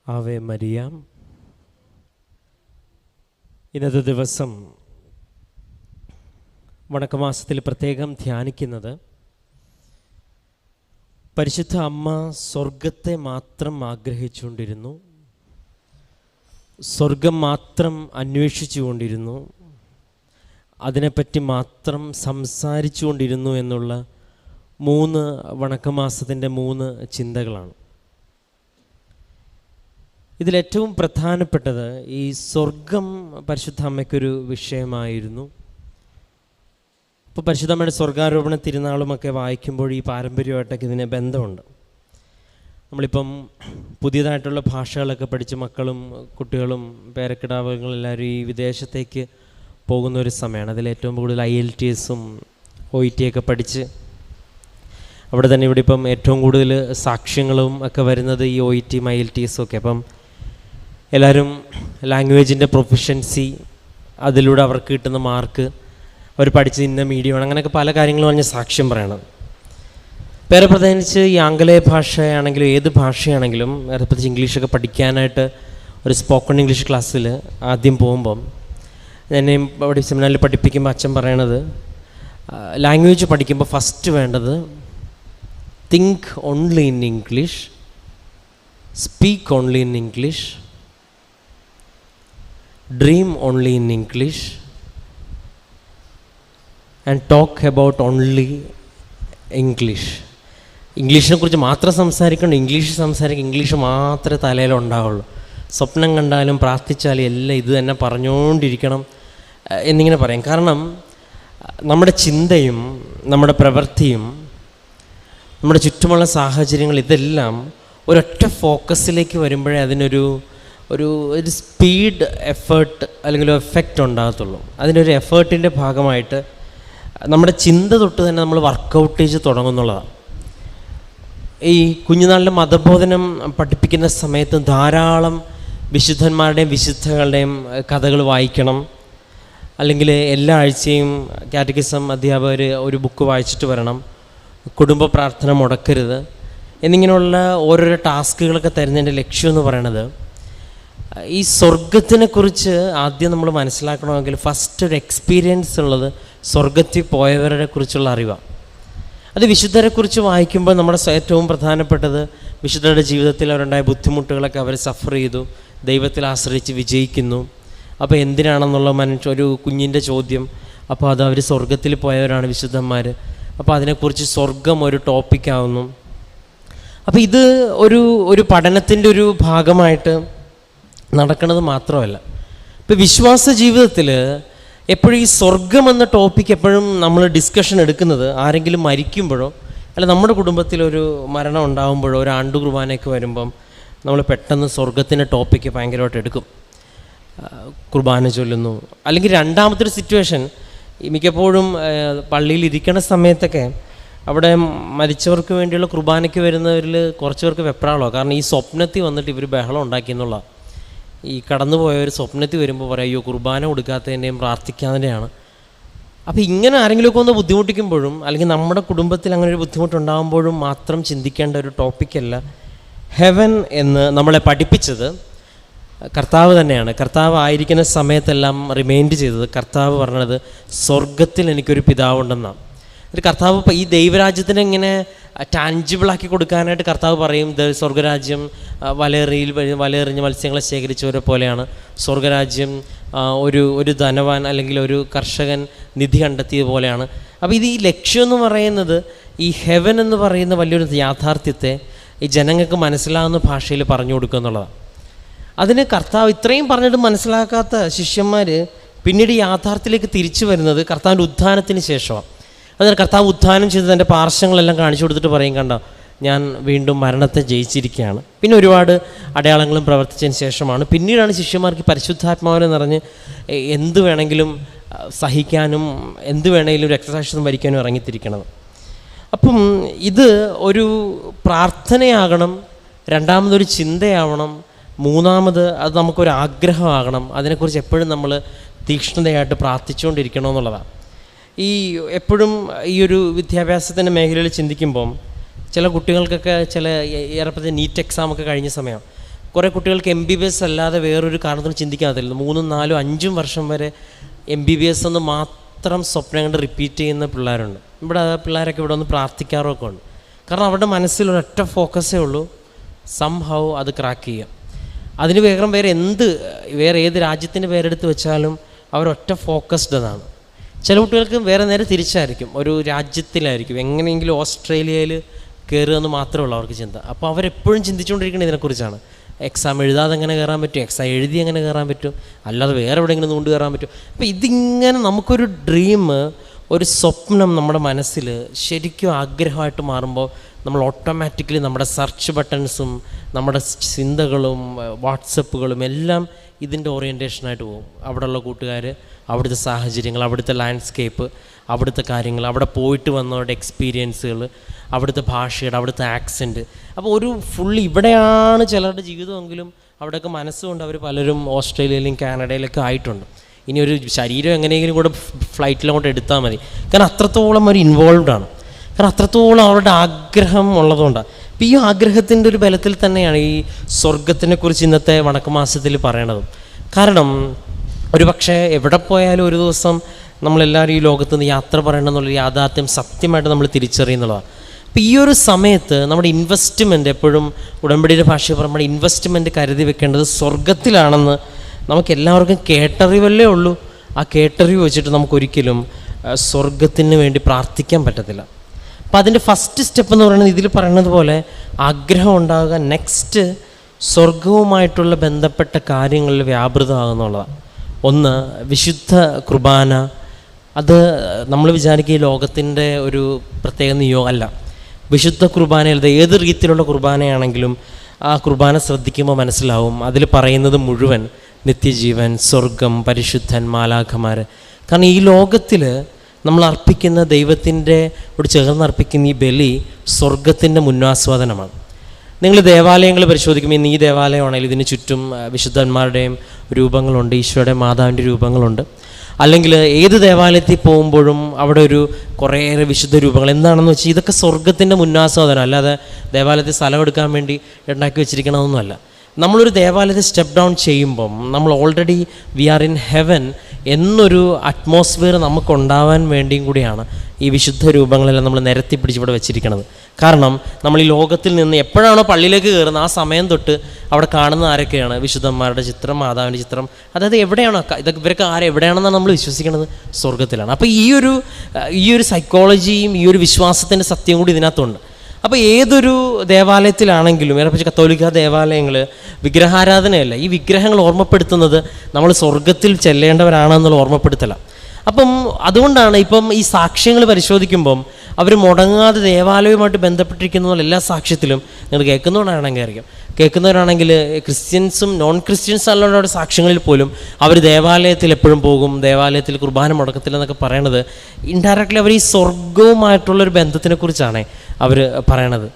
Ave Maria. ഇന്നത്തെ ദിവസം വണക്കമാസത്തിൽ പ്രത്യേകം ധ്യാനിക്കുന്നത് പരിശുദ്ധ അമ്മ സ്വർഗത്തെ മാത്രം ആഗ്രഹിച്ചുകൊണ്ടിരുന്നു, സ്വർഗം മാത്രം അന്വേഷിച്ചുകൊണ്ടിരുന്നു, അതിനെപ്പറ്റി മാത്രം സംസാരിച്ചു കൊണ്ടിരുന്നു എന്നുള്ള 3 വണക്കമാസത്തിൻ്റെ 3 ചിന്തകളാണ്. ഇതിലേറ്റവും പ്രധാനപ്പെട്ടത് ഈ സ്വർഗം പരിശുദ്ധ അമ്മയ്ക്കൊരു വിഷയമായിരുന്നു. ഇപ്പോൾ പരിശുദ്ധ അമ്മയുടെ സ്വർഗാരോപണ തിരുനാളുമൊക്കെ വായിക്കുമ്പോൾ ഈ പാരമ്പര്യമായിട്ടൊക്കെ ഇതിന് ബന്ധമുണ്ട്. നമ്മളിപ്പം പുതിയതായിട്ടുള്ള ഭാഷകളൊക്കെ പഠിച്ച് മക്കളും കുട്ടികളും പേരക്കിടാവുകളെല്ലാവരും ഈ വിദേശത്തേക്ക് പോകുന്ന ഒരു സമയമാണ്. അതിലേറ്റവും കൂടുതൽ IELTS OET ഒക്കെ പഠിച്ച് അവിടെ തന്നെ ഇവിടെ ഇപ്പം ഏറ്റവും കൂടുതൽ സാക്ഷ്യങ്ങളും ഒക്കെ വരുന്നത് ഈ OET IELTS ഒക്കെ. അപ്പം എല്ലാവരും ലാംഗ്വേജിൻ്റെ പ്രൊഫഷൻസി, അതിലൂടെ അവർക്ക് കിട്ടുന്ന മാർക്ക്, അവർ പഠിച്ച് ഇന്ന മീഡിയമാണ്, അങ്ങനെയൊക്കെ പല കാര്യങ്ങളും പറഞ്ഞ് സാക്ഷ്യം പറയണം. വേറെ പ്രത്യേകിച്ച് ഈ ആംഗലേയ ഭാഷയാണെങ്കിലും ഏത് ഭാഷയാണെങ്കിലും, വേറെ പ്രത്യേകിച്ച് ഇംഗ്ലീഷൊക്കെ പഠിക്കാനായിട്ട് ഒരു സ്പോക്കൺ ഇംഗ്ലീഷ് ക്ലാസ്സിൽ ആദ്യം പോകുമ്പം എന്നെ അവിടെ സെമിനാറിൽ പഠിപ്പിക്കുമ്പോൾ അച്ഛൻ പറയണത്, ലാംഗ്വേജ് പഠിക്കുമ്പോൾ ഫസ്റ്റ് വേണ്ടത് think only in English, speak only in English, dream only in English and talk about only English. ഇംഗ്ലീഷിനെ കുറിച്ച് മാത്രം സംസാരിക്കണം, ഇംഗ്ലീഷ് സംസാരിക്കുക, ഇംഗ്ലീഷ് മാത്രമേ തലയിലുണ്ടാവുള്ളൂ. സ്വപ്നം കണ്ടാലും പ്രാർത്ഥിച്ചാലും എല്ലാം ഇത് തന്നെ പറഞ്ഞുകൊണ്ടിരിക്കണം എന്നിങ്ങനെ പറയും. കാരണം നമ്മുടെ ചിന്തയും നമ്മുടെ പ്രവൃത്തിയും നമ്മുടെ ചുറ്റുമുള്ള സാഹചര്യങ്ങൾ ഇതെല്ലാം ഒരൊറ്റ ഫോക്കസിലേക്ക് വരുമ്പോഴേ അതിനൊരു ഒരു സ്പീഡ് എഫേർട്ട് അല്ലെങ്കിൽ ഒരു എഫക്റ്റ് ഉണ്ടാകത്തുള്ളൂ. അതിനൊരു എഫേർട്ടിൻ്റെ ഭാഗമായിട്ട് നമ്മുടെ ചിന്ത തൊട്ട് തന്നെ നമ്മൾ വർക്കൗട്ട് ചെയ്ത് തുടങ്ങുന്നുള്ളതാണ്. ഈ കുഞ്ഞുനാളിലെ മതബോധനം പഠിപ്പിക്കുന്ന സമയത്ത് ധാരാളം വിശുദ്ധന്മാരുടെയും വിശുദ്ധകളുടെയും കഥകൾ വായിക്കണം, അല്ലെങ്കിൽ എല്ലാ ആഴ്ചയും കാറ്റഗിസം അധ്യാപകർ ഒരു ബുക്ക് വായിച്ചിട്ട് വരണം, കുടുംബ പ്രാർത്ഥന മുടക്കരുത് എന്നിങ്ങനെയുള്ള ഓരോരോ ടാസ്കുകളൊക്കെ തരുന്നതിൻ്റെ ലക്ഷ്യം എന്ന് പറയണത് ഈ സ്വർഗത്തിനെക്കുറിച്ച് ആദ്യം നമ്മൾ മനസ്സിലാക്കണമെങ്കിൽ ഫസ്റ്റ് ഒരു എക്സ്പീരിയൻസ് ഉള്ളത് സ്വർഗത്തിൽ പോയവരെ കുറിച്ചുള്ള അറിവാണ്. അത് വിശുദ്ധരെക്കുറിച്ച് വായിക്കുമ്പോൾ നമ്മുടെ ഏറ്റവും പ്രധാനപ്പെട്ടത് വിശുദ്ധരുടെ ജീവിതത്തിൽ അവരുണ്ടായ ബുദ്ധിമുട്ടുകളൊക്കെ അവർ സഫർ ചെയ്തു, ദൈവത്തിൽ ആശ്രയിച്ച് വിജയിക്കുന്നു. അപ്പോൾ എന്തിനാണെന്നുള്ള ഒരു കുഞ്ഞിൻ്റെ ചോദ്യം, അപ്പോൾ അത് അവർ സ്വർഗത്തിൽ പോയവരാണ് വിശുദ്ധന്മാർ. അപ്പോൾ അതിനെക്കുറിച്ച് സ്വർഗം ഒരു ടോപ്പിക്കാവുന്നു. അപ്പോൾ ഇത് ഒരു പഠനത്തിൻ്റെ ഒരു ഭാഗമായിട്ട് നടക്കുന്നത് മാത്രമല്ല, ഇപ്പോൾ വിശ്വാസ ജീവിതത്തിൽ എപ്പോഴും ഈ സ്വർഗം എന്ന ടോപ്പിക്ക് എപ്പോഴും നമ്മൾ ഡിസ്കഷൻ എടുക്കുന്നത് ആരെങ്കിലും മരിക്കുമ്പോഴോ അല്ല നമ്മുടെ കുടുംബത്തിലൊരു മരണം ഉണ്ടാകുമ്പോഴോ ഒരു ആണ്ടു കുർബാനയൊക്കെ വരുമ്പം നമ്മൾ പെട്ടെന്ന് സ്വർഗത്തിൻ്റെ ടോപ്പിക്ക് ഭയങ്കരമായിട്ട് എടുക്കും, കുർബാന ചൊല്ലുന്നു. അല്ലെങ്കിൽ രണ്ടാമത്തെ ഒരു സിറ്റുവേഷൻ, മിക്കപ്പോഴും പള്ളിയിൽ ഇരിക്കണ സമയത്തൊക്കെ അവിടെ മരിച്ചവർക്ക് വേണ്ടിയുള്ള കുർബാനയ്ക്ക് വരുന്നവരിൽ കുറച്ച് പേർക്ക് വെപ്രാളമാണ്. കാരണം ഈ സ്വപ്നത്തിൽ വന്നിട്ട് ഇവർ ബഹളം ഉണ്ടാക്കിയെന്നുള്ള ഈ കടന്നുപോയ ഒരു സ്വപ്നത്തിൽ വരുമ്പോൾ പറയാം, അയ്യോ കുർബാന കൊടുക്കാത്തതിൻ്റെയും പ്രാർത്ഥിക്കാതിൻ്റെയാണ്. അപ്പോൾ ഇങ്ങനെ ആരെങ്കിലുമൊക്കെ ഒന്ന് ബുദ്ധിമുട്ടിക്കുമ്പോഴും അല്ലെങ്കിൽ നമ്മുടെ കുടുംബത്തിൽ അങ്ങനെ ഒരു ബുദ്ധിമുട്ടുണ്ടാകുമ്പോഴും മാത്രം ചിന്തിക്കേണ്ട ഒരു ടോപ്പിക്കല്ല ഹെവൻ എന്ന് നമ്മളെ പഠിപ്പിച്ചത് കർത്താവ് തന്നെയാണ്. കർത്താവ് ആയിരിക്കുന്ന സമയത്തെല്ലാം റിമൈൻഡ് ചെയ്തത്, കർത്താവ് പറഞ്ഞത് സ്വർഗത്തിൽ എനിക്കൊരു പിതാവുണ്ടെന്നാണ്. എന്നിട്ട് കർത്താവ് ഈ ദൈവരാജ്യത്തിനെ ഇങ്ങനെ ടാഞ്ചിബിളാക്കി കൊടുക്കാനായിട്ട് കർത്താവ് പറയും, സ്വർഗരാജ്യം വലയെറിഞ്ഞ് മത്സ്യങ്ങളെ ശേഖരിച്ചവരെ പോലെയാണ്, സ്വർഗരാജ്യം ഒരു ധനവാൻ അല്ലെങ്കിൽ ഒരു കർഷകൻ നിധി കണ്ടെത്തിയത് പോലെയാണ്. അപ്പോൾ ഈ ലക്ഷ്യം എന്ന് പറയുന്നത് ഈ ഹെവൻ എന്ന് പറയുന്ന വലിയൊരു യാഥാർത്ഥ്യത്തെ ഈ ജനങ്ങൾക്ക് മനസ്സിലാവുന്ന ഭാഷയിൽ പറഞ്ഞു കൊടുക്കുക എന്നുള്ളതാണ്. അതിന് കർത്താവ് ഇത്രയും പറഞ്ഞിട്ട് മനസ്സിലാക്കാത്ത ശിഷ്യന്മാർ പിന്നീട് യാഥാർത്ഥ്യത്തിലേക്ക് തിരിച്ചു വരുന്നത് കർത്താവിൻ്റെ ഉത്ഥാനത്തിന് ശേഷമാണ്. അതിന് കർത്താവ് ഉത്ഥാനം ചെയ്ത് തൻ്റെ പാർശ്വങ്ങളെല്ലാം കാണിച്ചു കൊടുത്തിട്ട് പറയും, കണ്ടോ ഞാൻ വീണ്ടും മരണത്തെ ജയിച്ചിരിക്കുകയാണ്. പിന്നെ ഒരുപാട് അടയാളങ്ങളും പ്രവർത്തിച്ചതിന് ശേഷമാണ് പിന്നീടാണ് ശിഷ്യന്മാർക്ക് പരിശുദ്ധാത്മാവിനെ നിറഞ്ഞ് എന്ത് വേണമെങ്കിലും സഹിക്കാനും എന്ത് വേണമെങ്കിലും ഒരു എക്സസൈസും വരിക്കാനും ഇറങ്ങിത്തിരിക്കണത്. അപ്പം ഇത് ഒരു പ്രാർത്ഥനയാകണം, രണ്ടാമതൊരു ചിന്തയാവണം, മൂന്നാമത് അത് നമുക്കൊരു ആഗ്രഹമാകണം. അതിനെക്കുറിച്ച് എപ്പോഴും നമ്മൾ തീക്ഷ്ണതയായിട്ട് പ്രാർത്ഥിച്ചുകൊണ്ടിരിക്കണമെന്നുള്ളതാണ്. ഈ എപ്പോഴും ഈ ഒരു വിദ്യാഭ്യാസത്തിൻ്റെ മേഖലയിൽ ചിന്തിക്കുമ്പം ചില കുട്ടികൾക്കൊക്കെ ചില ഏറെപ്പറ്റി നീറ്റ് എക്സാമൊക്കെ കഴിഞ്ഞ സമയം കുറേ കുട്ടികൾക്ക് MBBS അല്ലാതെ വേറൊരു കാരണത്തിന് ചിന്തിക്കാൻ പറ്റില്ല. 3, 4, 5 വർഷം വരെ MBBS എന്ന് മാത്രം സ്വപ്നം കണ്ട് റിപ്പീറ്റ് ചെയ്യുന്ന പിള്ളേരുണ്ട്. ഇവിടെ പിള്ളേരൊക്കെ ഇവിടെ ഒന്ന് പ്രാർത്ഥിക്കാറൊക്കെ ഉണ്ട്. കാരണം അവരുടെ മനസ്സിൽ ഒരൊറ്റ ഫോക്കസേ ഉള്ളൂ, സംഹൗ അത് ക്രാക്ക് ചെയ്യുക. അതിന് വേറെ ഏത് രാജ്യത്തിൻ്റെ പേരെടുത്ത് വെച്ചാലും അവരൊറ്റ ഫോക്കസ്ഡ് അതാണ്. ചില കുട്ടികൾക്ക് വേറെ നേരെ തിരിച്ചായിരിക്കും, ഒരു രാജ്യത്തിലായിരിക്കും, എങ്ങനെയെങ്കിലും ഓസ്ട്രേലിയയിൽ കയറുക എന്ന് മാത്രമേ ഉള്ളൂ അവർക്ക് ചിന്ത. അപ്പോൾ അവരെപ്പോഴും ചിന്തിച്ചുകൊണ്ടിരിക്കുന്നത് ഇതിനെക്കുറിച്ചാണ്. എക്സാം എഴുതാതെ എങ്ങനെ കയറാൻ പറ്റും, എക്സാം എഴുതി എങ്ങനെ കയറാൻ പറ്റും, അല്ലാതെ വേറെ എവിടെയെങ്കിലും കൊണ്ട് കയറാൻ പറ്റും. അപ്പോൾ ഇതിങ്ങനെ നമുക്കൊരു ഡ്രീം, ഒരു സ്വപ്നം നമ്മുടെ മനസ്സിൽ ശരിക്കും ആഗ്രഹമായിട്ട് മാറുമ്പോൾ നമ്മൾ ഓട്ടോമാറ്റിക്കലി നമ്മുടെ സെർച്ച് ബട്ടൺസും നമ്മുടെ ചിന്തകളും വാട്സപ്പുകളും എല്ലാം ഇതിൻ്റെ ഓറിയൻറ്റേഷനായിട്ട് പോകും. അവിടെയുള്ള കൂട്ടുകാർ, അവിടുത്തെ സാഹചര്യങ്ങൾ, അവിടുത്തെ ലാൻഡ്സ്കേപ്പ്, അവിടുത്തെ കാര്യങ്ങൾ, അവിടെ പോയിട്ട് വന്നവരുടെ എക്സ്പീരിയൻസുകൾ, അവിടുത്തെ ഭാഷയുടെ, അവിടുത്തെ ആക്സെൻറ്റ്. അപ്പോൾ ഒരു ഫുൾ ഇവിടെയാണ് ചിലരുടെ ജീവിതമെങ്കിലും അവിടെയൊക്കെ മനസ്സുകൊണ്ട് അവർ പലരും ഓസ്ട്രേലിയയിലും കാനഡയിലൊക്കെ ആയിട്ടുണ്ട്. ഇനി ഒരു ശരീരം എങ്ങനെയെങ്കിലും കൂടെ ഫ്ലൈറ്റിലങ്ങോട്ട് എടുത്താൽ മതി. കാരണം അത്രത്തോളം ഒരു ഇൻവോൾവ്ഡാണ്, കാരണം അത്രത്തോളം അവരുടെ ആഗ്രഹം ഉള്ളതുകൊണ്ടാണ്. അപ്പോൾ ഈ ആഗ്രഹത്തിൻ്റെ ഒരു ബലത്തിൽ തന്നെയാണ് ഈ സ്വർഗത്തിനെക്കുറിച്ച് ഇന്നത്തെ വണക്കമാസത്തിൽ പറയണത്. കാരണം ഒരു പക്ഷേ എവിടെ പോയാലും ഒരു ദിവസം നമ്മളെല്ലാവരും ഈ ലോകത്ത് നിന്ന് യാത്ര പറയണമെന്നുള്ളൊരു യാഥാർത്ഥ്യം സത്യമായിട്ട് നമ്മൾ തിരിച്ചറിയുന്നതാണ്. അപ്പോൾ ഈ ഒരു സമയത്ത് നമ്മുടെ ഇൻവെസ്റ്റ്മെൻറ്റ്, എപ്പോഴും ഉടമ്പടിയുടെ ഭാഷയിൽ പറയുമ്പോൾ ഇൻവെസ്റ്റ്മെൻറ്റ് കരുതി വെക്കേണ്ടത് സ്വർഗത്തിലാണെന്ന് നമുക്കെല്ലാവർക്കും കേട്ടറിവല്ലേ ഉള്ളൂ. ആ കേട്ടറിവ് വെച്ചിട്ട് നമുക്കൊരിക്കലും സ്വർഗത്തിന് വേണ്ടി പ്രാർത്ഥിക്കാൻ പറ്റത്തില്ല. അപ്പോൾ അതിൻ്റെ ഫസ്റ്റ് സ്റ്റെപ്പ് എന്ന് പറയുന്നത് ഇതിൽ പറയുന്നത് പോലെ ആഗ്രഹം ഉണ്ടാകുക, നെക്സ്റ്റ് സ്വർഗവുമായിട്ടുള്ള ബന്ധപ്പെട്ട കാര്യങ്ങളിൽ വ്യാപൃതമാകുന്നുള്ളതാണ്. ഒന്ന്, വിശുദ്ധ കുർബാന. അത് നമ്മൾ വിചാരിക്കുക ഈ ലോകത്തിൻ്റെ ഒരു പ്രത്യേക നിയോഗം അല്ല. വിശുദ്ധ കുർബാനയിൽ ഏത് രീതിയിലുള്ള കുർബാനയാണെങ്കിലും ആ കുർബാന ശ്രദ്ധിക്കുമ്പോൾ മനസ്സിലാവും അതിൽ പറയുന്നത് മുഴുവൻ നിത്യജീവൻ, സ്വർഗം, പരിശുദ്ധൻ, മാലാഖമാർ. കാരണം ഈ ലോകത്തിൽ നമ്മൾ അർപ്പിക്കുന്ന ദൈവത്തിൻ്റെ കൂടി ചേർന്ന് അർപ്പിക്കുന്ന ഈ ബലി സ്വർഗത്തിൻ്റെ മുന്നാസ്വാദനമാണ്. നിങ്ങൾ ദേവാലയങ്ങൾ പരിശോധിക്കുമ്പോൾ ഇന്ന് ഈ ദേവാലയമാണെങ്കിൽ ഇതിന് ചുറ്റും വിശുദ്ധന്മാരുടെയും രൂപങ്ങളുണ്ട്, ഈശോയുടെ മാതാവിൻ്റെ രൂപങ്ങളുണ്ട്. അല്ലെങ്കിൽ ഏത് ദേവാലയത്തിൽ പോകുമ്പോഴും അവിടെ ഒരു കുറേയേറെ വിശുദ്ധ രൂപങ്ങൾ. എന്താണെന്ന് വെച്ചാൽ ഇതൊക്കെ സ്വർഗത്തിൻ്റെ മുന്നാസ്വാദനം, അല്ലാതെ ദേവാലയത്തിൽ സ്ഥലം എടുക്കാൻ വേണ്ടി ഉണ്ടാക്കി വെച്ചിരിക്കണമെന്നൊന്നുമല്ല. നമ്മളൊരു ദേവാലയത്തിൽ സ്റ്റെപ്പ് ഡൗൺ ചെയ്യുമ്പം നമ്മൾ already we are in heaven എന്നൊരു അറ്റ്മോസ്ഫിയർ നമുക്കുണ്ടാവാൻ വേണ്ടിയും കൂടിയാണ് ഈ വിശുദ്ധ രൂപങ്ങളെല്ലാം നമ്മൾ നിരത്തി പിടിച്ച് ഇവിടെ വെച്ചിരിക്കുന്നത്. കാരണം നമ്മൾ ഈ ലോകത്തിൽ നിന്ന് എപ്പോഴാണോ പള്ളിയിലേക്ക് കയറുന്നത് ആ സമയം തൊട്ട് അവിടെ കാണുന്ന ആരൊക്കെയാണ്? വിശുദ്ധന്മാരുടെ ചിത്രം, മാതാവിൻ്റെ ചിത്രം. അതായത് എവിടെയാണോ ഇതൊക്കെ ഇവരൊക്കെ എവിടെയാണെന്നാണ് നമ്മൾ വിശ്വസിക്കുന്നത്? സ്വർഗത്തിലാണ്. അപ്പോൾ ഈ ഒരു സൈക്കോളജിയും ഈ ഒരു വിശ്വാസത്തിൻ്റെ സത്യം കൂടി ഇതിനകത്തുണ്ട്. അപ്പോൾ ഏതൊരു ദേവാലയത്തിലാണെങ്കിലും, ഏറെ കത്തോലിക്ക ദേവാലയങ്ങൾ വിഗ്രഹാരാധനയല്ല, ഈ വിഗ്രഹങ്ങൾ ഓർമ്മപ്പെടുത്തുന്നത് നമ്മൾ സ്വർഗത്തിൽ ചെല്ലേണ്ടവരാണെന്നുള്ള ഓർമ്മപ്പെടുത്തല. അപ്പം അതുകൊണ്ടാണ് ഇപ്പം ഈ സാക്ഷ്യങ്ങൾ പരിശോധിക്കുമ്പം അവർ മുടങ്ങാതെ ദേവാലയവുമായിട്ട് ബന്ധപ്പെട്ടിരിക്കുന്ന എല്ലാ സാക്ഷ്യത്തിലും നിങ്ങൾ കേൾക്കുന്നവരാണെങ്കിൽ ക്രിസ്ത്യൻസും നോൺ ക്രിസ്ത്യൻസ് അല്ലാതെ സാക്ഷ്യങ്ങളിൽ പോലും അവർ ദേവാലയത്തിൽ എപ്പോഴും പോകും, ദേവാലയത്തിൽ കുർബാന മുടക്കത്തില്ലെന്നൊക്കെ പറയണത് ഇൻഡയറക്റ്റ്ലി അവർ ഈ സ്വർഗവുമായിട്ടുള്ളൊരു ബന്ധത്തിനെക്കുറിച്ചാണ് അവർ പറയണത്.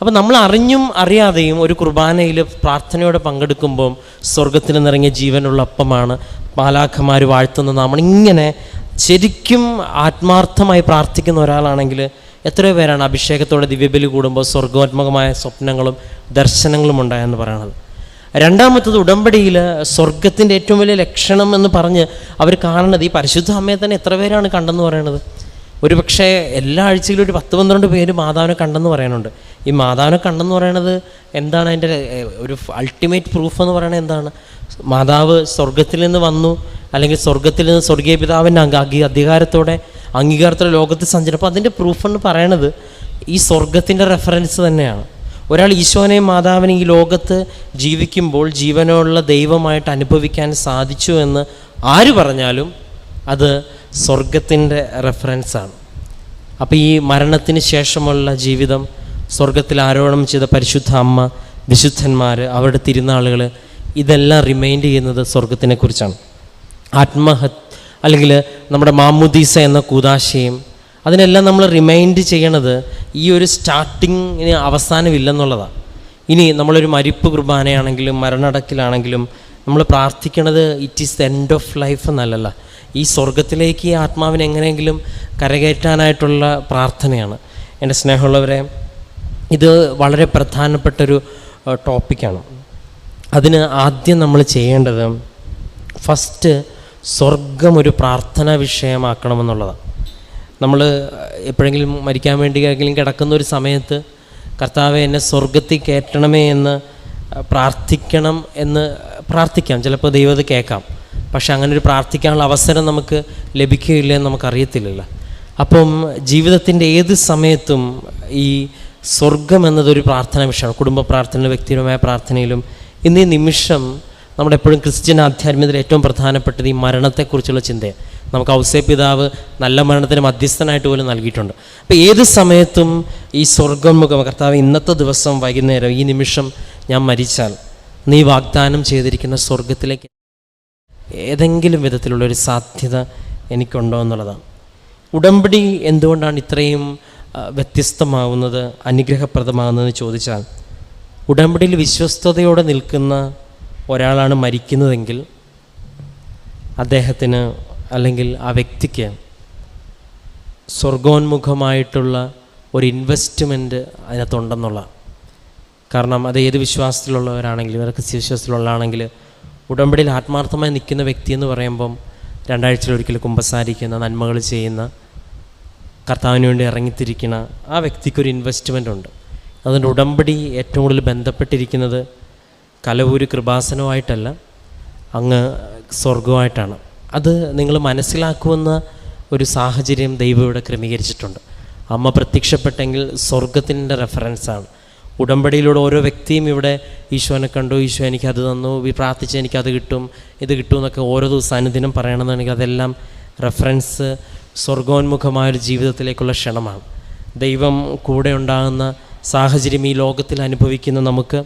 അപ്പോൾ നമ്മൾ അറിഞ്ഞും അറിയാതെയും ഒരു കുർബാനയിൽ പ്രാർത്ഥനയോടെ പങ്കെടുക്കുമ്പം സ്വർഗത്തിൽ നിന്നിറങ്ങിയ ജീവനുള്ള അപ്പമാണ് മാലാഖമാർ വാഴ്ത്തുന്ന നമ്മളിങ്ങനെ ശരിക്കും ആത്മാർത്ഥമായി പ്രാർത്ഥിക്കുന്ന ഒരാളാണെങ്കിൽ എത്രയോ പേരാണ് അഭിഷേകത്തോടെ ദിവ്യബലി കൂടുമ്പോൾ സ്വർഗോത്മകമായ സ്വപ്നങ്ങളും ദർശനങ്ങളും ഉണ്ടായെന്ന് പറയണത്. രണ്ടാമത്തത്, ഉടമ്പടിയിൽ സ്വർഗത്തിൻ്റെ ഏറ്റവും വലിയ ലക്ഷണം എന്ന് പറഞ്ഞ് അവർ കാണുന്നത് ഈ പരിശുദ്ധ അമ്മയെ തന്നെ എത്ര പേരാണ് കണ്ടെന്ന് പറയണത്? ഒരു പക്ഷേ എല്ലാ ആഴ്ചയിലും ഒരു 10-12 പേര് മാതാവിനെ കണ്ടെന്ന് പറയുന്നുണ്ട്. ഈ മാതാവിനെ കണ്ടെന്ന് പറയണത് എന്താണ്? അതിൻ്റെ ഒരു അൾട്ടിമേറ്റ് പ്രൂഫ് എന്ന് പറയുന്നത് എന്താണ്? മാതാവ് സ്വർഗത്തിൽ നിന്ന് വന്നു, അല്ലെങ്കിൽ സ്വർഗത്തിൽ നിന്ന് സ്വർഗീയ പിതാവിൻ്റെ അംഗീകാരത്തോടെ ലോകത്ത് സഞ്ചരിക്കും. അപ്പോൾ അതിൻ്റെ പ്രൂഫ് എന്ന് പറയണത് ഈ സ്വർഗത്തിൻ്റെ റെഫറൻസ് തന്നെയാണ്. ഒരാൾ ഈശോനെയും മാതാവിനെയും ഈ ലോകത്ത് ജീവിക്കുമ്പോൾ ജീവനുള്ള ദൈവമായിട്ട് അനുഭവിക്കാൻ സാധിച്ചു എന്ന് ആര് പറഞ്ഞാലും അത് സ്വർഗത്തിൻ്റെ റെഫറൻസാണ്. അപ്പോൾ ഈ മരണത്തിന് ശേഷമുള്ള ജീവിതം, സ്വർഗത്തിൽ ആരോഹണം ചെയ്ത പരിശുദ്ധ അമ്മ, വിശുദ്ധന്മാർ, അവരുടെ തിരുനാളുകൾ, ഇതെല്ലാം റിമൈൻഡ് ചെയ്യുന്നത് സ്വർഗത്തിനെക്കുറിച്ചാണ്. അല്ലെങ്കിൽ നമ്മുടെ മാമുദീസ എന്ന കൂദാശയും അതിനെല്ലാം നമ്മൾ റിമൈൻഡ് ചെയ്യണത് ഈ ഒരു സ്റ്റാർട്ടിങ്ങിന് അവസാനമില്ലെന്നുള്ളതാണ്. ഇനി നമ്മളൊരു മരിപ്പ് കുർബാനയാണെങ്കിലും മരണടക്കിലാണെങ്കിലും നമ്മൾ പ്രാർത്ഥിക്കണത് it is the end of life എന്നല്ലല്ല, ഈ സ്വർഗത്തിലേക്ക് ഈ ആത്മാവിനെ എങ്ങനെയെങ്കിലും കരകയറ്റാനായിട്ടുള്ള പ്രാർത്ഥനയാണ്. എൻ്റെ സ്നേഹമുള്ളവരെ, ഇത് വളരെ പ്രധാനപ്പെട്ടൊരു ടോപ്പിക്കാണ്. അതിന് ആദ്യം നമ്മൾ ചെയ്യേണ്ടത് ഫസ്റ്റ് സ്വർഗം ഒരു പ്രാർത്ഥനാ വിഷയമാക്കണമെന്നുള്ളതാണ്. നമ്മൾ എപ്പോഴെങ്കിലും മരിക്കാൻ വേണ്ടി ആരെങ്കിലും കിടക്കുന്ന ഒരു സമയത്ത് കർത്താവെ എന്നെ സ്വർഗത്തിൽ കയറ്റണമേ എന്ന് പ്രാർത്ഥിക്കാം. ചിലപ്പോൾ ദൈവം അത് കേൾക്കാം. പക്ഷെ അങ്ങനെ ഒരു പ്രാർത്ഥിക്കാനുള്ള അവസരം നമുക്ക് ലഭിക്കുകയില്ല എന്ന് നമുക്കറിയത്തില്ലല്ലോ. അപ്പം ജീവിതത്തിൻ്റെ ഏത് സമയത്തും ഈ സ്വർഗം എന്നതൊരു പ്രാർത്ഥന വിഷയമാണ്. കുടുംബ പ്രാർത്ഥനയിലും വ്യക്തിപരമായ പ്രാർത്ഥനയിലും ഇന്നീ നിമിഷം നമ്മുടെ എപ്പോഴും ക്രിസ്ത്യൻ ആധ്യാത്മികതയിൽ ഏറ്റവും പ്രധാനപ്പെട്ടത് ഈ മരണത്തെക്കുറിച്ചുള്ള ചിന്തയാണ്. നമുക്ക് ഔസേപ്പ് പിതാവ് നല്ല മരണത്തിന് മധ്യസ്ഥനായിട്ട് പോലും നൽകിയിട്ടുണ്ട്. അപ്പോൾ ഏത് സമയത്തും ഈ സ്വർഗമുഖം കർത്താവ് ഇന്നത്തെ ദിവസം വൈകുന്നേരം ഈ നിമിഷം ഞാൻ മരിച്ചാൽ നീ വാഗ്ദാനം ചെയ്തിരിക്കുന്ന സ്വർഗത്തിലേക്ക് ഏതെങ്കിലും വിധത്തിലുള്ളൊരു സാധ്യത എനിക്കുണ്ടോ എന്നുള്ളതാണ്. ഉടമ്പടി എന്തുകൊണ്ടാണ് ഇത്രയും വ്യത്യസ്തമാവുന്നത്, അനുഗ്രഹപ്രദമാകുന്നതെന്ന് ചോദിച്ചാൽ, ഉടമ്പടിയിൽ വിശ്വസ്തയോടെ നിൽക്കുന്ന ഒരാളാണ് മരിക്കുന്നതെങ്കിൽ അദ്ദേഹത്തിന് അല്ലെങ്കിൽ ആ വ്യക്തിക്ക് സ്വർഗോന്മുഖമായിട്ടുള്ള ഒരു ഇൻവെസ്റ്റ്മെൻറ്റ് അതിനകത്തുണ്ടെന്നുള്ള. കാരണം അത് ഏത് വിശ്വാസത്തിലുള്ളവരാണെങ്കിലും ഇവർക്ക് വിശ്വാസത്തിലുള്ളതാണെങ്കിൽ ഉടമ്പടിയിൽ ആത്മാർത്ഥമായി നിൽക്കുന്ന വ്യക്തി എന്ന് പറയുമ്പം 2 ആഴ്ചയിലൊരിക്കൽ കുമ്പസാരിക്കുന്ന, നന്മകൾ ചെയ്യുന്ന, കർത്താവിന് വേണ്ടി ഇറങ്ങിത്തിരിക്കുന്ന ആ വ്യക്തിക്കൊരു ഇൻവെസ്റ്റ്മെൻ്റ് ഉണ്ട്. അതുകൊണ്ട് ഉടമ്പടി ഏറ്റവും കൂടുതൽ ബന്ധപ്പെട്ടിരിക്കുന്നത് കലവൂര് കൃപാസനവുമായിട്ടല്ല, അങ്ങ് സ്വർഗവുമായിട്ടാണ്. അത് നിങ്ങൾ മനസ്സിലാക്കുമെന്ന ഒരു സാഹചര്യം ദൈവം ഇവിടെ ക്രമീകരിച്ചിട്ടുണ്ട്. അമ്മ പ്രത്യക്ഷപ്പെട്ടെങ്കിൽ സ്വർഗത്തിൻ്റെ റെഫറൻസാണ്. ഉടമ്പടിയിലൂടെ ഓരോ വ്യക്തിയും ഇവിടെ ഈശോനെ കണ്ടു, ഈശോ എനിക്കത് തന്നു, പ്രാർത്ഥിച്ച് എനിക്കത് കിട്ടും, ഇത് കിട്ടും എന്നൊക്കെ ഓരോ ദിവസം അനുദിനം പറയണമെന്നുണ്ടെങ്കിൽ അതെല്ലാം റെഫറൻസ് സ്വർഗോന്മുഖമായൊരു ജീവിതത്തിലേക്കുള്ള ക്ഷണമാണ്. ദൈവം കൂടെ ഉണ്ടാകുന്ന സാഹചര്യം ഈ ലോകത്തിൽ അനുഭവിക്കുന്ന നമുക്ക്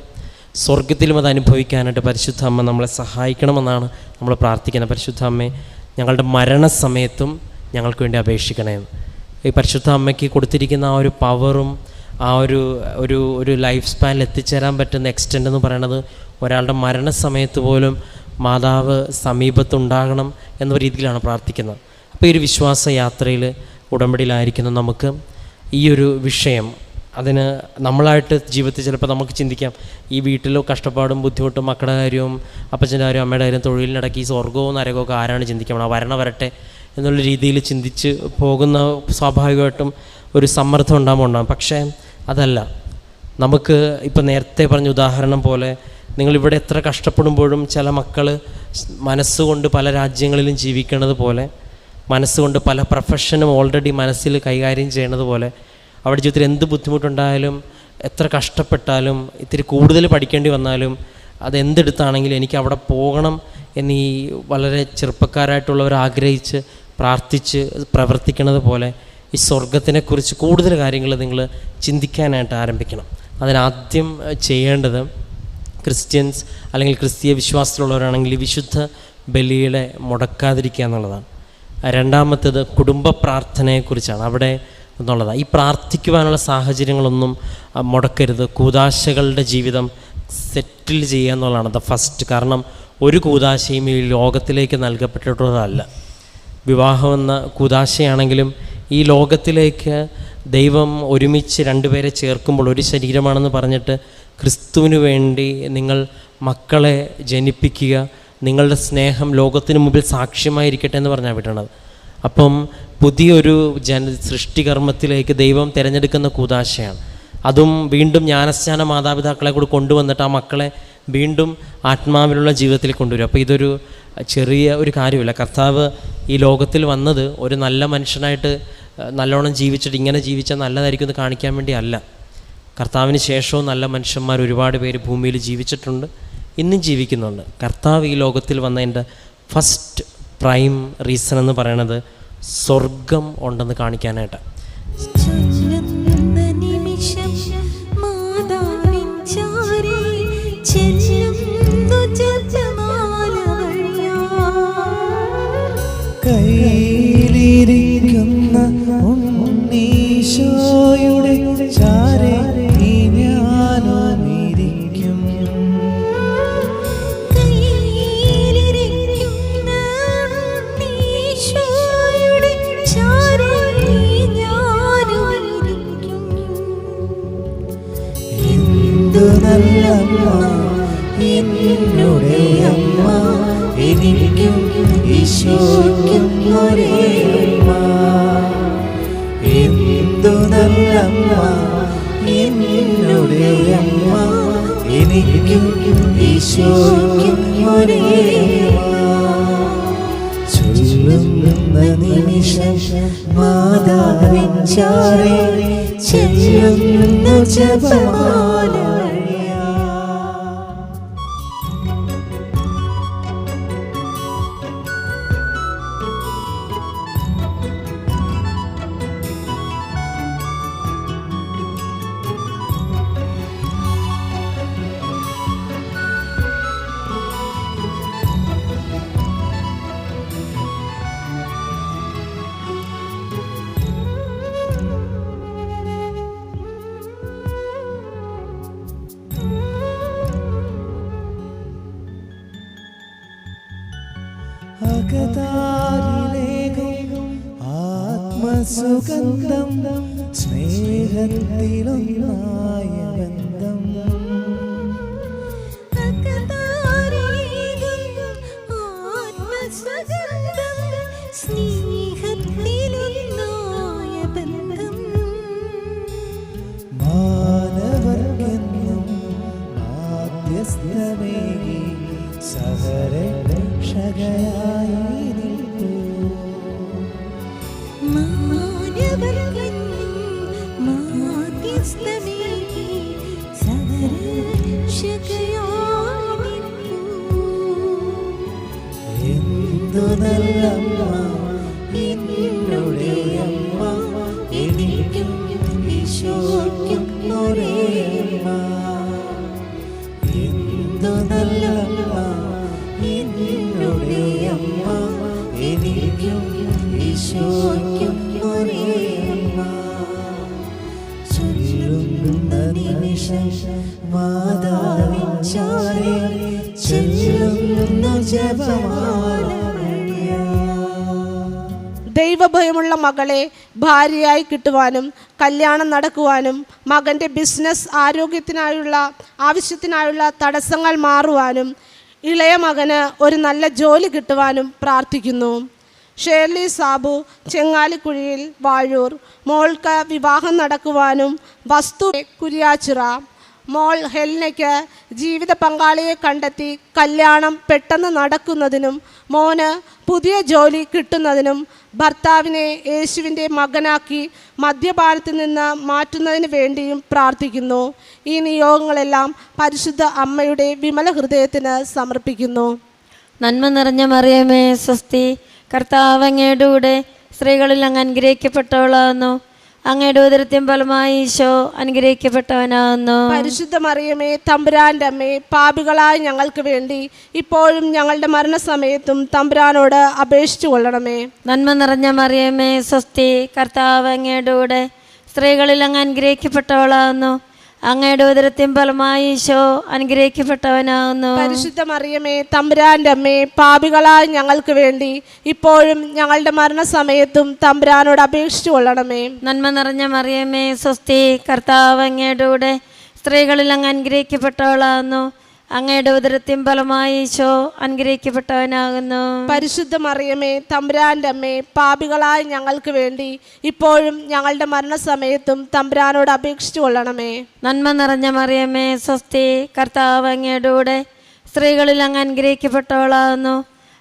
സ്വർഗത്തിലും അത് അനുഭവിക്കാനായിട്ട് പരിശുദ്ധ അമ്മ നമ്മളെ സഹായിക്കണമെന്നാണ് നമ്മൾ പ്രാർത്ഥിക്കുന്നത്. പരിശുദ്ധ അമ്മേ, ഞങ്ങളുടെ മരണസമയത്തും ഞങ്ങൾക്ക് വേണ്ടി അപേക്ഷിക്കണേ. ഈ പരിശുദ്ധ അമ്മയ്ക്ക് കൊടുത്തിരിക്കുന്ന ആ ഒരു പവറും ആ ഒരു ലൈഫ് സ്പാനിൽ എത്തിച്ചേരാൻ പറ്റുന്ന എക്സ്റ്റെൻഡ് എന്ന് പറയുന്നത് ഒരാളുടെ മരണസമയത്ത് പോലും മാതാവ് സമീപത്തുണ്ടാകണം എന്ന രീതിയിലാണ് പ്രാർത്ഥിക്കുന്നത്. അപ്പോൾ ഈ ഒരു വിശ്വാസ യാത്രയിൽ ഉടമ്പടിയിലായിരിക്കുന്ന നമുക്ക് ഈ ഒരു വിഷയം അതിന് നമ്മളായിട്ട് ജീവിതത്തിൽ ചിലപ്പോൾ നമുക്ക് ചിന്തിക്കാം, ഈ വീട്ടിലോ കഷ്ടപ്പാടും ബുദ്ധിമുട്ടും മക്കളുടെ കാര്യവും അപ്പച്ചൻ്റെ കാര്യവും അമ്മയുടെ കാര്യം തൊഴിലിനിടയ്ക്ക് ഈ സ്വർഗവും നരകമൊക്കെ ആരാണ് ചിന്തിക്കണം, വരട്ടെ എന്നുള്ള രീതിയിൽ ചിന്തിച്ച് പോകുന്ന സ്വാഭാവികമായിട്ടും ഒരു സമ്മർദ്ദം ഉണ്ടാകും. പക്ഷേ അതല്ല, നമുക്ക് ഇപ്പോൾ നേരത്തെ പറഞ്ഞ ഉദാഹരണം പോലെ നിങ്ങളിവിടെ എത്ര കഷ്ടപ്പെടുമ്പോഴും ചില മക്കൾ മനസ്സുകൊണ്ട് പല രാജ്യങ്ങളിലും ജീവിക്കണത് പോലെ, മനസ്സുകൊണ്ട് പല പ്രൊഫഷനും ഓൾറെഡി മനസ്സിൽ കൈകാര്യം ചെയ്യണത് പോലെ, അവിടെ ജീവിതത്തിൽ എന്ത് ബുദ്ധിമുട്ടുണ്ടായാലും എത്ര കഷ്ടപ്പെട്ടാലും ഇത്തിരി കൂടുതൽ പഠിക്കേണ്ടി വന്നാലും അതെന്തെടുത്താണെങ്കിലും എനിക്ക് അവിടെ പോകണം എന്നീ വളരെ ചെറുപ്പക്കാരായിട്ടുള്ളവർ ആഗ്രഹിച്ച് പ്രാർത്ഥിച്ച് പ്രവർത്തിക്കുന്നത് പോലെ ഈ സ്വർഗത്തിനെക്കുറിച്ച് കൂടുതൽ കാര്യങ്ങൾ നിങ്ങൾ ചിന്തിക്കാനായിട്ട് ആരംഭിക്കണം. അതിനാദ്യം ചെയ്യേണ്ടത് ക്രിസ്ത്യൻസ് അല്ലെങ്കിൽ ക്രിസ്തീയ വിശ്വാസത്തിലുള്ളവരാണെങ്കിൽ വിശുദ്ധ ബലികളെ മുടക്കാതിരിക്കുക എന്നുള്ളതാണ്. രണ്ടാമത്തേത് കുടുംബ പ്രാർത്ഥനയെക്കുറിച്ചാണ് അവിടെ എന്നുള്ളതാണ്. ഈ പ്രാർത്ഥിക്കുവാനുള്ള സാഹചര്യങ്ങളൊന്നും മുടക്കരുത്. കൂദാശകളുടെ ജീവിതം സെറ്റിൽ ചെയ്യുക എന്നുള്ളതാണ് ദ ഫസ്റ്റ്. കാരണം ഒരു കൂദാശയും ഈ ലോകത്തിലേക്ക് നൽകപ്പെട്ടിട്ടുള്ളതല്ല. വിവാഹം എന്ന കൂദാശയാണെങ്കിലും ഈ ലോകത്തിലേക്ക് ദൈവം ഒരുമിച്ച് 2 പേരെ ചേർക്കുമ്പോൾ ഒരു ശരീരമാണെന്ന് പറഞ്ഞിട്ട് ക്രിസ്തുവിന് വേണ്ടി നിങ്ങൾ മക്കളെ ജനിപ്പിക്കുക, നിങ്ങളുടെ സ്നേഹം ലോകത്തിന് മുമ്പിൽ സാക്ഷ്യമായിരിക്കട്ടെ എന്ന് പറഞ്ഞാൽ വിടണത്. അപ്പം പുതിയൊരു സൃഷ്ടികർമ്മത്തിലേക്ക് ദൈവം തിരഞ്ഞെടുക്കുന്ന കൂദാശയാണ്. അതും വീണ്ടും ജ്ഞാനസ്നാന മാതാപിതാക്കളെ കൂടി കൊണ്ടുവന്നിട്ട് ആ മക്കളെ വീണ്ടും ആത്മാവിലുള്ള ജീവിതത്തിൽ കൊണ്ടുവരും. അപ്പോൾ ഇതൊരു ചെറിയ ഒരു കാര്യമില്ല. കർത്താവ് ഈ ലോകത്തിൽ വന്നത് ഒരു നല്ല മനുഷ്യനായിട്ട് നല്ലോണം ജീവിച്ചിട്ട് ഇങ്ങനെ ജീവിച്ചാൽ നല്ലതായിരിക്കും എന്ന് കാണിക്കാൻ വേണ്ടി അല്ല. കർത്താവിന് ശേഷവും നല്ല മനുഷ്യന്മാർ ഒരുപാട് പേര് ഭൂമിയിൽ ജീവിച്ചിട്ടുണ്ട്, ഇന്നും ജീവിക്കുന്നുണ്ട്. കർത്താവ് ഈ ലോകത്തിൽ വന്നതിൻ്റെ ഫസ്റ്റ് പ്രൈം റീസൺ എന്ന് പറയണത് സ്വർഗം ഉണ്ടെന്ന് കാണിക്കാനായിട്ടാണ്. കൈയിലിരിക്കുന്ന ഉണ്ണീശോയുടെ ചാരെ ഞാനിരിക്കും. എന്തു നല്ല എനിക്കും ഈശോയ്ക്കും ഒരേ അമ്മ. എന്തു നല്ലമ്മ എന്നുടെ അമ്മ, എനിക്കും ഈശോയ്ക്കും ഒരേ അമ്മ. ചൊല്ലുന്ന നിമിഷം മാതാവിൻ ചാരേ ചെല്ലുന്നു ജപമാല. അകതാരിലേകും ആത്മസുഗന്ധം, സ്നേഹത്തിലൊന്നായ ബന്ധം. മാനവർക്കെന്നും മാധ്യസ്ഥമേകി സഹരക്ഷകയായി നിൽക്കൂ. എന്തു നല്ലമ്മ എന്നുടെ അമ്മ, എനിക്കും ഈശോയ്ക്കും ഒരേ അമ്മ. എന്തു നല്ലമ്മ എന്നുടെ അമ്മ, എനിക്കും ഈശോയ്ക്കും ഒരേ അമ്മ. ചൊല്ലുന്ന നിമിഷം മാതാവിൻ ചാരേ ചെല്ലുന്നു ജപമാല. ദൈവഭയമുള്ള മകളെ ഭാര്യയായി കിട്ടുവാനും കല്യാണം നടക്കുവാനും മകൻ്റെ ബിസിനസ് ആവശ്യത്തിനായുള്ള തടസ്സങ്ങൾ മാറുവാനും ഇളയ മകന് ഒരു നല്ല ജോലി കിട്ടുവാനും പ്രാർത്ഥിക്കുന്നു. ഷേർലി സാബു, ചെങ്ങാലിക്കുഴിയിൽ, വാഴൂർ. മോൾക്ക് വിവാഹം നടക്കുവാനും വസ്തു കുരിയാച്ചിറ. മോൾ ഹെൽനയ്ക്ക് ജീവിത പങ്കാളിയെ കണ്ടെത്തി കല്യാണം പെട്ടെന്ന് നടക്കുന്നതിനും മോന് പുതിയ ജോലി കിട്ടുന്നതിനും ഭർത്താവിനെ യേശുവിൻ്റെ മകനാക്കി മദ്യപാനത്തിൽ നിന്ന് മാറ്റുന്നതിന് വേണ്ടിയും പ്രാർത്ഥിക്കുന്നു. ഈ നിയോഗങ്ങളെല്ലാം പരിശുദ്ധ അമ്മയുടെ വിമല ഹൃദയത്തിന് സമർപ്പിക്കുന്നു. നന്മ നിറഞ്ഞ മറിയമേ സ്വസ്തി, കർത്താവ് അങ്ങയുടെ കൂടെ സ്ത്രീകളിൽ അങ്ങ് അനുഗ്രഹിക്കപ്പെട്ടവളാകുന്നു. അങ്ങയുടെ ഉദരത്തിൻ ഫലമായി ഈശോ അനുഗ്രഹിക്കപ്പെട്ടവനാകുന്നു. പരിശുദ്ധ മറിയമേ തമ്പുരാൻ്റെ അമ്മേ, പാപികളായ ഞങ്ങൾക്ക് വേണ്ടി ഇപ്പോഴും ഞങ്ങളുടെ മരണസമയത്തും തമ്പുരാനോട് അപേക്ഷിച്ചു കൊള്ളണമേ. നന്മ നിറഞ്ഞ മറിയമേ സ്വസ്തി, കർത്താവ് അങ്ങയുടെ കൂടെ സ്ത്രീകളിൽ അങ്ങ് അനുഗ്രഹിക്കപ്പെട്ടവളാകുന്നു. അങ്ങയുടെ ഉദരത്തിൻ ഫലമായി ഈശോ അനുഗ്രഹിക്കപ്പെട്ടവനാകുന്നു. പരിശുദ്ധ മറിയമേ തമ്പുരാൻ്റെ അമ്മേ, പാപികളായ ഞങ്ങൾക്ക് വേണ്ടി ഇപ്പോഴും ഞങ്ങളുടെ മരണസമയത്തും തമ്പുരാനോട് അപേക്ഷിച്ചു കൊള്ളണമേ. നന്മ നിറഞ്ഞ മറിയമേ സ്വസ്തി, കർത്താവ് അങ്ങയുടെ കൂടെ സ്ത്രീകളിൽ അങ്ങ് അനുഗ്രഹിക്കപ്പെട്ടവളാകുന്നു. അങ്ങയുടെ ഉദരത്തിൻ ഫലമായി ഈശോ അനുഗ്രഹിക്കപ്പെട്ടവനാകുന്നു. പരിശുദ്ധ മറിയമേ തമ്പുരാൻ്റെ അമ്മേ, പാപികളായ ഞങ്ങൾക്ക് വേണ്ടി ഇപ്പോഴും ഞങ്ങളുടെ മരണസമയത്തും തമ്പുരാനോട് അപേക്ഷിച്ചു കൊള്ളണമേ. നന്മ നിറഞ്ഞ മറിയമേ സ്വസ്തി, കർത്താവ് അങ്ങയുടെ കൂടെ സ്ത്രീകളിൽ അങ്ങ് അനുഗ്രഹിക്കപ്പെട്ടവളാകുന്നു.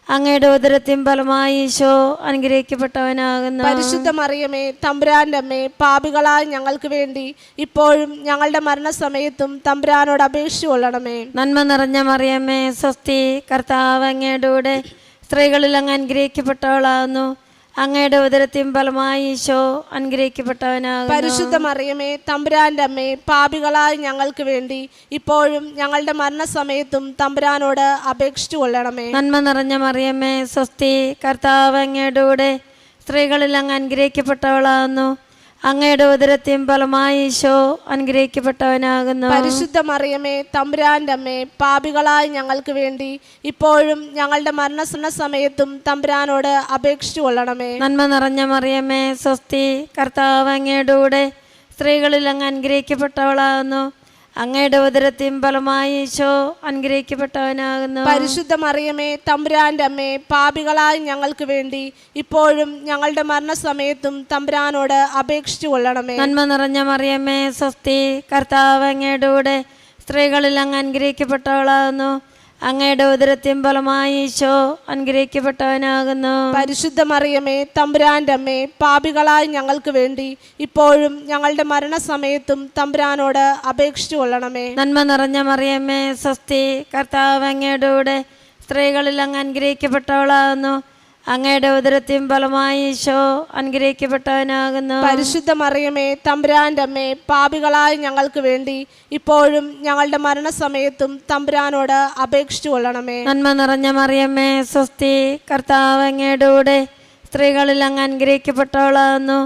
അങ്ങയുടെ ഉദരത്തിൻ ഫലമായി ഈശോ അനുഗ്രഹിക്കപ്പെട്ടവനാകുന്നു. പരിശുദ്ധ മറിയമേ തമ്പുരാൻ്റെ അമ്മേ, പാപികളായ ഞങ്ങൾക്ക് വേണ്ടി ഇപ്പോഴും ഞങ്ങളുടെ മരണസമയത്തും തമ്പുരാനോട് അപേക്ഷിച്ചു കൊള്ളണമേ. നന്മ നിറഞ്ഞ മറിയമേ സ്വസ്തി, കർത്താവ് അങ്ങയുടെ കൂടെ സ്ത്രീകളിൽ അങ്ങ് അനുഗ്രഹിക്കപ്പെട്ടവളാകുന്നു. അങ്ങയുടെ ഉദരത്തിൻ ഫലമായി ഈശോ അനുഗ്രഹിക്കപ്പെട്ടവനാകുന്നു. പരിശുദ്ധ മറിയമേ തമ്പുരാൻ്റെ അമ്മേ, പാപികളായ ഞങ്ങൾക്ക് വേണ്ടി ഇപ്പോഴും ഞങ്ങളുടെ മരണസമയത്തും തമ്പുരാനോട് അപേക്ഷിച്ചു കൊള്ളണമേ. നന്മ നിറഞ്ഞ മറിയമേ സ്വസ്തി, കർത്താവ് അങ്ങയുടെ കൂടെ സ്ത്രീകളിൽ അങ്ങ് അനുഗ്രഹിക്കപ്പെട്ടവളാകുന്നു. അങ്ങയുടെ ഉദരത്തിൻ ഫലമായി ഈശോ അനുഗ്രഹിക്കപ്പെട്ടവനാകുന്നു. പരിശുദ്ധ മറിയമേ തമ്പുരാൻ്റെ അമ്മേ, പാപികളായ ഞങ്ങൾക്ക് വേണ്ടി ഇപ്പോഴും ഞങ്ങളുടെ മരണസമയത്തും തമ്പുരാനോട് അപേക്ഷിച്ചു കൊള്ളണമേ. നന്മ നിറഞ്ഞ മറിയമേ സ്വസ്തി, കർത്താവ് അങ്ങയുടെ കൂടെ സ്ത്രീകളിൽ അങ്ങ് അനുഗ്രഹിക്കപ്പെട്ടവളാകുന്നു. അങ്ങയുടെ ഉദരത്തിൻ ഫലമായി ഈശോ അനുഗ്രഹിക്കപ്പെട്ടവനാകുന്നു. പരിശുദ്ധ മറിയമേ തമ്പുരാന്റെ അമ്മേ, പാപികളായ ഞങ്ങൾക്ക് വേണ്ടി ഇപ്പോഴും ഞങ്ങളുടെ മരണസമയത്തും തമ്പുരാനോട് അപേക്ഷിച്ചു കൊള്ളണമേ. നന്മ നിറഞ്ഞ മറിയമേ സ്വസ്തി, കർത്താവ് അങ്ങയുടെ കൂടെ സ്ത്രീകളിൽ അങ്ങ് അനുഗ്രഹിക്കപ്പെട്ടവളാകുന്നു. അങ്ങയുടെ ഉദരത്തിൻ ഫലമായി ഈശോ അനുഗ്രഹിക്കപ്പെട്ടവനാകുന്നു. പരിശുദ്ധ മറിയമേ തമ്പുരാന്റെ അമ്മേ, പാപികളായ ഞങ്ങൾക്ക് വേണ്ടി ഇപ്പോഴും ഞങ്ങളുടെ മരണസമയത്തും തമ്പുരാനോട് അപേക്ഷിച്ചു കൊള്ളണമേ. നന്മ നിറഞ്ഞ മറിയമേ സ്വസ്തി, കർത്താവ് അങ്ങയുടെ കൂടെ സ്ത്രീകളിൽ അങ്ങ് അനുഗ്രഹിക്കപ്പെട്ടവളാകുന്നു. അങ്ങയുടെ ഉദരത്തിൻ ഫലമായി ഈശോ അനുഗ്രഹിക്കപ്പെട്ടവനാകുന്നു. പരിശുദ്ധ മറിയമേ തമ്പുരാന്റെ അമ്മേ, പാപികളായ ഞങ്ങൾക്ക് വേണ്ടി ഇപ്പോഴും ഞങ്ങളുടെ മരണസമയത്തും തമ്പുരാനോട് അപേക്ഷിച്ചു കൊള്ളണമേ. നന്മ നിറഞ്ഞ മറിയമേ സ്വസ്തി, കർത്താവ് അങ്ങയുടെ കൂടെ സ്ത്രീകളിൽ അങ്ങ് അനുഗ്രഹിക്കപ്പെട്ടവളാകുന്നു.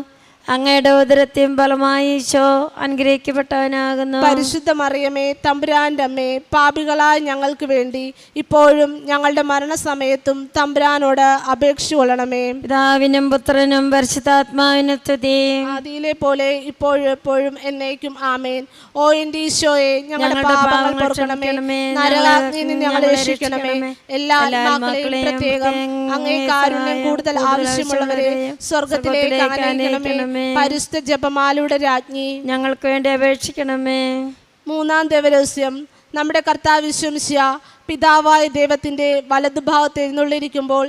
അങ്ങയുടെ ഉദരത്തിൻ ഫലമായി ഈശോ അനുഗ്രഹിക്കപ്പെട്ടവനാകുന്നു. പരിശുദ്ധ മറിയമേ തമ്പുരാന്റെ അമ്മേ, പാപികളായ ഞങ്ങൾക്ക് വേണ്ടി ഇപ്പോഴും ഞങ്ങളുടെ മരണസമയത്തും തമ്പുരാനോട് അപേക്ഷിച്ചു കൊള്ളണമേ. പിതാവിനും പുത്രനും പരിശുദ്ധാത്മാവിനും സ്തുതി. ആദിയിലെ പോലെ ഇപ്പോഴും എപ്പോഴും എന്നേക്കും ആമേൻ. ഓ എൻ്റെ ഈശോയെ, ഞങ്ങളുടെ പാപങ്ങൾ പൊറുക്കണമേ, നരകാഗ്നിയിൽ നിന്ന് ഞങ്ങളെ രക്ഷിക്കണമേ. എല്ലാ ആത്മാക്കളെയും പ്രത്യേകം അങ്ങേ കാരുണ്യം കൂടുതൽ ആവശ്യമുള്ളവരെ സ്വർഗത്തിലേക്ക് ആനയിക്കണമേ. പരിശുദ്ധ ജപമാലയുടെ രാജ്ഞി, ഞങ്ങൾക്ക് വേണ്ടി അപേക്ഷിക്കണമേ. മൂന്നാം ദേവരഹസ്യം. നമ്മുടെ കർത്താവ് യേശുമിശിഹാ പിതാവായ ദൈവത്തിൻ്റെ വലതുഭാഗത്ത് എഴുന്നള്ളിയിരിക്കുമ്പോൾ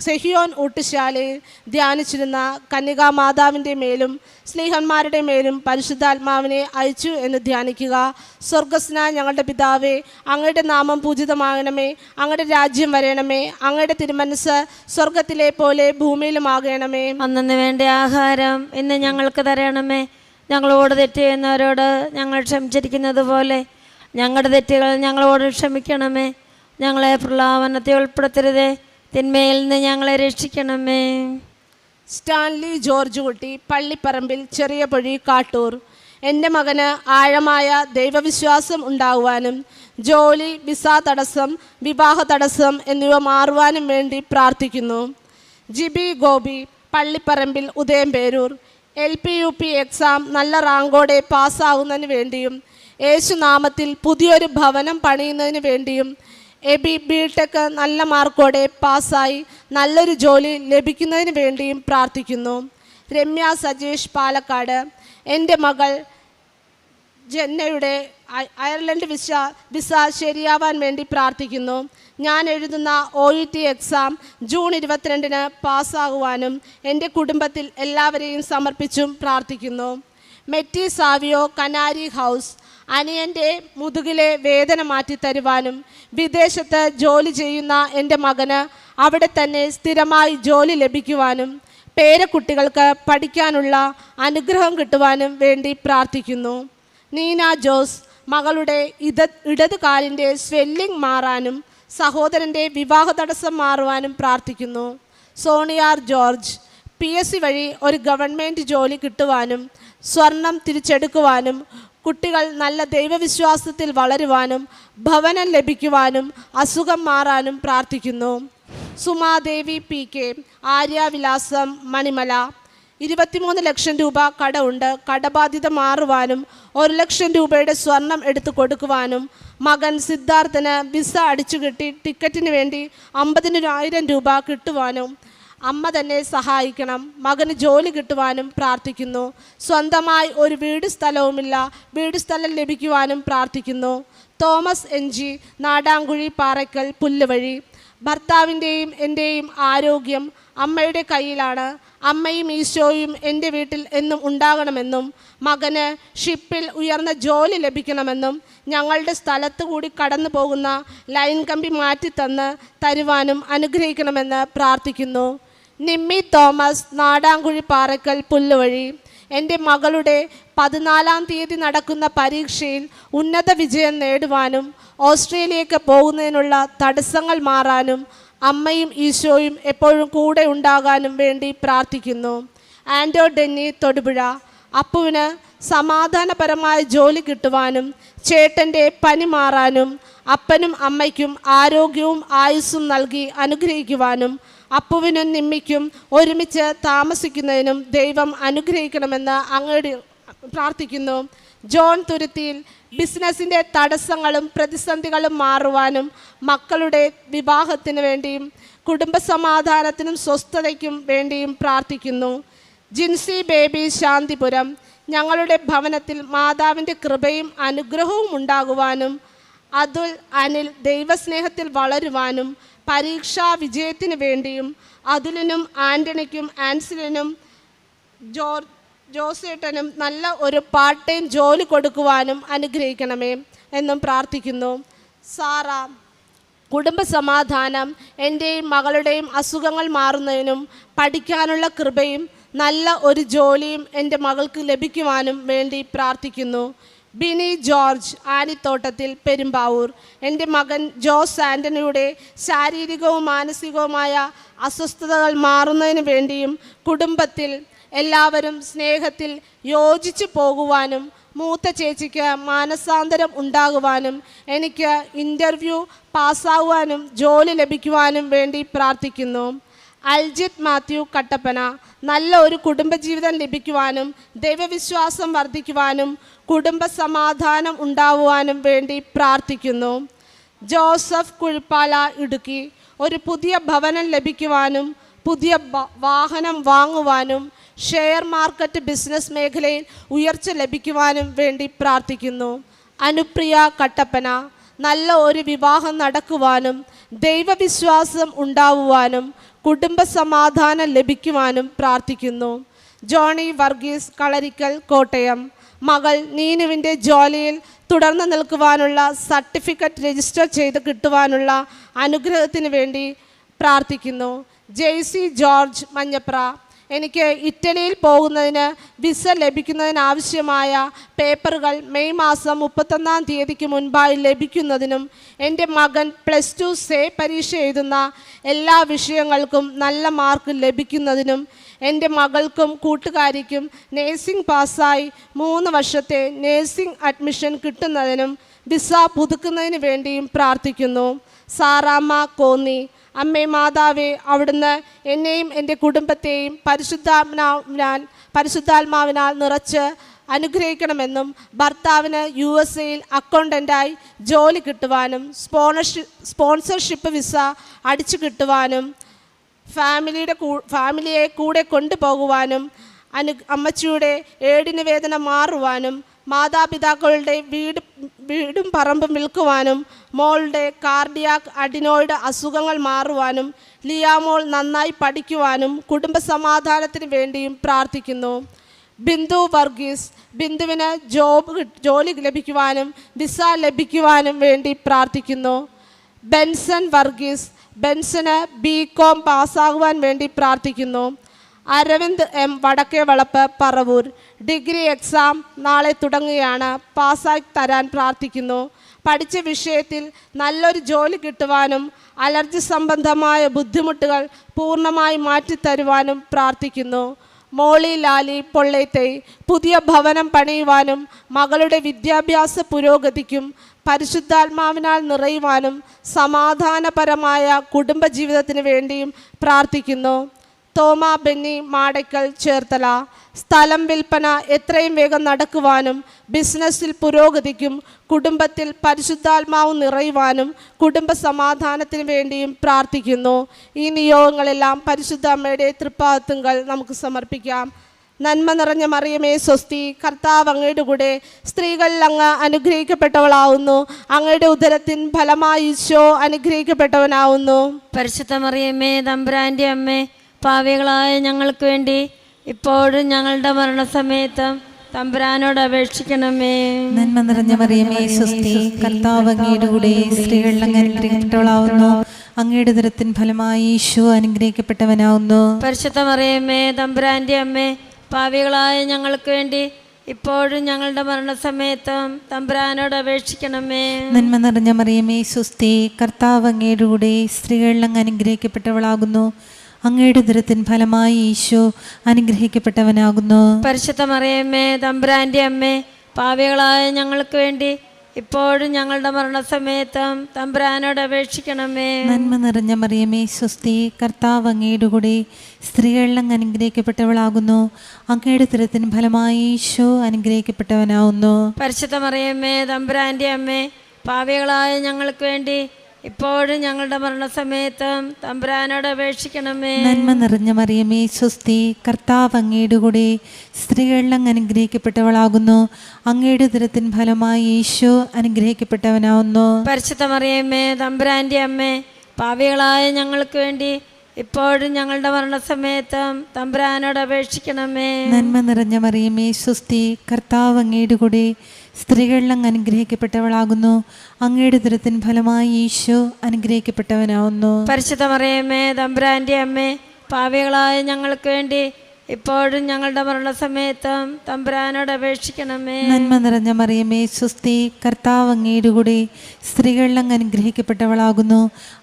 സെഹിയോൻ ഊട്ടുശാലയിൽ ധ്യാനിച്ചിരുന്ന കന്യകാമാതാവിൻ്റെ മേലും സ്ലീഹന്മാരുടെ മേലും പരിശുദ്ധാത്മാവിനെ അയച്ചു എന്ന് ധ്യാനിക്കുക. സ്വർഗസ്നായ ഞങ്ങളുടെ പിതാവേ, അങ്ങയുടെ നാമം പൂജിതമാകണമേ, അങ്ങയുടെ രാജ്യം വരണമേ, അങ്ങയുടെ തിരുമനസ്സ് സ്വർഗത്തിലെ പോലെ ഭൂമിയിലുമാകണമേ. അന്നു വേണ്ട ആഹാരം ഇന്ന് ഞങ്ങൾക്ക് തരണമേ. ഞങ്ങളോട് തെറ്റ് ചെയ്യുന്നവരോട് ഞങ്ങൾ ക്ഷമിച്ചിരിക്കുന്നത് പോലെ ഞങ്ങളുടെ തെറ്റുകൾ ഞങ്ങളോട് ക്ഷമിക്കണമേ. ഞങ്ങളെ പ്രലോഭനത്തിൽ ഉൾപ്പെടുത്തരുതേ, തിന്മയിൽ നിന്ന് ഞങ്ങളെ രക്ഷിക്കണമേ. സ്റ്റാൻലി ജോർജ് കുട്ടി, പള്ളിപ്പറമ്പിൽ, ചെറിയ പൊഴി, കാട്ടൂർ. എൻ്റെ മകന് ആഴമായ ദൈവവിശ്വാസം ഉണ്ടാകുവാനും ജോലി, വിസ തടസ്സം, വിവാഹ തടസ്സം എന്നിവ മാറുവാനും വേണ്ടി പ്രാർത്ഥിക്കുന്നു. ജിബി ഗോപി, പള്ളിപ്പറമ്പിൽ, ഉദയംപേരൂർ. LP-UP എക്സാം നല്ല റാങ്കോടെ പാസ്സാകുന്നതിന് വേണ്ടിയും യേശുനാമത്തിൽ പുതിയൊരു ഭവനം പണിയുന്നതിന് വേണ്ടിയും BTech നല്ല മാർക്കോടെ പാസ്സായി നല്ലൊരു ജോലി ലഭിക്കുന്നതിന് വേണ്ടിയും പ്രാർത്ഥിക്കുന്നു. രമ്യ സജീഷ്, പാലക്കാട്. എൻ്റെ മകൾ ജന്നയുടെ അയർലൻഡ് വിസ ശരിയാവാൻ വേണ്ടി പ്രാർത്ഥിക്കുന്നു. ഞാൻ എഴുതുന്ന OET എക്സാം ജൂൺ 22-ന് പാസ്സാകുവാനും എൻ്റെ കുടുംബത്തിൽ എല്ലാവരെയും സമർപ്പിച്ചും പ്രാർത്ഥിക്കുന്നു. മെറ്റി സാവിയോ, കനാരി ഹൗസ്. അനിയൻ്റെ മുതുകിലെ വേദന മാറ്റിത്തരുവാനും വിദേശത്ത് ജോലി ചെയ്യുന്ന എൻ്റെ മകന് അവിടെ തന്നെ സ്ഥിരമായി ജോലി ലഭിക്കുവാനും പേരക്കുട്ടികൾക്ക് പഠിക്കാനുള്ള അനുഗ്രഹം കിട്ടുവാനും വേണ്ടി പ്രാർത്ഥിക്കുന്നു. നീന ജോസ്, മകളുടെ ഇടത് കാലിൻ്റെ സ്വെല്ലിംഗ് മാറാനും സഹോദരൻ്റെ വിവാഹ തടസ്സം മാറുവാനും പ്രാർത്ഥിക്കുന്നു. സോണിയാർ ജോർജ്, PSC വഴി ഒരു ഗവൺമെൻറ് ജോലി കിട്ടുവാനും സ്വർണം തിരിച്ചെടുക്കുവാനും കുട്ടികൾ നല്ല ദൈവവിശ്വാസത്തിൽ വളരുവാനും ഭവനം ലഭിക്കുവാനും അസുഖം മാറാനും പ്രാർത്ഥിക്കുന്നു. സുമാദേവി PK, ആര്യാവിലാസം, മണിമല. 23 ലക്ഷം രൂപ കടമുണ്ട്. കടബാധ്യത മാറുവാനും 1 ലക്ഷം രൂപയുടെ സ്വർണം എടുത്തു കൊടുക്കുവാനും മകൻ സിദ്ധാർത്ഥന് വിസ അടിച്ചു കിട്ടി ടിക്കറ്റിന് വേണ്ടി 50,000 രൂപ കിട്ടുവാനും അമ്മ തന്നെ സഹായിക്കണം. മകന് ജോലി കിട്ടുവാനും പ്രാർത്ഥിക്കുന്നു. സ്വന്തമായി ഒരു വീട് സ്ഥലവുമില്ല, വീട് സ്ഥലം ലഭിക്കുവാനും പ്രാർത്ഥിക്കുന്നു. Thomas NG, Nadankuzhi, Parakkal, Pulluvazhi. ഭർത്താവിൻ്റെയും എൻ്റെയും ആരോഗ്യം അമ്മയുടെ കയ്യിലാണ്. അമ്മയും ഈശോയും എൻ്റെ വീട്ടിൽ എന്നും ഉണ്ടാകണമെന്നും മകന് ഷിപ്പിൽ ഉയർന്ന ജോലി ലഭിക്കണമെന്നും ഞങ്ങളുടെ സ്ഥലത്തു കൂടി കടന്നു പോകുന്ന ലൈൻ കമ്പി മാറ്റിത്തന്ന് തരുവാനും അനുഗ്രഹിക്കണമെന്ന് പ്രാർത്ഥിക്കുന്നു. നിമ്മി തോമസ്, നാടാങ്കുഴി, പാറയ്ക്കൽ, പുല്ലുവഴി. എൻ്റെ മകളുടെ 14-ാം തീയതി നടക്കുന്ന പരീക്ഷയിൽ ഉന്നത വിജയം നേടുവാനും ഓസ്ട്രേലിയക്ക് പോകുന്നതിനുള്ള തടസ്സങ്ങൾ മാറാനും അമ്മയും ഈശോയും എപ്പോഴും കൂടെ ഉണ്ടാകാനും വേണ്ടി പ്രാർത്ഥിക്കുന്നു. ആൻഡോ ഡെന്നി, തൊടുപുഴ. അപ്പുവിന് സമാധാനപരമായ ജോലി കിട്ടുവാനും ചേട്ടൻ്റെ പനി മാറാനും അപ്പനും അമ്മയ്ക്കും ആരോഗ്യവും ആയുസ്സും നൽകി അനുഗ്രഹിക്കുവാനും അപ്പുവിനും നിമ്മിക്കും ഒരുമിച്ച് താമസിക്കുന്നതിനും ദൈവം അനുഗ്രഹിക്കണമെന്ന് അങ്ങോട്ട് പ്രാർത്ഥിക്കുന്നു. ജോൺ തുരുത്തിയിൽ, ബിസിനസ്സിൻ്റെ തടസ്സങ്ങളും പ്രതിസന്ധികളും മാറുവാനും മക്കളുടെ വിവാഹത്തിന് വേണ്ടിയും കുടുംബസമാധാനത്തിനും സ്വസ്ഥതയ്ക്കും വേണ്ടിയും പ്രാർത്ഥിക്കുന്നു. ജിൻസി ബേബി ശാന്തിപുരം, ഞങ്ങളുടെ ഭവനത്തിൽ മാതാവിൻ്റെ കൃപയും അനുഗ്രഹവും ഉണ്ടാകുവാനും അതുൽ അനിൽ ദൈവസ്നേഹത്തിൽ വളരുവാനും പരീക്ഷാ വിജയത്തിന് വേണ്ടിയും അതുലിനും ആൻ്റണിക്കും ആൻസിലിനും ജോസേട്ടനും നല്ല ഒരു പാർട്ട് ടൈം ജോലി കൊടുക്കുവാനും അനുഗ്രഹിക്കണമേ എന്നും പ്രാർത്ഥിക്കുന്നു. സാറ, കുടുംബസമാധാനം, എൻ്റെയും മകളുടെയും അസുഖങ്ങൾ മാറുന്നതിനും പഠിക്കാനുള്ള കൃപയും നല്ല ഒരു ജോലിയും എൻ്റെ മകൾക്ക് ലഭിക്കുവാനും വേണ്ടി പ്രാർത്ഥിക്കുന്നു. ബിനി ജോർജ്, ആനിത്തോട്ടത്തിൽ, പെരുമ്പാവൂർ, എൻ്റെ മകൻ ജോസ് ആൻ്റണിയുടെ ശാരീരികവും മാനസികവുമായ അസ്വസ്ഥതകൾ മാറുന്നതിന് വേണ്ടിയും കുടുംബത്തിൽ എല്ലാവരും സ്നേഹത്തിൽ യോജിച്ചു പോകുവാനും മൂത്ത ചേച്ചിക്ക് മാനസാന്തരം ഉണ്ടാകുവാനും എനിക്ക് ഇൻ്റർവ്യൂ പാസ്സാകുവാനും ജോലി ലഭിക്കുവാനും വേണ്ടി പ്രാർത്ഥിക്കുന്നു. അൽജിത് മാത്യു, കട്ടപ്പന, നല്ല ഒരു കുടുംബജീവിതം ലഭിക്കുവാനും ദൈവവിശ്വാസം വർദ്ധിക്കുവാനും കുടുംബസമാധാനം ഉണ്ടാവുവാനും വേണ്ടി പ്രാർത്ഥിക്കുന്നു. ജോസഫ്, കുഴിപ്പാല, ഇടുക്കി, ഒരു പുതിയ ഭവനം ലഭിക്കുവാനും പുതിയ വാഹനം വാങ്ങുവാനും ഷെയർ മാർക്കറ്റ് ബിസിനസ് മേഖലയിൽ ഉയർച്ച ലഭിക്കുവാനും വേണ്ടി പ്രാർത്ഥിക്കുന്നു. അനുപ്രിയ, കട്ടപ്പന, നല്ല ഒരു വിവാഹം നടക്കുവാനും ദൈവവിശ്വാസം ഉണ്ടാവുവാനും കുടുംബസമാധാനം ലഭിക്കുവാനും പ്രാർത്ഥിക്കുന്നു. ജോണി വർഗീസ്, കളരിക്കൽ, കോട്ടയം, മകൾ നീനുവിൻ്റെ ജോലിയിൽ തുടർന്ന് നിൽക്കുവാനുള്ള സർട്ടിഫിക്കറ്റ് രജിസ്റ്റർ ചെയ്ത് കിട്ടുവാനുള്ള അനുഗ്രഹത്തിന് വേണ്ടി പ്രാർത്ഥിക്കുന്നു. ജെയ്സി ജോർജ്, മഞ്ഞപ്ര, എനിക്ക് ഇറ്റലിയിൽ പോകുന്നതിന് വിസ ലഭിക്കുന്നതിനാവശ്യമായ പേപ്പറുകൾ മെയ് മാസം 31-ാം തീയതിക്ക് മുൻപായി ലഭിക്കുന്നതിനും എൻ്റെ മകൻ +2 സേ പരീക്ഷ എഴുതുന്ന എല്ലാ വിഷയങ്ങൾക്കും നല്ല മാർക്ക് ലഭിക്കുന്നതിനും എൻ്റെ മകൾക്കും കൂട്ടുകാരിക്കും നേഴ്സിംഗ് പാസ്സായി 3 വർഷത്തെ നേഴ്സിംഗ് അഡ്മിഷൻ കിട്ടുന്നതിനും വിസ പുതുക്കുന്നതിന് വേണ്ടിയും പ്രാർത്ഥിക്കുന്നു. സാറാമ്മ, കോന്നി, അമ്മേ മാതാവേ, അവിടുന്ന് എന്നെയും എൻ്റെ കുടുംബത്തെയും പരിശുദ്ധാത്മാവിനാൽ നിറച്ച് അനുഗ്രഹിക്കണമെന്നും ഭർത്താവിന് USA-യിൽ അക്കൗണ്ടൻ്റായി ജോലി കിട്ടുവാനും സ്പോൺസർഷിപ്പ് വിസ അടിച്ചു കിട്ടുവാനും ഫാമിലിയെ കൂടെ കൊണ്ടുപോകുവാനും അമ്മച്ചിയുടെ ഏടിന് വേദന മാറുവാനും മാതാപിതാക്കളുടെ വീടും പറമ്പും വിൽക്കുവാനും മോളുടെ കാർഡിയാക് അഡിനോയിഡ് അസുഖങ്ങൾ മാറുവാനും ലിയാമോൾ നന്നായി പഠിക്കുവാനും കുടുംബസമാധാനത്തിന് വേണ്ടിയും പ്രാർത്ഥിക്കുന്നു. ബിന്ദു വർഗീസ്, ബിന്ദുവിന് ജോലി ലഭിക്കുവാനും വിസ ലഭിക്കുവാനും വേണ്ടി പ്രാർത്ഥിക്കുന്നു. ബെൻസൺ വർഗീസ്, ബെൻസന് BCom പാസ്സാകുവാൻ വേണ്ടി പ്രാർത്ഥിക്കുന്നു. അരവിന്ദ് M, വടക്കേ വളപ്പ്, പറവൂർ, ഡിഗ്രി എക്സാം നാളെ തുടങ്ങുകയാണ്, പാസ്സാക്കി തരാൻ പ്രാർത്ഥിക്കുന്നു. പഠിച്ച വിഷയത്തിൽ നല്ലൊരു ജോലി കിട്ടുവാനും അലർജി സംബന്ധമായ ബുദ്ധിമുട്ടുകൾ പൂർണ്ണമായി മാറ്റിത്തരുവാനും പ്രാർത്ഥിക്കുന്നു. മോളി ലാലി, പൊള്ളേത്തൈ, പുതിയ ഭവനം പണിയുവാനും മകളുടെ വിദ്യാഭ്യാസ പുരോഗതിക്കും പരിശുദ്ധാത്മാവിനാൽ നിറയുവാനും സമാധാനപരമായ കുടുംബജീവിതത്തിന് വേണ്ടിയും പ്രാർത്ഥിക്കുന്നു. തോമ ബെന്നി, മാടയ്ക്കൽ, ചേർത്തല, സ്ഥലം വിൽപ്പന എത്രയും വേഗം നടക്കുവാനും ബിസിനസ്സിൽ പുരോഗതിക്കും കുടുംബത്തിൽ പരിശുദ്ധാത്മാവ് നിറയുവാനും കുടുംബസമാധാനത്തിന് വേണ്ടിയും പ്രാർത്ഥിക്കുന്നു. ഈ നിയോഗങ്ങളെല്ലാം പരിശുദ്ധ അമ്മയുടെ തൃപ്പാദത്തുങ്കൽ നമുക്ക് സമർപ്പിക്കാം. നന്മ നിറഞ്ഞ മറിയമേ സ്വസ്തി, കർത്താവ് അങ്ങയുടെ കൂടെ, സ്ത്രീകളിൽ അങ്ങ് അനുഗ്രഹിക്കപ്പെട്ടവളാവുന്നു, അങ്ങയുടെ ഉദരത്തിൻ ഫലമായി ഈശോ അനുഗ്രഹിക്കപ്പെട്ടവനാവുന്നു. പരിശുദ്ധ മറിയമേ തമ്പുരാൻ്റെ അമ്മേ, പാപികളായ ഞങ്ങൾക്ക് വേണ്ടി ഇപ്പോഴും ഞങ്ങളുടെ മരണസമയത്തും തമ്പുരാനോട് അപേക്ഷിക്കണമേ. നന്മ നിറഞ്ഞ മറിയമേ സ്വസ്തി, കർത്താവ് അങ്ങയുടെ കൂടെ, സ്ത്രീകളിൽ അങ്ങ് അനുഗ്രഹിക്കപ്പെട്ടവളാവുന്നു, അങ്ങയുടെ ഉദരത്തിൻ ഫലമായി ഈശോ അനുഗ്രഹിക്കപ്പെട്ടവനാവുന്നു. പരിശുദ്ധ മറിയമേ തമ്പുരാൻ്റെ അമ്മേ, പാപികളായ ഞങ്ങൾക്ക് വേണ്ടി ഇപ്പോഴും ഞങ്ങളുടെ മരണസമയത്തും തമ്പുരാനോട് അപേക്ഷിക്കണമേ. നന്മ നിറഞ്ഞ മറിയമേ സ്വസ്തി, കർത്താവ് അങ്ങയുടെ കൂടെ, സ്ത്രീകളിൽ അങ്ങ് അനുഗ്രഹിക്കപ്പെട്ടവളാകുന്നു, അങ്ങയുടെ ഉദരത്തിൻ ഫലമായി ഈശോ അനുഗ്രഹിക്കപ്പെട്ടവനാകുന്നു. പരിശുദ്ധ മറിയമേ തമ്പുരാൻ്റെ അമ്മേ, പാപികളായ ഞങ്ങൾക്ക് വേണ്ടി ഇപ്പോഴും ഞങ്ങളുടെ മരണസമയത്തും തമ്പുരാനോട് അപേക്ഷിക്കണമേ. നന്മ നിറഞ്ഞ മറിയമേ സ്വസ്തി, കർത്താവ് അങ്ങയുടെ കൂടെ സ്ത്രീകളിൽ അങ്ങ് അനുഗ്രഹിക്കപ്പെട്ടവളാകുന്നു. അങ്ങയുടെ ഉദരത്തിൻ ഫലമായി ഈശോ അനുഗ്രഹിക്കപ്പെട്ടവനാവുന്നു. പരിശുദ്ധ മറിയമ്മേ തമ്പുരാൻ്റെ അമ്മേ, പാപികളായ ഞങ്ങൾക്ക് വേണ്ടി ഇപ്പോഴും ഞങ്ങളുടെ മരണസമയത്തും തമ്പുരാനോട് അപേക്ഷിക്കണമേ. നന്മ നിറഞ്ഞ മറിയമേ സ്വസ്തി, കർത്താവ് അങ്ങയുടെ കൂടെ സ്ത്രീകളിൽ അങ്ങ് അനുഗ്രഹിക്കപ്പെട്ടവളാകുന്നു. അങ്ങയുടെ ഉദരത്തിൻ ഫലമായി ഈശോ അനുഗ്രഹിക്കപ്പെട്ടവനാവുന്നു. പരിശുദ്ധ മറിയമ്മേ തമ്പുരാൻ്റെ അമ്മേ, പാപികളായ ഞങ്ങൾക്ക് വേണ്ടി ഇപ്പോഴും ഞങ്ങളുടെ മരണസമയത്തും തമ്പുരാനോട് അപേക്ഷിക്കണമേ. നന്മ നിറഞ്ഞ മറിയമേ സ്വസ്തി, കർത്താവ് അങ്ങയുടെ കൂടെ സ്ത്രീകളിൽ അങ്ങ് അനുഗ്രഹിക്കപ്പെട്ടവളാകുന്നു. അങ്ങയുടെ ഉദരത്തിൻ ഫലമായി ഈശോ അനുഗ്രഹിക്കപ്പെട്ടവനാവുന്നു. പരിശുദ്ധ മറിയമ്മേ തമ്പുരാൻ്റെ അമ്മേ, പാപികളായ ഞങ്ങൾക്ക് വേണ്ടി ഇപ്പോഴും ഞങ്ങളുടെ മരണസമയത്തും തമ്പുരാനോട് അപേക്ഷിക്കണമേ. നന്മ നിറഞ്ഞ മറിയമേ സ്വസ്തി, കർത്താവ് അങ്ങയുടെ കൂടെ സ്ത്രീകളിൽ അങ്ങ് അനുഗ്രഹിക്കപ്പെട്ടവളാകുന്നു.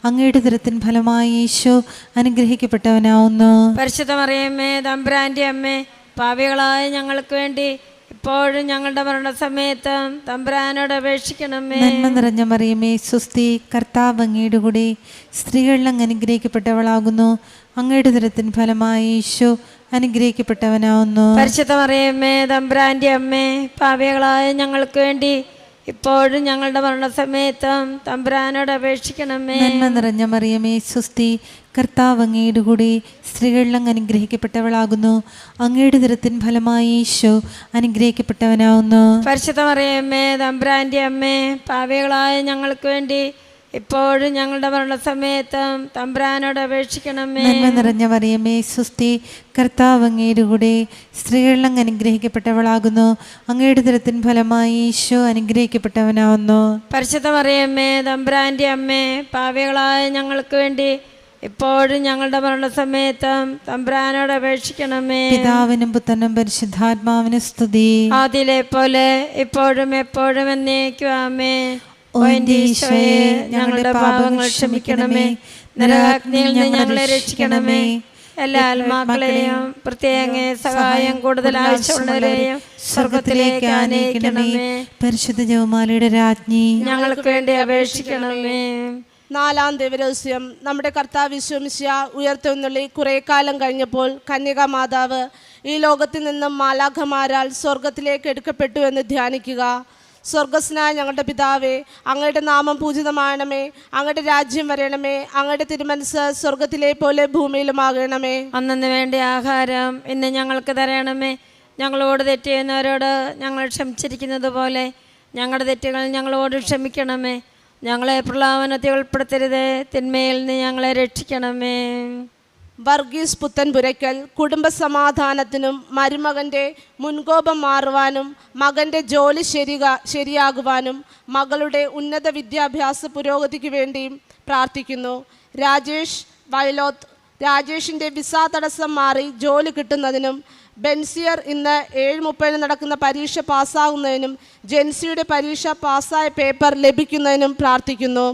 അങ്ങയുടെ ഉദരത്തിൻ ഫലമായി ഈശോ അനുഗ്രഹിക്കപ്പെട്ടവനാവുന്നു. പരിശുദ്ധ മറിയമ്മേ തമ്പുരാൻ്റെ അമ്മേ, പാപികളായ ഞങ്ങൾക്ക് വേണ്ടി ഇപ്പോഴും ഞങ്ങളുടെ മരണസമയത്തും തമ്പുരാനോട് അപേക്ഷിക്കണമേ. നന്മ നിറഞ്ഞ മറിയമേ സ്വസ്തി, കർത്താവ് അങ്ങയുടെ കൂടെ സ്ത്രീകളിൽ അങ്ങ് അനുഗ്രഹിക്കപ്പെട്ടവളാകുന്നു. അങ്ങയുടെ ഉദരത്തിൻ ഫലമായി ഈശോ അനുഗ്രഹിക്കപ്പെട്ടവനാവുന്നു. പരിശുദ്ധ മറിയമ്മേ തമ്പുരാൻ്റെ അമ്മേ, പാപികളായ ഞങ്ങൾക്ക് വേണ്ടി ഇപ്പോഴും ഞങ്ങളുടെ മരണസമയത്തും തമ്പുരാനോട് അപേക്ഷിക്കണമേ. നന്മ നിറഞ്ഞ മറിയമേ സ്വസ്തി, കർത്താവ് അങ്ങയുടെ കൂടെ സ്ത്രീകളിൽ അങ്ങ് അനുഗ്രഹിക്കപ്പെട്ടവളാകുന്നു. അങ്ങയുടെ ഉദരത്തിൻ ഫലമായി ഈശോ അനുഗ്രഹിക്കപ്പെട്ടവനാവുന്നു. പരിശുദ്ധ മറിയമ്മേ തമ്പുരാൻ്റെ അമ്മേ, പാപികളായ ഞങ്ങൾക്ക് വേണ്ടി ഇപ്പോഴും ഞങ്ങളുടെ മരണസമയത്തും തമ്പുരാനോട് അപേക്ഷിക്കണമേ. നന്മ നിറഞ്ഞ മറിയമേ സ്വസ്തി, കർത്താവ് അങ്ങയുടെ കൂടെ സ്ത്രീകളിൽ അങ്ങ് അനുഗ്രഹിക്കപ്പെട്ടവളാകുന്നു. അങ്ങയുടെ ഉദരത്തിൻ ഫലമായി ഈശോ അനുഗ്രഹിക്കപ്പെട്ടവനാവുന്നു. പരിശുദ്ധ മറിയമ്മേ തമ്പുരാൻ്റെ അമ്മേ, പാപികളായ ഞങ്ങൾക്ക് വേണ്ടി ഇപ്പോഴും ഞങ്ങളുടെ മരണസമയത്തും തമ്പുരാനോട് അപേക്ഷിക്കണമേ. പിതാവിനും പുത്രനും പരിശുദ്ധാത്മാവിനും സ്തുതി. ആദിയിലെ പോലെ ഇപ്പോഴും എപ്പോഴും എന്നേക്കും ആമേൻ. ഓ എൻ്റെ ഈശോയെ, ഞങ്ങളുടെ പാപങ്ങൾ ക്ഷമിക്കണമേ. നരകാഗ്നിയിൽ നിന്ന് ഞങ്ങളെ രക്ഷിക്കണമേ. എല്ലാ ആത്മാക്കളെയും പ്രത്യേക സഹായം കൂടുതൽ ആവശ്യമുള്ളവരെയും സ്വർഗത്തിലേക്ക് ആനയിക്കണമേ. പരിശുദ്ധ ജപമാലയുടെ രാജ്ഞി, ഞങ്ങൾക്ക് വേണ്ടി അപേക്ഷിക്കണമേ. നാലാം ദിവരഹസ്യം. നമ്മുടെ കർത്താവ് യേശു മിശിഹാ ഉയർത്തെഴുന്നള്ളി കുറേ കാലം കഴിഞ്ഞപ്പോൾ കന്യകാ മാതാവ് ഈ ലോകത്തിൽ നിന്നും മാലാഖമാരാൽ സ്വർഗത്തിലേക്ക് എടുക്കപ്പെട്ടു എന്ന് ധ്യാനിക്കുക. സ്വർഗസ്നായ ഞങ്ങളുടെ പിതാവേ, അങ്ങയുടെ നാമം പൂജിതമാകണമേ. അങ്ങയുടെ രാജ്യം വരണമേ. അങ്ങയുടെ തിരുമനസ് സ്വർഗത്തിലെ പോലെ ഭൂമിയിലുമാകണമേ. അന്നു വേണ്ട ആഹാരം ഇന്ന് ഞങ്ങൾക്ക് തരണമേ. ഞങ്ങളോട് തെറ്റ് ചെയ്യുന്നവരോട് ഞങ്ങൾ ക്ഷമിച്ചിരിക്കുന്നത് പോലെ ഞങ്ങളുടെ തെറ്റുകൾ ഞങ്ങളോട് ക്ഷമിക്കണമേ. ഞങ്ങളെ പ്രലോഭനത്തിൽ ഉൾപ്പെടുത്തരുത്, തിന്മയിൽ നിന്ന് ഞങ്ങളെ രക്ഷിക്കണമേ. വർഗീസ് പുത്തൻപുരയ്ക്കൽ കുടുംബസമാധാനത്തിനും മരുമകൻ്റെ മുൻകോപം മാറുവാനും മകൻ്റെ ജോലി ശരിയാകുവാനും മകളുടെ ഉന്നത വിദ്യാഭ്യാസ പുരോഗതിക്ക് വേണ്ടിയും പ്രാർത്ഥിക്കുന്നു. രാജേഷ് വയലോത്ത്, രാജേഷിൻ്റെ വിസ തടസ്സം മാറി ജോലി കിട്ടുന്നതിനും ബെൻസിയർ ഇന്ന് 7:30 നടക്കുന്ന പരീക്ഷ പാസ്സാകുന്നതിനും ജെൻസിയുടെ പരീക്ഷ പാസ്സായ പേപ്പർ ലഭിക്കുന്നതിനും പ്രാർത്ഥിക്കുന്നു.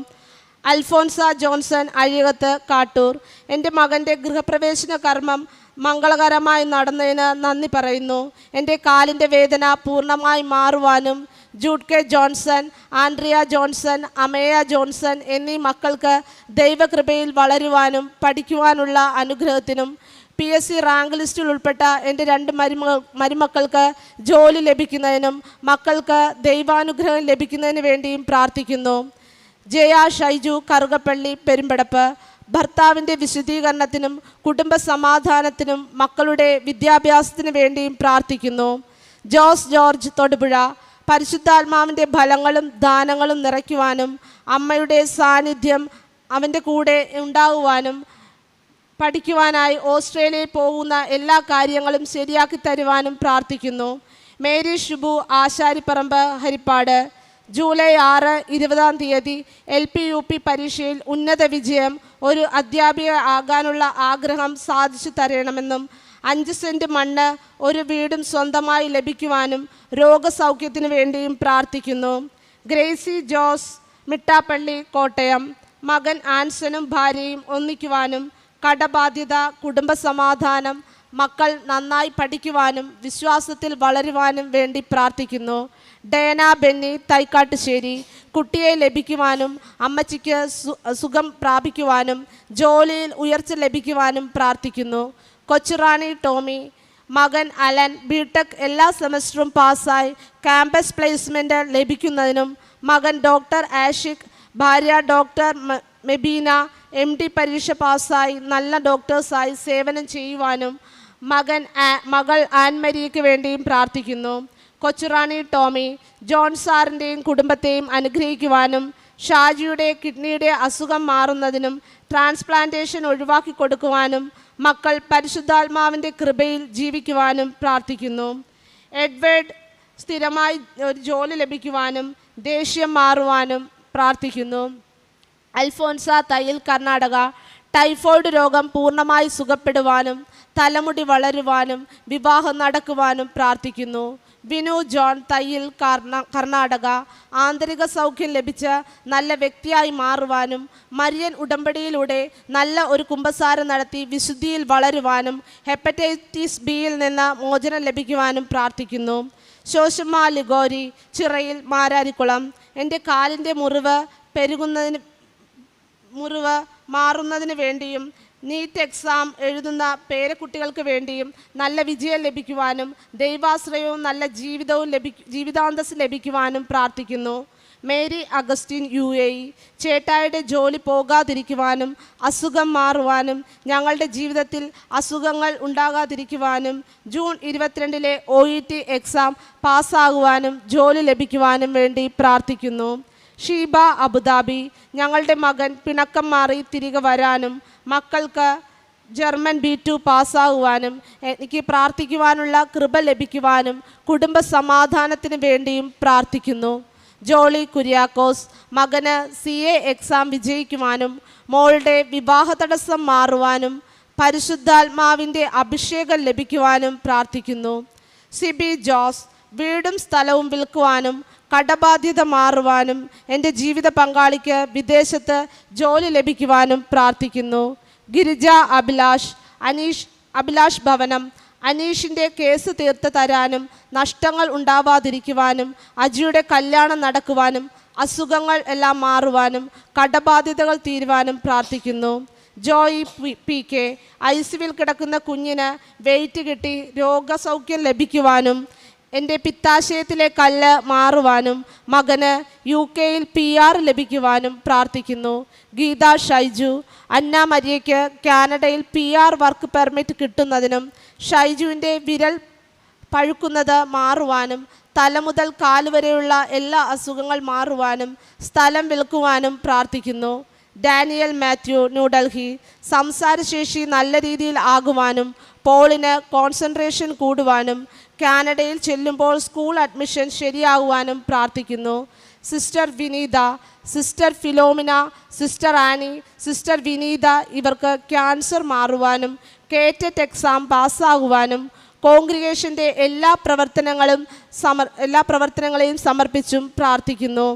അൽഫോൻസ ജോൺസൺ അഴികത്ത് കാട്ടൂർ, എൻ്റെ മകൻ്റെ ഗൃഹപ്രവേശന കർമ്മം മംഗളകരമായി നടന്നതിന് നന്ദി പറയുന്നു. എൻ്റെ കാലിൻ്റെ വേദന പൂർണ്ണമായി മാറുവാനും Jude K Johnson, Andrea Johnson, Ameya Johnson എന്നീ മക്കൾക്ക് ദൈവകൃപയിൽ വളരുവാനും പഠിക്കുവാനുള്ള അനുഗ്രഹത്തിനും PSC റാങ്ക് ലിസ്റ്റിൽ ഉൾപ്പെട്ട എൻ്റെ 2 മരുമക്കൾക്ക് ജോലി ലഭിക്കുന്നതിനും മക്കൾക്ക് ദൈവാനുഗ്രഹം ലഭിക്കുന്നതിന് വേണ്ടിയും പ്രാർത്ഥിക്കുന്നു. ജയ ഷൈജു കറുകപ്പള്ളി പെരുമ്പടപ്പ്, ഭർത്താവിൻ്റെ വിശുദ്ധീകരണത്തിനും കുടുംബസമാധാനത്തിനും മക്കളുടെ വിദ്യാഭ്യാസത്തിന് വേണ്ടിയും പ്രാർത്ഥിക്കുന്നു. ജോസ് ജോർജ് തൊടുപുഴ, പരിശുദ്ധാത്മാവിൻ്റെ ഫലങ്ങളും ദാനങ്ങളും നിറയ്ക്കുവാനും അമ്മയുടെ സാന്നിധ്യം അവൻ്റെ കൂടെ ഉണ്ടാകുവാനും പഠിക്കുവാനായി ഓസ്ട്രേലിയയിൽ പോകുന്ന എല്ലാ കാര്യങ്ങളും ശരിയാക്കി തരുവാനും പ്രാർത്ഥിക്കുന്നു. Mary Shubu Asharipparambu Harippad, July 6, 20 LP UP പരീക്ഷയിൽ ഉന്നത വിജയം, ഒരു അധ്യാപിക ആകാനുള്ള ആഗ്രഹം സാധിച്ചു തരണമെന്നും 5 സെൻറ്റ് മണ്ണ്, ഒരു വീടും സ്വന്തമായി ലഭിക്കുവാനും രോഗസൗഖ്യത്തിന് വേണ്ടിയും പ്രാർത്ഥിക്കുന്നു. ഗ്രേസി ജോസ് മിട്ടാപ്പള്ളി കോട്ടയം, മകൻ ആൻസനും ഭാര്യയും ഒന്നിക്കുവാനും കടബാധ്യത, കുടുംബസമാധാനം, മക്കൾ നന്നായി പഠിക്കുവാനും വിശ്വാസത്തിൽ വളരുവാനും വേണ്ടി പ്രാർത്ഥിക്കുന്നു. ഡേന ബെന്നി തൈക്കാട്ടുശ്ശേരി. കുട്ടിയെ ലഭിക്കുവാനും അമ്മച്ചിക്ക് സുഖം പ്രാപിക്കുവാനും ജോലിയിൽ ഉയർച്ച ലഭിക്കുവാനും പ്രാർത്ഥിക്കുന്നു. കൊച്ചുറാണി ടോമി. മകൻ അലൻ ബിടെക് എല്ലാ സെമസ്റ്ററും പാസ്സായി ക്യാമ്പസ് പ്ലേസ്മെൻറ്റ് ലഭിക്കുന്നതിനും മകൻ ഡോക്ടർ ആഷിഖ്, ഭാര്യ ഡോക്ടർ മെബീന MD പരീക്ഷ പാസ്സായി നല്ല ഡോക്ടേഴ്സായി സേവനം ചെയ്യുവാനും മകൾ ആൻമരിയയ്ക്ക് വേണ്ടിയും പ്രാർത്ഥിക്കുന്നു. കൊച്ചുറാണി ടോമി. ജോൺ സാറിൻ്റെയും കുടുംബത്തെയും അനുഗ്രഹിക്കുവാനും ഷാജിയുടെ കിഡ്നിയുടെ അസുഖം മാറുന്നതിനും ട്രാൻസ്പ്ലാന്റേഷൻ ഒഴിവാക്കി കൊടുക്കുവാനും മക്കൾ പരിശുദ്ധാത്മാവിൻ്റെ കൃപയിൽ ജീവിക്കുവാനും പ്രാർത്ഥിക്കുന്നു. എഡ്വേർഡ് സ്ഥിരമായി ഒരു ജോലി ലഭിക്കുവാനും ദേഷ്യം മാറുവാനും പ്രാർത്ഥിക്കുന്നു. അൽഫോൻസ തയ്യൽ, കർണാടക. ടൈഫോയിഡ് രോഗം പൂർണ്ണമായി സുഖപ്പെടുവാനും തലമുടി വളരുവാനും വിവാഹം നടക്കുവാനും പ്രാർത്ഥിക്കുന്നു. വിനു ജോൺ തയ്യൽ, കർണാടക. ആന്തരിക സൗഖ്യം ലഭിച്ച് നല്ല വ്യക്തിയായി മാറുവാനും മരിയൻ ഉടമ്പടിയിലൂടെ നല്ല ഒരു കുമ്പസാരം നടത്തി വിശുദ്ധിയിൽ വളരുവാനും ഹെപ്പറ്റൈറ്റിസ് ബിയിൽ നിന്ന് മോചനം ലഭിക്കുവാനും പ്രാർത്ഥിക്കുന്നു. ശോശമ്മ ലിഗോരി, ചിറയിൽ, മാരാരിക്കുളം. എൻ്റെ കാലിൻ്റെ മുറിവ് മാറുന്നതിന് വേണ്ടിയും നീറ്റ് എക്സാം എഴുതുന്ന പേരക്കുട്ടികൾക്ക് വേണ്ടിയും നല്ല വിജയം ലഭിക്കുവാനും ദൈവാശ്രയവും നല്ല ജീവിതാന്തസ് ലഭിക്കുവാനും പ്രാർത്ഥിക്കുന്നു. Mary Augustine, UAE. ചേട്ടായുടെ ജോലി പോകാതിരിക്കുവാനും അസുഖം മാറുവാനും ഞങ്ങളുടെ ജീവിതത്തിൽ അസുഖങ്ങൾ ഉണ്ടാകാതിരിക്കുവാനും ജൂൺ 22 OET എക്സാം പാസ്സാകുവാനും ജോലി ലഭിക്കുവാനും വേണ്ടി പ്രാർത്ഥിക്കുന്നു. ഷീബ, അബുദാബി. ഞങ്ങളുടെ മകൻ പിണക്കം മാറി തിരികെ വരാനും മക്കൾക്ക് ജർമ്മൻ B2 പാസ്സാകുവാനും എനിക്ക് പ്രാർത്ഥിക്കുവാനുള്ള കൃപ ലഭിക്കുവാനും കുടുംബ സമാധാനത്തിന് വേണ്ടിയും പ്രാർത്ഥിക്കുന്നു. ജോളി കുര്യാക്കോസ്. മകന് CA എക്സാം വിജയിക്കുവാനും മോളുടെ വിവാഹ തടസ്സം മാറുവാനും പരിശുദ്ധാത്മാവിൻ്റെ അഭിഷേകം ലഭിക്കുവാനും പ്രാർത്ഥിക്കുന്നു. സിബി ജോസ്. വീടും സ്ഥലവും വിൽക്കുവാനും കടബാധ്യത മാറുവാനും എൻ്റെ ജീവിത പങ്കാളിക്ക് വിദേശത്ത് ജോലി ലഭിക്കുവാനും പ്രാർത്ഥിക്കുന്നു. ഗിരിജ അഭിലാഷ്. അഭിലാഷ് ഭവനം. അനീഷിൻ്റെ കേസ് തീർത്ത് തരാനും നഷ്ടങ്ങൾ ഉണ്ടാവാതിരിക്കുവാനും അജിയുടെ കല്യാണം നടക്കുവാനും അസുഖങ്ങൾ എല്ലാം മാറുവാനും കടബാധ്യതകൾ തീരുവാനും പ്രാർത്ഥിക്കുന്നു. ജോയി PK. ICUവിൽ കിടക്കുന്ന കുഞ്ഞിന് വെയിറ്റ് കിട്ടി രോഗസൗഖ്യം ലഭിക്കുവാനും എൻ്റെ പിത്താശയത്തിലെ കല്ല് മാറുവാനും മകന് UK-യിൽ PR ലഭിക്കുവാനും പ്രാർത്ഥിക്കുന്നു. ഗീത ഷൈജു. അന്ന മരിയയ്ക്ക് കാനഡയിൽ PR വർക്ക് പെർമിറ്റ് കിട്ടുന്നതിനും ഷൈജുവിൻ്റെ വിരൽ പഴുക്കുന്നത് മാറുവാനും തല മുതൽ കാല് വരെയുള്ള എല്ലാ അസുഖങ്ങൾ മാറുവാനും സ്ഥലം വിൽക്കുവാനും പ്രാർത്ഥിക്കുന്നു. ഡാനിയൽ മാത്യു, ന്യൂഡൽഹി. സംസാരശേഷി നല്ല രീതിയിൽ ആകുവാനും പോളിന് കോൺസെൻട്രേഷൻ കൂടുവാനും കാനഡയിൽ ചെല്ലുമ്പോൾ സ്കൂൾ അഡ്മിഷൻ ശരിയാകുവാനും പ്രാർത്ഥിക്കുന്നു. Sister Vineetha, sister Philomina, sister Annie, sister Vineetha ഇവർക്ക് ക്യാൻസർ മാറുവാനും കേറ്ററ്റ് എക്സാം പാസ്സാകുവാനും കോൺഗ്രിഗേഷൻ്റെ എല്ലാ പ്രവർത്തനങ്ങളെയും സമർപ്പിച്ചും പ്രാർത്ഥിക്കുന്നു.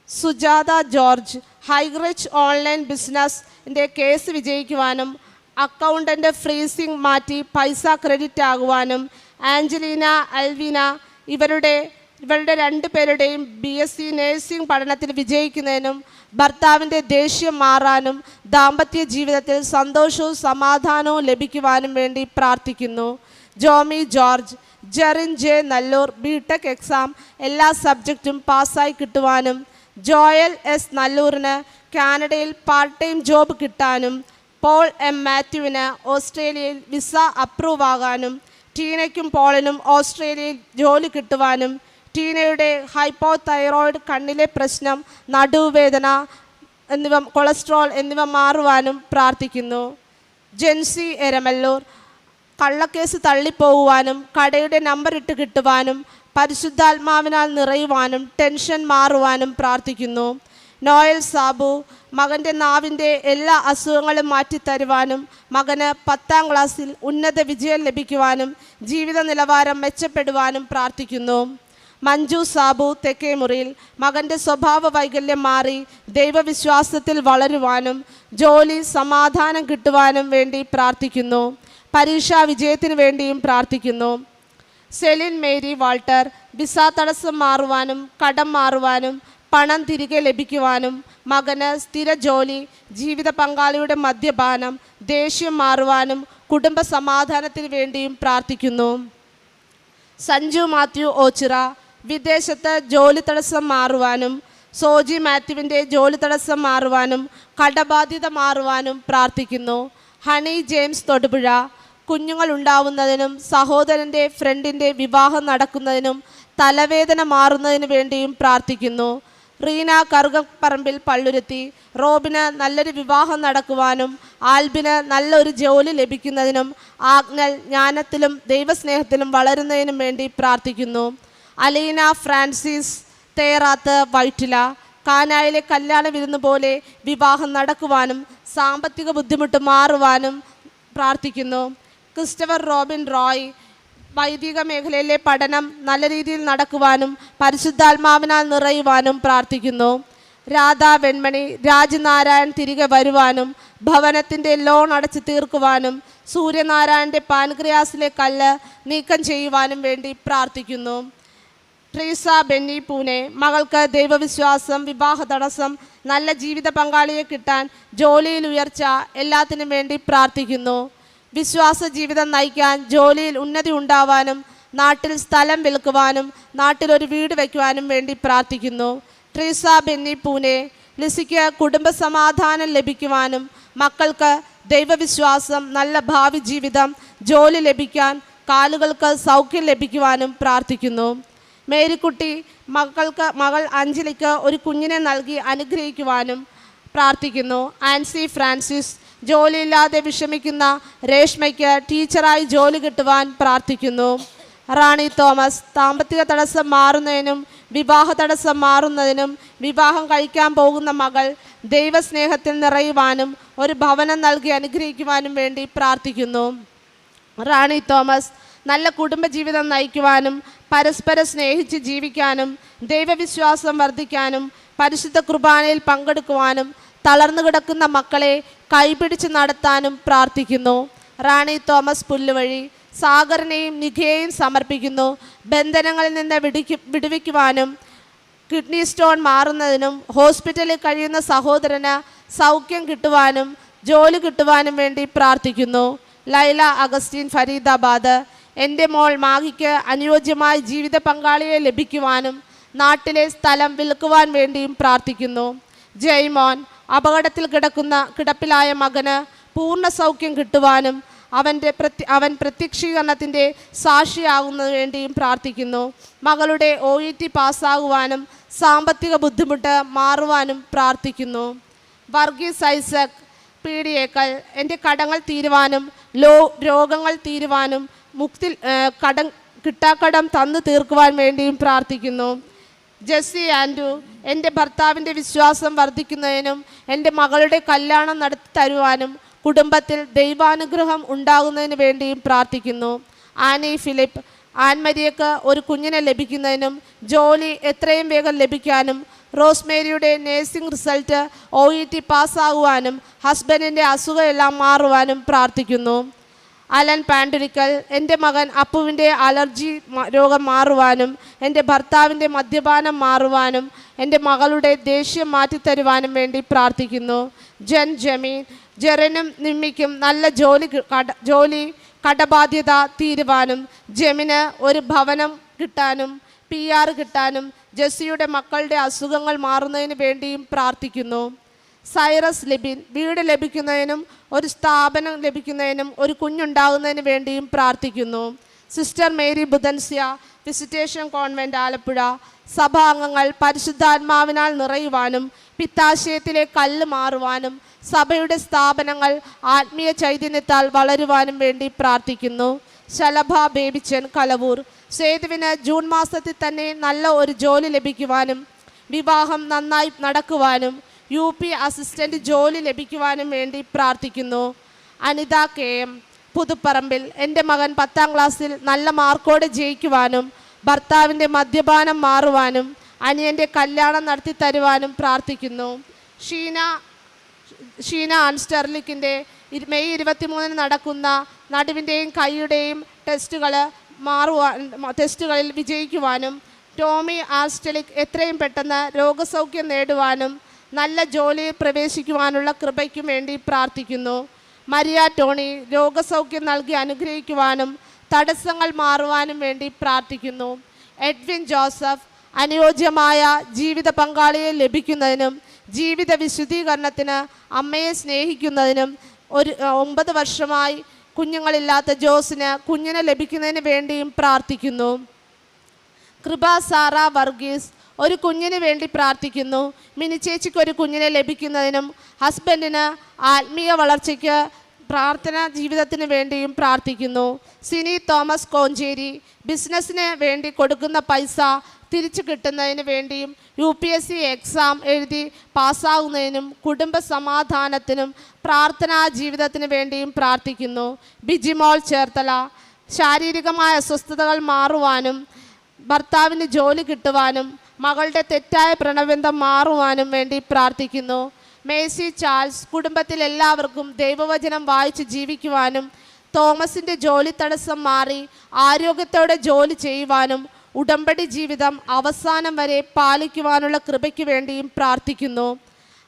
സുജാത ജോർജ്. ഹൈറിച്ച് ഓൺലൈൻ ബിസിനസ്സിൻ്റെ കേസ് വിജയിക്കുവാനും അക്കൗണ്ടൻ്റ് ഫ്രീസിംഗ് മാറ്റി പൈസ ക്രെഡിറ്റ് ആകുവാനും ആഞ്ചലീന, അൽവിന ഇവരുടെ 2 പേരുടെയും BSc നേഴ്സിംഗ് പഠനത്തിൽ വിജയിക്കുന്നതിനും ഭർത്താവിൻ്റെ ദേഷ്യം മാറാനും ദാമ്പത്യ ജീവിതത്തിൽ സന്തോഷവും സമാധാനവും ലഭിക്കുവാനും വേണ്ടി പ്രാർത്ഥിക്കുന്നു. Jomi George. Jerin J, Nallur. BTech exam എല്ലാ സബ്ജക്റ്റും പാസ്സായി കിട്ടുവാനും ജോയൽ S, നല്ലൂരിന് കാനഡയിൽ പാർട്ട് ടൈം ജോബ് കിട്ടാനും പോൾ M, മാത്യുവിന് ഓസ്ട്രേലിയയിൽ വിസ അപ്രൂവ് ആകാനും ടീനയ്ക്കും പോളിനും ഓസ്ട്രേലിയയിൽ ജോലി കിട്ടുവാനും ടീനയുടെ ഹൈപ്പോതൈറോയിഡ്, കണ്ണിലെ പ്രശ്നം, നടുവേദന കൊളസ്ട്രോൾ എന്നിവ മാറുവാനും പ്രാർത്ഥിക്കുന്നു. ജെൻസി എരമല്ലൂർ. കള്ളക്കേസ് തള്ളിപ്പോകുവാനും കടയുടെ നമ്പർ ഇട്ട് കിട്ടുവാനും പരിശുദ്ധാത്മാവിനാൽ നിറയുവാനും ടെൻഷൻ മാറുവാനും പ്രാർത്ഥിക്കുന്നു. നോയൽ സാബു. മകൻ്റെ നാവിൻ്റെ എല്ലാ അസുഖങ്ങളും മാറ്റിത്തരുവാനും മകന് 10ാം ക്ലാസ്സിൽ ഉന്നത വിജയം ലഭിക്കുവാനും ജീവിത നിലവാരം മെച്ചപ്പെടുവാനും പ്രാർത്ഥിക്കുന്നു. മഞ്ജു സാബു, തെക്കേമുറിയിൽ. മകൻ്റെ സ്വഭാവ വൈകല്യം മാറി ദൈവവിശ്വാസത്തിൽ വളരുവാനും ജോലി സമാധാനം കിട്ടുവാനും വേണ്ടി പ്രാർത്ഥിക്കുന്നു. പരീക്ഷാ വിജയത്തിന് വേണ്ടിയും പ്രാർത്ഥിക്കുന്നു. Celine Mary Walter. വിസ തടസ്സം മാറുവാനും കടം മാറുവാനും പണം തിരികെ ലഭിക്കുവാനും മകന് സ്ഥിര ജോലി, ജീവിത പങ്കാളിയുടെ മദ്യപാനം, ദേഷ്യം മാറുവാനും കുടുംബ സമാധാനത്തിന് വേണ്ടിയും പ്രാർത്ഥിക്കുന്നു. സഞ്ജു മാത്യു ഓച്ചിറ, വിദേശത്ത് ജോലി തടസ്സം മാറുവാനും സോജി മാത്യുവിൻ്റെ ജോലി തടസ്സം മാറുവാനും കടബാധ്യത മാറുവാനും പ്രാർത്ഥിക്കുന്നു. ഹണി ജെയിംസ് തൊടുപുഴ, കുഞ്ഞുങ്ങൾ ഉണ്ടാവുന്നതിനും സഹോദരൻ്റെ ഫ്രണ്ടിൻ്റെ വിവാഹം നടക്കുന്നതിനും തലവേദന മാറുന്നതിന് വേണ്ടിയും പ്രാർത്ഥിക്കുന്നു. റീന കറുകപ്പറമ്പിൽ പള്ളുരുത്തി, റോബിന് നല്ലൊരു വിവാഹം നടക്കുവാനും ആൽബിന് നല്ലൊരു ജോലി ലഭിക്കുന്നതിനും ആഗ്നൽ ജ്ഞാനത്തിലും ദൈവസ്നേഹത്തിലും വളരുന്നതിനും വേണ്ടി പ്രാർത്ഥിക്കുന്നു. അലീന ഫ്രാൻസിസ് തേറാത്ത് വൈറ്റില, കാനായിലെ കല്യാണ വിരുന്ന് പോലെ വിവാഹം നടക്കുവാനും സാമ്പത്തിക ബുദ്ധിമുട്ട് മാറുവാനും പ്രാർത്ഥിക്കുന്നു. ക്രിസ്റ്റഫർ റോബിൻ റോയ്, വൈദിക മേഖലയിലെ പഠനം നല്ല രീതിയിൽ നടക്കുവാനും പരിശുദ്ധാത്മാവിനാൽ നിറയുവാനും പ്രാർത്ഥിക്കുന്നു. രാധ വെൺമണി, രാജനാരായൺ തിരികെ വരുവാനും ഭവനത്തിൻ്റെ ലോൺ അടച്ചു തീർക്കുവാനും സൂര്യനാരായണൻ്റെ പാൻക്രിയാസിലെ കല്ല് നീക്കം ചെയ്യുവാനും വേണ്ടി പ്രാർത്ഥിക്കുന്നു. ട്രീസ ബെന്നി പൂനെ, മകൾക്ക് ദൈവവിശ്വാസം, വിവാഹ തടസ്സം, നല്ല ജീവിത പങ്കാളിയെ കിട്ടാൻ, ജോലിയിൽ ഉയർച്ച, എല്ലാത്തിനും വേണ്ടി പ്രാർത്ഥിക്കുന്നു. വിശ്വാസ ജീവിതം നയിക്കാൻ, ജോലിയിൽ ഉന്നതി ഉണ്ടാവാനും നാട്ടിൽ സ്ഥലം വിൽക്കുവാനും നാട്ടിലൊരു വീട് വയ്ക്കുവാനും വേണ്ടി പ്രാർത്ഥിക്കുന്നു. ട്രീസ ബെന്നി പൂനെ, ലിസിക്ക് കുടുംബസമാധാനം ലഭിക്കുവാനും മക്കൾക്ക് ദൈവവിശ്വാസം, നല്ല ഭാവി ജീവിതം, ജോലി ലഭിക്കാൻ, കാലുകൾക്ക് സൗഖ്യം ലഭിക്കുവാനും പ്രാർത്ഥിക്കുന്നു. മേരിക്കുട്ടി, മകൾ അഞ്ജലിക്ക് ഒരു കുഞ്ഞിനെ നൽകി അനുഗ്രഹിക്കുവാനും പ്രാർത്ഥിക്കുന്നു. ആൻസി ഫ്രാൻസിസ്, ജോലിയില്ലാതെ വിഷമിക്കുന്ന രേഷ്മയ്ക്ക് ടീച്ചറായി ജോലി കിട്ടുവാൻ പ്രാർത്ഥിക്കുന്നു. റാണി തോമസ്, സാമ്പത്തിക തടസ്സം മാറുന്നതിനും വിവാഹ തടസ്സം മാറുന്നതിനും വിവാഹം കഴിക്കാൻ പോകുന്ന മകൾ ദൈവസ്നേഹത്തിൽ നിറയുവാനും ഒരു ഭവനം നൽകി അനുഗ്രഹിക്കുവാനും വേണ്ടി പ്രാർത്ഥിക്കുന്നു. റാണി തോമസ്, നല്ല കുടുംബജീവിതം നയിക്കുവാനും പരസ്പരം സ്നേഹിച്ച് ജീവിക്കാനും ദൈവവിശ്വാസം വർദ്ധിക്കാനും പരിശുദ്ധ കുർബാനയിൽ പങ്കെടുക്കുവാനും തളർന്നു കിടക്കുന്ന മക്കളെ കൈപിടിച്ച് നടത്താനും പ്രാർത്ഥിക്കുന്നു. റാണി തോമസ് പുല്ലുവഴി, സാഗറിനെയും നിഖയെയും സമർപ്പിക്കുന്നു. ബന്ധനങ്ങളിൽ നിന്ന് വിടുവിക്കുവാനും കിഡ്നി സ്റ്റോൺ മാറുന്നതിനും ഹോസ്പിറ്റലിൽ കഴിയുന്ന സഹോദരന് സൗഖ്യം കിട്ടുവാനും ജോലി കിട്ടുവാനും വേണ്ടി പ്രാർത്ഥിക്കുന്നു. ലൈല അഗസ്റ്റിൻ ഫരീദാബാദ്, എൻ്റെ മോൾ മാഗിക്ക് അനുയോജ്യമായ ജീവിത പങ്കാളിയെ ലഭിക്കുവാനും നാട്ടിലെ സ്ഥലം വിൽക്കുവാൻ വേണ്ടിയും പ്രാർത്ഥിക്കുന്നു. ജയ്മോൻ, അപകടത്തിൽ കിടപ്പിലായ മകന് പൂർണ്ണ സൗഖ്യം കിട്ടുവാനും അവൻ പ്രത്യക്ഷീകരണത്തിൻ്റെ സാക്ഷിയാകുന്നതിന് വേണ്ടിയും പ്രാർത്ഥിക്കുന്നു. മകളുടെ OET പാസ്സാകുവാനും സാമ്പത്തിക ബുദ്ധിമുട്ട് മാറുവാനും പ്രാർത്ഥിക്കുന്നു. വർഗീസ് ഐസക്, പീഡിയേക്കൽ, എൻ്റെ കടങ്ങൾ തീരുവാനും രോഗങ്ങൾ തീരുവാനും കിട്ടാക്കടം തന്നു തീർക്കുവാൻ വേണ്ടിയും പ്രാർത്ഥിക്കുന്നു. ജെസ്സി ആൻഡ്രു, എൻ്റെ ഭർത്താവിൻ്റെ വിശ്വാസം വർദ്ധിക്കുന്നതിനും എൻ്റെ മകളുടെ കല്യാണം നടത്തി തരുവാനും കുടുംബത്തിൽ ദൈവാനുഗ്രഹം ഉണ്ടാകുന്നതിന് വേണ്ടിയും പ്രാർത്ഥിക്കുന്നു. ആനി ഫിലിപ്പ്, ആൻമരിയക്ക് ഒരു കുഞ്ഞിനെ ലഭിക്കുന്നതിനും ജോലി എത്രയും വേഗം ലഭിക്കാനും റോസ്മേരിയുടെ നേഴ്സിംഗ് റിസൾട്ട് OET പാസ്സാകുവാനും ഹസ്ബൻഡിൻ്റെ അസുഖമെല്ലാം മാറുവാനും പ്രാർത്ഥിക്കുന്നു. അലൻ പാൻഡുരിക്കൽ, എൻ്റെ മകൻ അപ്പുവിൻ്റെ അലർജി രോഗം മാറുവാനും എൻ്റെ ഭർത്താവിൻ്റെ മദ്യപാനം മാറുവാനും എൻ്റെ മകളുടെ ദേഷ്യം മാറ്റിത്തരുവാനും വേണ്ടി പ്രാർത്ഥിക്കുന്നു. ജൻ ജമീൻ, ജെറിനും നിമ്മിക്കും നല്ല ജോലി കടബാധ്യത തീരുവാനും ജെമിന് ഒരു ഭവനം കിട്ടാനും PR കിട്ടാനും ജെസ്സിയുടെ മക്കളുടെ അസുഖങ്ങൾ മാറുന്നതിന് വേണ്ടിയും പ്രാർത്ഥിക്കുന്നു. സൈറസ് ലിബിൻ, വീട് ലഭിക്കുന്നതിനും ഒരു സ്ഥാപനം ലഭിക്കുന്നതിനും ഒരു കുഞ്ഞുണ്ടാകുന്നതിന് വേണ്ടിയും പ്രാർത്ഥിക്കുന്നു. സിസ്റ്റർ മേരി ബുധൻസ്യ, വിസിറ്റേഷൻ കോൺവെൻറ്റ് ആലപ്പുഴ, സഭാംഗങ്ങൾ പരിശുദ്ധാത്മാവിനാൽ നിറയുവാനും പിത്താശയത്തിലെ കല്ല് മാറുവാനും സഭയുടെ സ്ഥാപനങ്ങൾ ആത്മീയ ചൈതന്യത്താൽ വളരുവാനും വേണ്ടി പ്രാർത്ഥിക്കുന്നു. ശലഭ ബേബിച്ചൻ, കലവൂർ, സേതുവിന് ജൂൺ മാസത്തിൽ തന്നെ നല്ല ഒരു ജോലി ലഭിക്കുവാനും വിവാഹം നന്നായി നടക്കുവാനും UP അസിസ്റ്റൻ്റ് ജോലി ലഭിക്കുവാനും വേണ്ടി പ്രാർത്ഥിക്കുന്നു. അനിത KM, പുതുപ്പറമ്പിൽ, എൻ്റെ മകൻ 10ാം ക്ലാസ്സിൽ നല്ല മാർക്കോടെ ജയിക്കുവാനും ഭർത്താവിൻ്റെ മദ്യപാനം മാറുവാനും അനിയൻ്റെ കല്യാണം നടത്തി തരുവാനും പ്രാർത്ഥിക്കുന്നു. ഷീന അൺസ്റ്റർലിക്കിൻ്റെ മെയ് 23 നടക്കുന്ന നടുവിൻ്റെയും കൈയുടെയും ടെസ്റ്റുകളിൽ വിജയിക്കുവാനും ടോമി ആസ്റ്റലിക് എത്രയും പെട്ടെന്ന് രോഗസൗഖ്യം നേടുവാനും നല്ല ജോലിയിൽ പ്രവേശിക്കുവാനുള്ള കൃപയ്ക്കും വേണ്ടി പ്രാർത്ഥിക്കുന്നു. മരിയ ടോണി രോഗസൗഖ്യം നൽകി അനുഗ്രഹിക്കുവാനും തടസ്സങ്ങൾ മാറുവാനും വേണ്ടി പ്രാർത്ഥിക്കുന്നു. എഡ്വിൻ ജോസഫ് അനുയോജ്യമായ ജീവിത പങ്കാളിയെ ലഭിക്കുന്നതിനും ജീവിത വിശുദ്ധീകരണത്തിന് അമ്മയെ സ്നേഹിക്കുന്നതിനും 9 വർഷമായി കുഞ്ഞുങ്ങളില്ലാത്ത ജോസിന് കുഞ്ഞിനെ ലഭിക്കുന്നതിന് വേണ്ടിയും പ്രാർത്ഥിക്കുന്നു. കൃപ സാറ വർഗീസ് ഒരു കുഞ്ഞിന് വേണ്ടി പ്രാർത്ഥിക്കുന്നു. മിനിച്ചേച്ചിക്ക് ഒരു കുഞ്ഞിനെ ലഭിക്കുന്നതിനും ഹസ്ബൻഡിന് ആത്മീയ വളർച്ചയ്ക്ക് പ്രാർത്ഥന ജീവിതത്തിന് വേണ്ടിയും പ്രാർത്ഥിക്കുന്നു. സിനി തോമസ് കോഞ്ചേരി ബിസിനസ്സിന് വേണ്ടി കൊടുക്കുന്ന പൈസ തിരിച്ചു കിട്ടുന്നതിന് വേണ്ടിയും UPSC എക്സാം എഴുതി പാസ്സാകുന്നതിനും കുടുംബ സമാധാനത്തിനും പ്രാർത്ഥനാ ജീവിതത്തിന് വേണ്ടിയും പ്രാർത്ഥിക്കുന്നു. ബിജിമോൾ ചേർത്തല ശാരീരികമായ അസ്വസ്ഥതകൾ മാറുവാനും ഭർത്താവിന് ജോലി കിട്ടുവാനും മകളുടെ തെറ്റായ പ്രണബന്ധം മാറുവാനും വേണ്ടി പ്രാർത്ഥിക്കുന്നു. മേസി ചാൾസ് കുടുംബത്തിൽ എല്ലാവർക്കും ദൈവവചനം വായിച്ച് ജീവിക്കുവാനും തോമസിൻ്റെ ജോലി തടസ്സം മാറി ആരോഗ്യത്തോടെ ജോലി ചെയ്യുവാനും ഉടമ്പടി ജീവിതം അവസാനം വരെ പാലിക്കുവാനുള്ള കൃപയ്ക്ക് വേണ്ടിയും പ്രാർത്ഥിക്കുന്നു.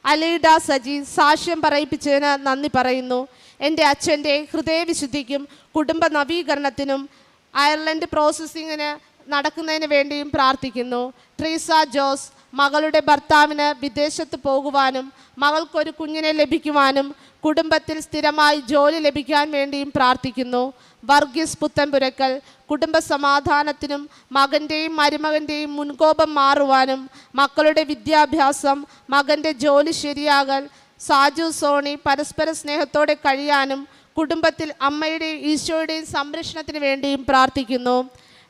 അലീഡ സജി സാക്ഷ്യം പറയിപ്പിച്ചതിന് നന്ദി പറയുന്നു. എൻ്റെ അച്ഛൻ്റെ ഹൃദയവിശുദ്ധിക്കും കുടുംബ നവീകരണത്തിനും അയർലൻഡ് പ്രോസസ്സിങ്ങിന് നടക്കുന്നതിന് വേണ്ടിയും പ്രാർത്ഥിക്കുന്നു. ട്രീസ ജോസ് മകളുടെ ഭർത്താവിന് വിദേശത്ത് പോകുവാനും മകൾക്കൊരു കുഞ്ഞിനെ ലഭിക്കുവാനും കുടുംബത്തിൽ സ്ഥിരമായി ജോലി ലഭിക്കാൻ വേണ്ടിയും പ്രാർത്ഥിക്കുന്നു. വർഗീസ് പുത്തൻപുരക്കൽ കുടുംബ സമാധാനത്തിനും മകൻ്റെയും മരുമകൻ്റെയും മുൻകോപം മാറുവാനും മക്കളുടെ വിദ്യാഭ്യാസം മകൻ്റെ ജോലി ശരിയാകൽ സാജു സോണി പരസ്പര സ്നേഹത്തോടെ കഴിയാനും കുടുംബത്തിൽ അമ്മയുടെയും ഈശോയുടെയും സംരക്ഷണത്തിന് വേണ്ടിയും പ്രാർത്ഥിക്കുന്നു.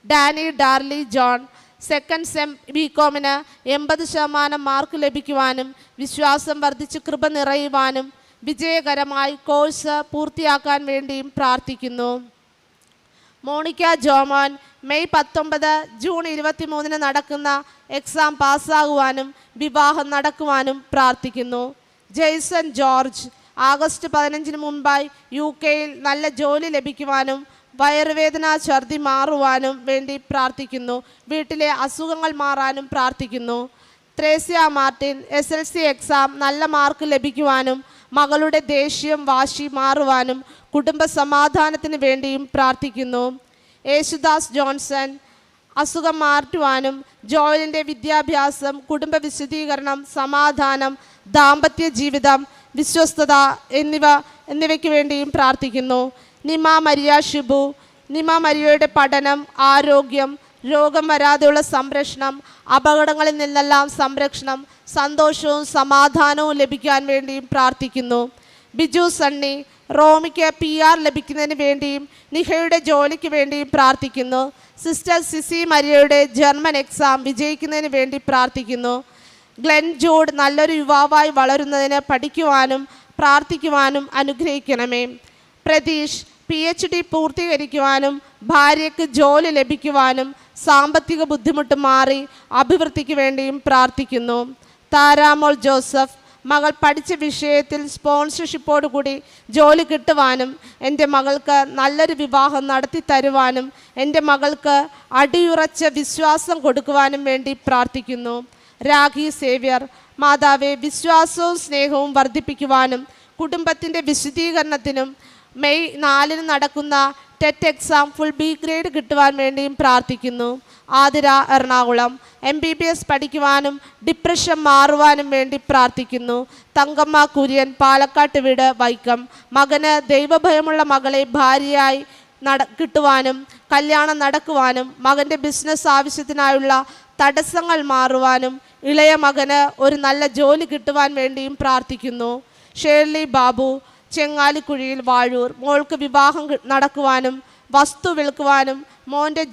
Dani Darly John second sem BComന് 80% mark ലഭിക്കുവാനും വിശ്വാസം വർദ്ധിച്ച് കൃപ നിറയുവാനും വിജയകരമായി കോഴ്സ് പൂർത്തിയാക്കാൻ വേണ്ടിയും പ്രാർത്ഥിക്കുന്നു. മോണിക്ക ജോമോൻ മെയ് 19 ജൂൺ 23 നടക്കുന്ന എക്സാം പാസ്സാകുവാനും വിവാഹം നടക്കുവാനും പ്രാർത്ഥിക്കുന്നു. ജെയ്സൺ ജോർജ് ആഗസ്റ്റ് 15 മുമ്പായി UK-യിൽ നല്ല ജോലി ലഭിക്കുവാനും വയറുവേദന ഛർദി മാറുവാനും വേണ്ടി പ്രാർത്ഥിക്കുന്നു. വീട്ടിലെ അസുഖങ്ങൾ മാറാനും പ്രാർത്ഥിക്കുന്നു. ത്രേസ്യ മാർട്ടിൻ SLC എക്സാം നല്ല മാർക്ക് ലഭിക്കുവാനും മകളുടെ ദേഷ്യം വാശി മാറുവാനും കുടുംബ സമാധാനത്തിന് വേണ്ടിയും പ്രാർത്ഥിക്കുന്നു. യേശുദാസ് ജോൺസൺ അസുഖം മാറ്റുവാനും ജോയലിൻ്റെ വിദ്യാഭ്യാസം കുടുംബ വിശുദ്ധീകരണം സമാധാനം ദാമ്പത്യ ജീവിതം വിശ്വസ്തത എന്നിവയ്ക്ക് വേണ്ടിയും പ്രാർത്ഥിക്കുന്നു. നിമ മരിയ ഷിബു നിമ മരിയയുടെ പഠനം ആരോഗ്യം രോഗം വരാതെയുള്ള സംരക്ഷണം അപകടങ്ങളിൽ നിന്നെല്ലാം സംരക്ഷണം സന്തോഷവും സമാധാനവും ലഭിക്കാൻ വേണ്ടിയും പ്രാർത്ഥിക്കുന്നു. ബിജു സണ്ണി റോമിക്ക് PR ലഭിക്കുന്നതിന് വേണ്ടിയും നിഹയുടെ ജോലിക്ക് വേണ്ടിയും പ്രാർത്ഥിക്കുന്നു. സിസ്റ്റർ സിസി മരിയയുടെ ജർമ്മൻ എക്സാം വിജയിക്കുന്നതിന് വേണ്ടി പ്രാർത്ഥിക്കുന്നു. ഗ്ലെൻ ജൂഡ് നല്ലൊരു യുവാവായി വളരുന്നതിന് പഠിക്കുവാനും പ്രാർത്ഥിക്കുവാനും അനുഗ്രഹിക്കണമേ. പ്രതീഷ് PhD പൂർത്തീകരിക്കുവാനും ഭാര്യയ്ക്ക് ജോലി ലഭിക്കുവാനും സാമ്പത്തിക ബുദ്ധിമുട്ട് മാറി അഭിവൃദ്ധിക്ക് വേണ്ടിയും പ്രാർത്ഥിക്കുന്നു. താരാമോൾ ജോസഫ് മകൾ പഠിച്ച വിഷയത്തിൽ സ്പോൺസർഷിപ്പോടുകൂടി ജോലി കിട്ടുവാനും എൻ്റെ മകൾക്ക് നല്ലൊരു വിവാഹം നടത്തി തരുവാനും എൻ്റെ മകൾക്ക് അടിയുറച്ച വിശ്വാസം കൊടുക്കുവാനും വേണ്ടി പ്രാർത്ഥിക്കുന്നു. രാഖി സേവ്യർ മാതാവെ വിശ്വാസവും സ്നേഹവും വർദ്ധിപ്പിക്കുവാനും കുടുംബത്തിൻ്റെ വിശുദ്ധീകരണത്തിനും മെയ് 4 നടക്കുന്ന TET exam full B grade കിട്ടുവാൻ വേണ്ടിയും പ്രാർത്ഥിക്കുന്നു. ആതിര എറണാകുളം MBBS പഠിക്കുവാനും ഡിപ്രഷൻ മാറുവാനും വേണ്ടി പ്രാർത്ഥിക്കുന്നു. തങ്കമ്മ കുര്യൻ പാലക്കാട്ട് വീട് വൈക്കം മകന് ദൈവഭയമുള്ള മകളെ ഭാര്യയായി കിട്ടുവാനും കല്യാണം നടക്കുവാനും മകൻ്റെ ബിസിനസ് ആവശ്യത്തിനായുള്ള തടസ്സങ്ങൾ മാറുവാനും ഇളയ മകന് ഒരു നല്ല ജോലി കിട്ടുവാൻ വേണ്ടിയും പ്രാർത്ഥിക്കുന്നു. ഷേർലി ബാബു ചെങ്ങാലിക്കുഴിയിൽ വാഴൂർ മോൾക്ക് വിവാഹം നടക്കുവാനും വസ്തു വിൽക്കുവാനും മോന്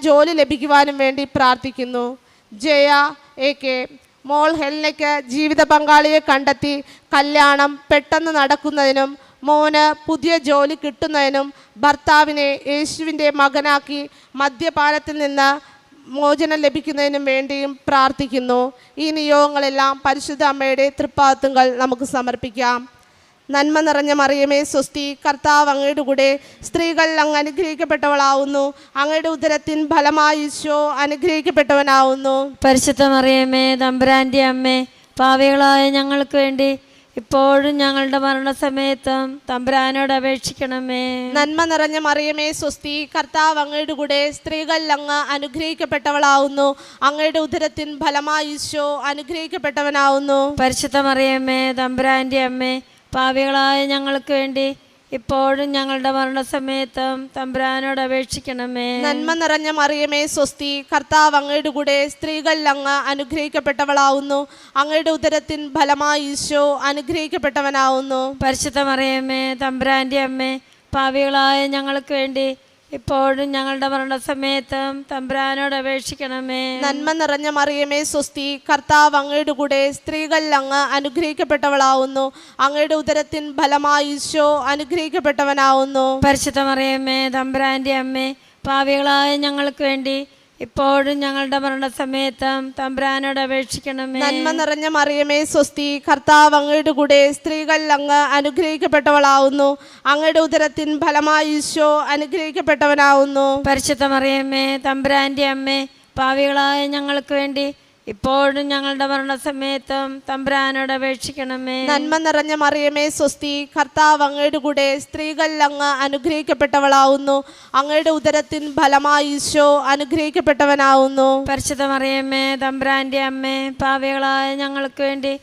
ജോലി ലഭിക്കുവാനും വേണ്ടി പ്രാർത്ഥിക്കുന്നു. ജയ AK മോൾ ഹെൽനയ്ക്ക് ജീവിത പങ്കാളിയെ കണ്ടെത്തി കല്യാണം പെട്ടെന്ന് നടക്കുന്നതിനും മോന് പുതിയ ജോലി കിട്ടുന്നതിനും ഭർത്താവിനെ യേശുവിൻ്റെ മകനാക്കി മദ്യപാനത്തിൽ നിന്ന് മോചനം ലഭിക്കുന്നതിനും വേണ്ടിയും പ്രാർത്ഥിക്കുന്നു. ഈ നിയോഗങ്ങളെല്ലാം പരിശുദ്ധ അമ്മയുടെ തൃപ്പാദങ്ങൾ നമുക്ക് സമർപ്പിക്കാം. നന്മ നിറഞ്ഞ മറിയമേ സ്വസ്തി, കർത്താവ് അങ്ങയുടെ കൂടെ, സ്ത്രീകൾ അങ്ങ് അനുഗ്രഹിക്കപ്പെട്ടവളാവുന്നു. അങ്ങയുടെ ഉദരത്തിൻ ഫലമായി ഈശോ അനുഗ്രഹിക്കപ്പെട്ടവനാവുന്നു. പരിശുദ്ധ മറിയമേ തമ്പുരാൻ്റെ അമ്മേ, പാപികളായ ഞങ്ങൾക്ക് വേണ്ടി ഇപ്പോഴും ഞങ്ങളുടെ മരണസമയത്തും തമ്പുരാനോട് അപേക്ഷിക്കണമേ. നന്മ നിറഞ്ഞ മറിയമേ സ്വസ്തി, കർത്താവ് അങ്ങയുടെ കൂടെ, സ്ത്രീകൾ അങ്ങ് അനുഗ്രഹിക്കപ്പെട്ടവളാവുന്നു. അങ്ങയുടെ ഉദരത്തിൻ ഫലമായി ഈശോ അനുഗ്രഹിക്കപ്പെട്ടവനാവുന്നു. പരിശുദ്ധ മറിയമേ തമ്പുരാൻ്റെ അമ്മേ, പാപികളായ ഞങ്ങൾക്ക് വേണ്ടി ഇപ്പോഴും ഞങ്ങളുടെ മരണസമയത്തും തമ്പുരാനോട് അപേക്ഷിക്കണമേ. നന്മ നിറഞ്ഞ മറിയമേ സ്വസ്തി, കർത്താവ് അങ്ങയുടെ കൂടെ, സ്ത്രീകൾ അങ്ങ് അനുഗ്രഹിക്കപ്പെട്ടവളാവുന്നു. അങ്ങയുടെ ഉദരത്തിൻ ഫലമായി ഈശോ അനുഗ്രഹിക്കപ്പെട്ടവനാവുന്നു. പരിശുദ്ധ മറിയമേ തമ്പുരാൻ്റെ അമ്മേ, പാപികളായ ഞങ്ങൾക്ക് വേണ്ടി ഇപ്പോഴും ഞങ്ങളുടെ മരണസമയത്തും തമ്പുരാനോട് അപേക്ഷിക്കണമേ. നന്മ നിറഞ്ഞ മറിയമേ സ്വസ്തി, കർത്താവ് അങ്ങയുടെ കൂടെ, സ്ത്രീകൾ അങ്ങ് അനുഗ്രഹിക്കപ്പെട്ടവളാവുന്നു. അങ്ങയുടെ ഉദരത്തിൻ ഫലമായി ഈശോ അനുഗ്രഹിക്കപ്പെട്ടവനാവുന്നു. പരിശുദ്ധ മറിയമേ തമ്പുരാൻ്റെ അമ്മേ, പാപികളായ ഞങ്ങൾക്ക് വേണ്ടി ഇപ്പോഴും ഞങ്ങളുടെ മരണസമയത്തും തമ്പുരാനോട് അപേക്ഷിക്കണമേ. നന്മ നിറഞ്ഞ മറിയമേ സ്വസ്തി, കർത്താവ് അങ്ങയുടെ കൂടെ, സ്ത്രീകൾ അങ്ങ് അനുഗ്രഹിക്കപ്പെട്ടവളാവുന്നു. അങ്ങയുടെ ഉദരത്തിൻ ഫലമായി ഈശോ അനുഗ്രഹിക്കപ്പെട്ടവനാവുന്നു. പരിശുദ്ധ മറിയമേ തമ്പുരാൻ്റെ അമ്മേ, പാപികളായ ഞങ്ങൾക്ക് വേണ്ടി ഇപ്പോഴും ഞങ്ങളുടെ മരണസമയത്തും തമ്പുരാനോട് അപേക്ഷിക്കണമേ. നന്മ നിറഞ്ഞ മറിയമേ സ്വസ്തി, കർത്താവ് അങ്ങയുടെ കൂടെ, സ്ത്രീകൾ അങ്ങ് അനുഗ്രഹിക്കപ്പെട്ടവളാവുന്നു. അങ്ങയുടെ ഉദരത്തിൻ ഫലമായി ഈശോ അനുഗ്രഹിക്കപ്പെട്ടവനാവുന്നു. പരിശുദ്ധ മറിയമേ തമ്പുരാൻ്റെ അമ്മേ, പാപികളായ ഞങ്ങൾക്ക് വേണ്ടി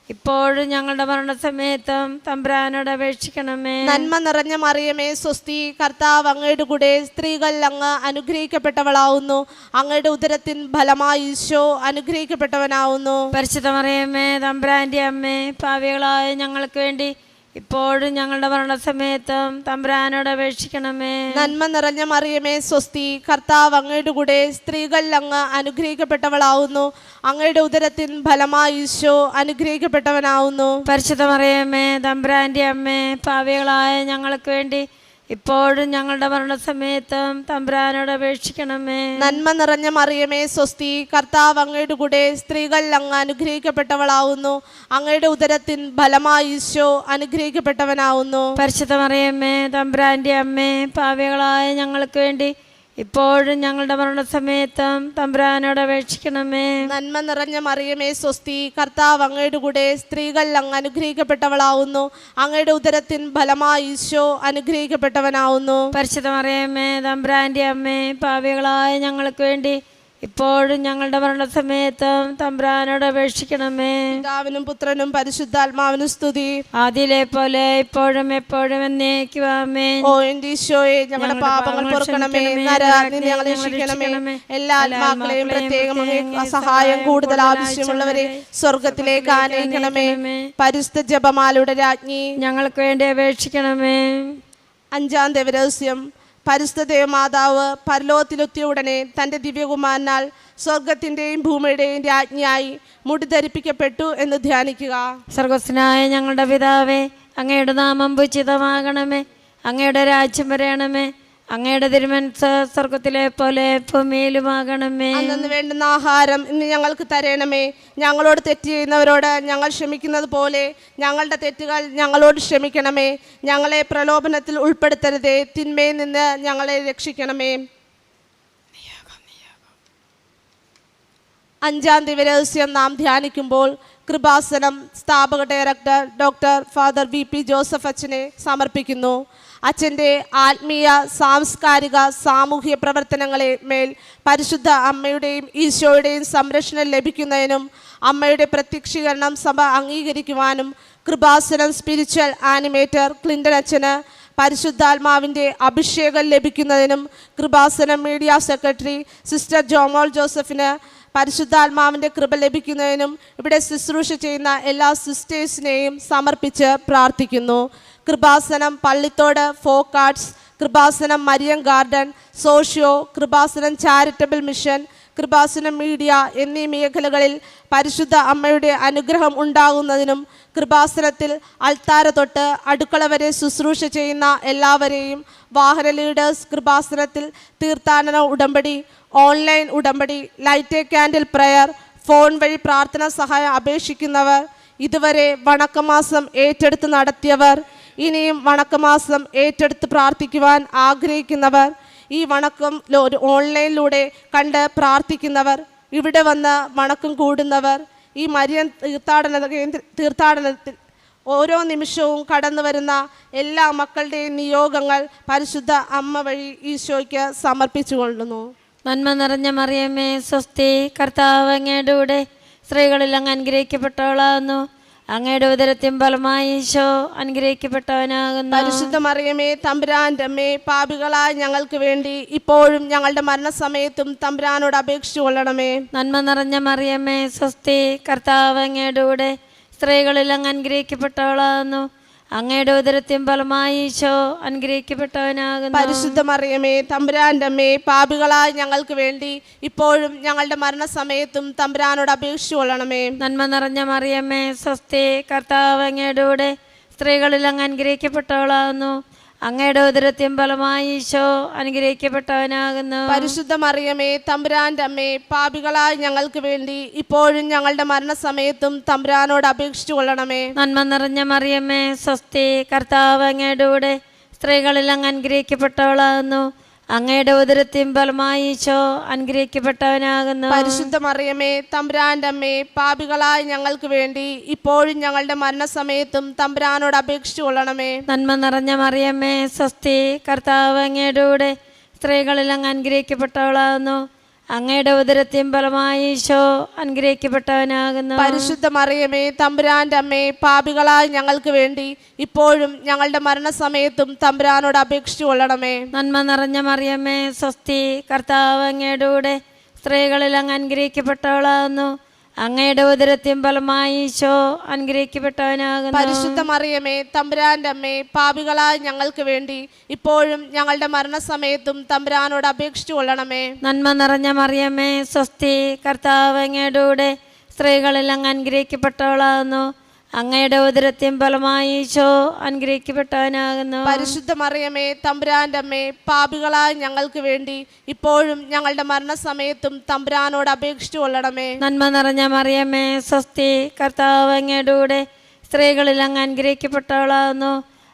ഇപ്പോഴും ഞങ്ങളുടെ മരണസമയത്തും തമ്പുരാനോട് അപേക്ഷിക്കണമേ. നന്മ നിറഞ്ഞ മറിയമേ സ്വസ്തി, കർത്താവ് അങ്ങയുടെ കൂടെ, സ്ത്രീകൾ അങ്ങ് അനുഗ്രഹിക്കപ്പെട്ടവളാവുന്നു. അങ്ങയുടെ ഉദരത്തിൻ ഫലമായി ഈശോ അനുഗ്രഹിക്കപ്പെട്ടവനാവുന്നു. പരിശുദ്ധ മറിയമേ തമ്പുരാൻ്റെ അമ്മേ, പാപികളായ ഞങ്ങൾക്ക് വേണ്ടി ഇപ്പോഴും ഞങ്ങളുടെ മരണസമയത്തും തമ്പുരാനോട് അപേക്ഷിക്കണമേ. നന്മ നിറഞ്ഞ മറിയമേ സ്വസ്തി, കർത്താവ് അങ്ങയുടെ കൂടെ, സ്ത്രീകൾ അങ്ങ് അനുഗ്രഹിക്കപ്പെട്ടവളാവുന്നു. അങ്ങയുടെ ഉദരത്തിൻ ഫലമായി ഈശോ അനുഗ്രഹിക്കപ്പെട്ടവനാവുന്നു. പരിശുദ്ധ മറിയമേ തമ്പുരാൻ്റെ അമ്മേ, പാപികളായ ഞങ്ങൾക്ക് വേണ്ടി ഇപ്പോഴും ഞങ്ങളുടെ മരണസമയത്തും തമ്പുരാനോട് അപേക്ഷിക്കണമേ. നന്മ നിറഞ്ഞ മറിയമേ സ്വസ്തി, കർത്താവ് അങ്ങയുടെ കൂടെ, സ്ത്രീകൾ അങ്ങ് അനുഗ്രഹിക്കപ്പെട്ടവളാവുന്നു. അങ്ങയുടെ ഉദരത്തിൻ ഫലമായി ഈശോ അനുഗ്രഹിക്കപ്പെട്ടവനാവുന്നു. പരിശുദ്ധ മറിയമേ തമ്പുരാൻ്റെ അമ്മേ, പാപികളായ ഞങ്ങൾക്ക് വേണ്ടി ഇപ്പോഴും ഞങ്ങളുടെ മരണസമയത്തും തമ്പുരാനോട് അപേക്ഷിക്കണമേ. നന്മ നിറഞ്ഞ മറിയമേ സ്വസ്തി, കർത്താവ് അങ്ങയുടെ കൂടെ, സ്ത്രീകൾ അങ്ങ് അനുഗ്രഹിക്കപ്പെട്ടവളാവുന്നു. അങ്ങയുടെ ഉദരത്തിൻ ഫലമായി ഈശോ അനുഗ്രഹിക്കപ്പെട്ടവനാവുന്നു. പരിശുദ്ധ മറിയമേ തമ്പുരാൻ്റെ അമ്മേ, പാപികളായ ഞങ്ങൾക്ക് വേണ്ടി ഇപ്പോഴും ഞങ്ങളുടെ മരണസമയത്തും തമ്പുരാനോട് അപേക്ഷിക്കണമേ. പിതാവിനും പുത്രനും പരിശുദ്ധാത്മാവിനും സ്തുതി, ആദിയിലെ പോലെ ഇപ്പോഴും എപ്പോഴും എന്നേക്കും ആമേൻ. ഓ എന്റെ ഈശോയെ, ഞങ്ങളുടെ പാപങ്ങൾ പൊറുക്കണമേ, നരകാഗ്നി ഞങ്ങളെ രക്ഷിക്കണമേ. എല്ലാ ആത്മാക്കളെയും, പ്രത്യേകം സഹായം കൂടുതൽ ആവശ്യമുള്ളവരെ സ്വർഗത്തിലേക്ക് ആനയിക്കണമേ. പരിശുദ്ധ ജപമാലയുടെ രാജ്ഞി, ഞങ്ങൾക്ക് വേണ്ടി അപേക്ഷിക്കണമേ. അഞ്ചാം ദേവരഹസ്യം. പരിശുദ്ധ ദേവമാതാവ് പരലോകത്തിലെത്തിയ ഉടനെ തൻ്റെ ദിവ്യകുമാരനാൽ സ്വർഗത്തിൻ്റെയും ഭൂമിയുടെയും രാജ്ഞിയായി മുടി ധരിപ്പിക്കപ്പെട്ടു എന്ന് ധ്യാനിക്കുക. സ്വർഗസ്ഥനായ ഞങ്ങളുടെ പിതാവേ, അങ്ങയുടെ നാമം പൂജിതമാകണമേ. അങ്ങയുടെ രാജ്യം വരണമേ. അങ്ങയുടെ തിരുമനസ്സ് സ്വർഗത്തിലെ പോലെ ഭൂമിയിലുമാകണമേ. അന്നു വേണ്ടുന്ന ആഹാരം ഇന്ന് ഞങ്ങൾക്ക് തരണമേ. ഞങ്ങളോട് തെറ്റ് ചെയ്യുന്നവരോട് ഞങ്ങൾ ക്ഷമിക്കുന്നത് പോലെ ഞങ്ങളുടെ തെറ്റുകൾ ഞങ്ങളോട് ക്ഷമിക്കണമേ. ഞങ്ങളെ പ്രലോഭനത്തിൽ ഉൾപ്പെടുത്തരുതേ, തിന്മയിൽ നിന്ന് ഞങ്ങളെ രക്ഷിക്കണമേ. അഞ്ചാം ദിവരഹസ്യം നാം ധ്യാനിക്കുമ്പോൾ കൃപാസനം സ്ഥാപക director doctor father V P Joseph അച്ഛനെ സമർപ്പിക്കുന്നു. അച്ഛൻ്റെ ആത്മീയ, സാംസ്കാരിക, സാമൂഹ്യ പ്രവർത്തനങ്ങളെ മേൽ പരിശുദ്ധ അമ്മയുടെയും ഈശോയുടെയും സംരക്ഷണം ലഭിക്കുന്നതിനും അമ്മയുടെ പ്രത്യക്ഷീകരണം സഭ അംഗീകരിക്കുവാനും കൃപാസനം സ്പിരിച്വൽ ആനിമേറ്റർ ക്ലിൻ്റൺ അച്ഛന് പരിശുദ്ധാത്മാവിൻ്റെ അഭിഷേകം ലഭിക്കുന്നതിനും Kripasanam media secretary sister Jomol ജോസഫിന് പരിശുദ്ധാത്മാവിൻ്റെ കൃപ ലഭിക്കുന്നതിനും ഇവിടെ ശുശ്രൂഷ ചെയ്യുന്ന എല്ലാ സിസ്റ്റേഴ്സിനെയും സമർപ്പിച്ച് പ്രാർത്ഥിക്കുന്നു. Kripasanam Pallithode folk arts, Kripasanam Mariyam garden, socio, Kripasanam charitable mission, Kripasanam media എന്നീ മേഖലകളിൽ പരിശുദ്ധ അമ്മയുടെ അനുഗ്രഹം ഉണ്ടാകുന്നതിനും കൃപാസനത്തിൽ അൾത്താര തൊട്ട് അടുക്കള വരെ ശുശ്രൂഷ ചെയ്യുന്ന എല്ലാവരെയും, വാഹന ലീഡേഴ്സ്, കൃപാസനത്തിൽ തീർത്ഥാടന ഉടമ്പടി, ഓൺലൈൻ ഉടമ്പടി, light a candle prayer, phone വഴി പ്രാർത്ഥനാ സഹായം അപേക്ഷിക്കുന്നവർ ഇതുവരെ വണക്കമാസം ഏറ്റെടുത്ത് നടത്തിയവർ, ഇനിയും വണക്കമാസം ഏറ്റെടുത്ത് പ്രാർത്ഥിക്കുവാൻ ആഗ്രഹിക്കുന്നവർ, ഈ വണക്കം ഓൺലൈനിലൂടെ കണ്ട് പ്രാർത്ഥിക്കുന്നവർ, ഇവിടെ വന്ന് വണക്കം കൂടുന്നവർ, ഈ മരിയൻ തീർത്ഥാടനത്തിൽ ഓരോ നിമിഷവും കടന്നു വരുന്ന എല്ലാ മക്കളുടെയും നിയോഗങ്ങൾ പരിശുദ്ധ അമ്മ വഴി ഈശോയ്ക്ക് സമർപ്പിച്ചുകൊള്ളുന്നു. നന്മ നിറഞ്ഞ മറിയമേ സ്വസ്തി, കർത്താവ് അങ്ങയുടെ കൂടെ സ്ത്രീകളിൽ അങ്ങ് അനുഗ്രഹിക്കപ്പെട്ടവളാകുന്നു. അങ്ങയുടെ ഉദരത്തിൻ ഫലമായി ഈശോ അനുഗ്രഹിക്കപ്പെട്ടവനാകുന്നു. പരിശുദ്ധ മറിയമേ തമ്പുരാന്റെ അമ്മേ, പാപികളായ ഞങ്ങൾക്ക് വേണ്ടി ഇപ്പോഴും ഞങ്ങളുടെ മരണസമയത്തും തമ്പുരാനോട് അപേക്ഷിച്ചു കൊള്ളണമേ. നന്മ നിറഞ്ഞ മറിയമേ സ്വസ്തി, കർത്താവ് അങ്ങയുടെ കൂടെ സ്ത്രീകളിൽ അങ്ങ് അനുഗ്രഹിക്കപ്പെട്ടവളാകുന്നു. അങ്ങയുടെ ഉദരത്തിൻ ഫലമായി ഈശോ അനുഗ്രഹിക്കപ്പെട്ടവനാകുന്നു. പരിശുദ്ധ മറിയമേ തമ്പുരാന്റെ അമ്മേ, പാപികളായ ഞങ്ങൾക്ക് വേണ്ടി ഇപ്പോഴും ഞങ്ങളുടെ മരണസമയത്തും തമ്പുരാനോട് അപേക്ഷിച്ചു കൊള്ളണമേ. നന്മ നിറഞ്ഞ മറിയമേ സ്വസ്തി, കർത്താവ് അങ്ങയുടെ കൂടെ സ്ത്രീകളിൽ അങ്ങ് അനുഗ്രഹിക്കപ്പെട്ടവളാകുന്നു. അങ്ങയുടെ ഉദരത്തിൻ ഫലമായി ഈശോ അനുഗ്രഹിക്കപ്പെട്ടവനാകുന്നു. പരിശുദ്ധ മറിയമേ തമ്പുരാന്റെ അമ്മേ, പാപികളായ ഞങ്ങൾക്ക് വേണ്ടി ഇപ്പോഴും ഞങ്ങളുടെ മരണസമയത്തും തമ്പുരാനോട് അപേക്ഷിച്ചു കൊള്ളണമേ. നന്മ നിറഞ്ഞ മറിയമേ സ്വസ്തി, കർത്താവ് അങ്ങയുടെ കൂടെ സ്ത്രീകളിൽ അങ്ങ് അനുഗ്രഹിക്കപ്പെട്ടവളാകുന്നു. അങ്ങയുടെ ഉദരത്തിൻ ഫലമായി ഈശോ അനുഗ്രഹിക്കപ്പെട്ടവനാകുന്നു. പരിശുദ്ധ മറിയമേ തമ്പുരാന്റെ അമ്മേ, പാപികളായ ഞങ്ങൾക്ക് വേണ്ടി ഇപ്പോഴും ഞങ്ങളുടെ മരണസമയത്തും തമ്പുരാനോട് അപേക്ഷിച്ചു കൊള്ളണമേ. നന്മ നിറഞ്ഞ മറിയമേ സ്വസ്തി, കർത്താവ് അങ്ങയുടെ കൂടെ സ്ത്രീകളിൽ അങ്ങ് അനുഗ്രഹിക്കപ്പെട്ടവളാകുന്നു. അങ്ങയുടെ ഉദരത്തിൻ ഫലമായി ഈശോ അനുഗ്രഹിക്കപ്പെട്ടവനാകുന്നു. പരിശുദ്ധ മറിയമേ തമ്പുരാന്റെ അമ്മേ, പാപികളായ ഞങ്ങൾക്ക് വേണ്ടി ഇപ്പോഴും ഞങ്ങളുടെ മരണസമയത്തും തമ്പുരാനോട് അപേക്ഷിച്ചു കൊള്ളണമേ. നന്മ നിറഞ്ഞ മറിയമേ സ്വസ്തി, കർത്താവ് അങ്ങയുടെ കൂടെ സ്ത്രീകളിൽ അങ്ങ് അനുഗ്രഹിക്കപ്പെട്ടവളാകുന്നു. അങ്ങയുടെ ഉദരത്തിൻ ഫലമായി ഈശോ അനുഗ്രഹിക്കപ്പെട്ടവനാകുന്നു. പരിശുദ്ധ മറിയമേ തമ്പുരാന്റെ അമ്മേ, പാപികളായ ഞങ്ങൾക്ക് വേണ്ടി ഇപ്പോഴും ഞങ്ങളുടെ മരണസമയത്തും തമ്പുരാനോട് അപേക്ഷിച്ചു കൊള്ളണമേ. നന്മ നിറഞ്ഞ മറിയമേ സ്വസ്തി, കർത്താവ് അങ്ങയുടെ കൂടെ സ്ത്രീകളിൽ അങ്ങ് അനുഗ്രഹിക്കപ്പെട്ടവളാകുന്നു. അങ്ങയുടെ ഉദരത്തിൻ ഫലമായി ഈശോ അനുഗ്രഹിക്കപ്പെട്ടവനാകുന്നു. പരിശുദ്ധ മറിയമേ തമ്പുരാന്റെ അമ്മേ, പാപികളായ ഞങ്ങൾക്ക് വേണ്ടി ഇപ്പോഴും ഞങ്ങളുടെ മരണസമയത്തും തമ്പുരാനോട് അപേക്ഷിച്ചു കൊള്ളണമേ. നന്മ നിറഞ്ഞ മറിയമേ സ്വസ്തി, കർത്താവ് അങ്ങയുടെ കൂടെ സ്ത്രീകളിൽ അങ്ങ് അനുഗ്രഹിക്കപ്പെട്ടവളാകുന്നു.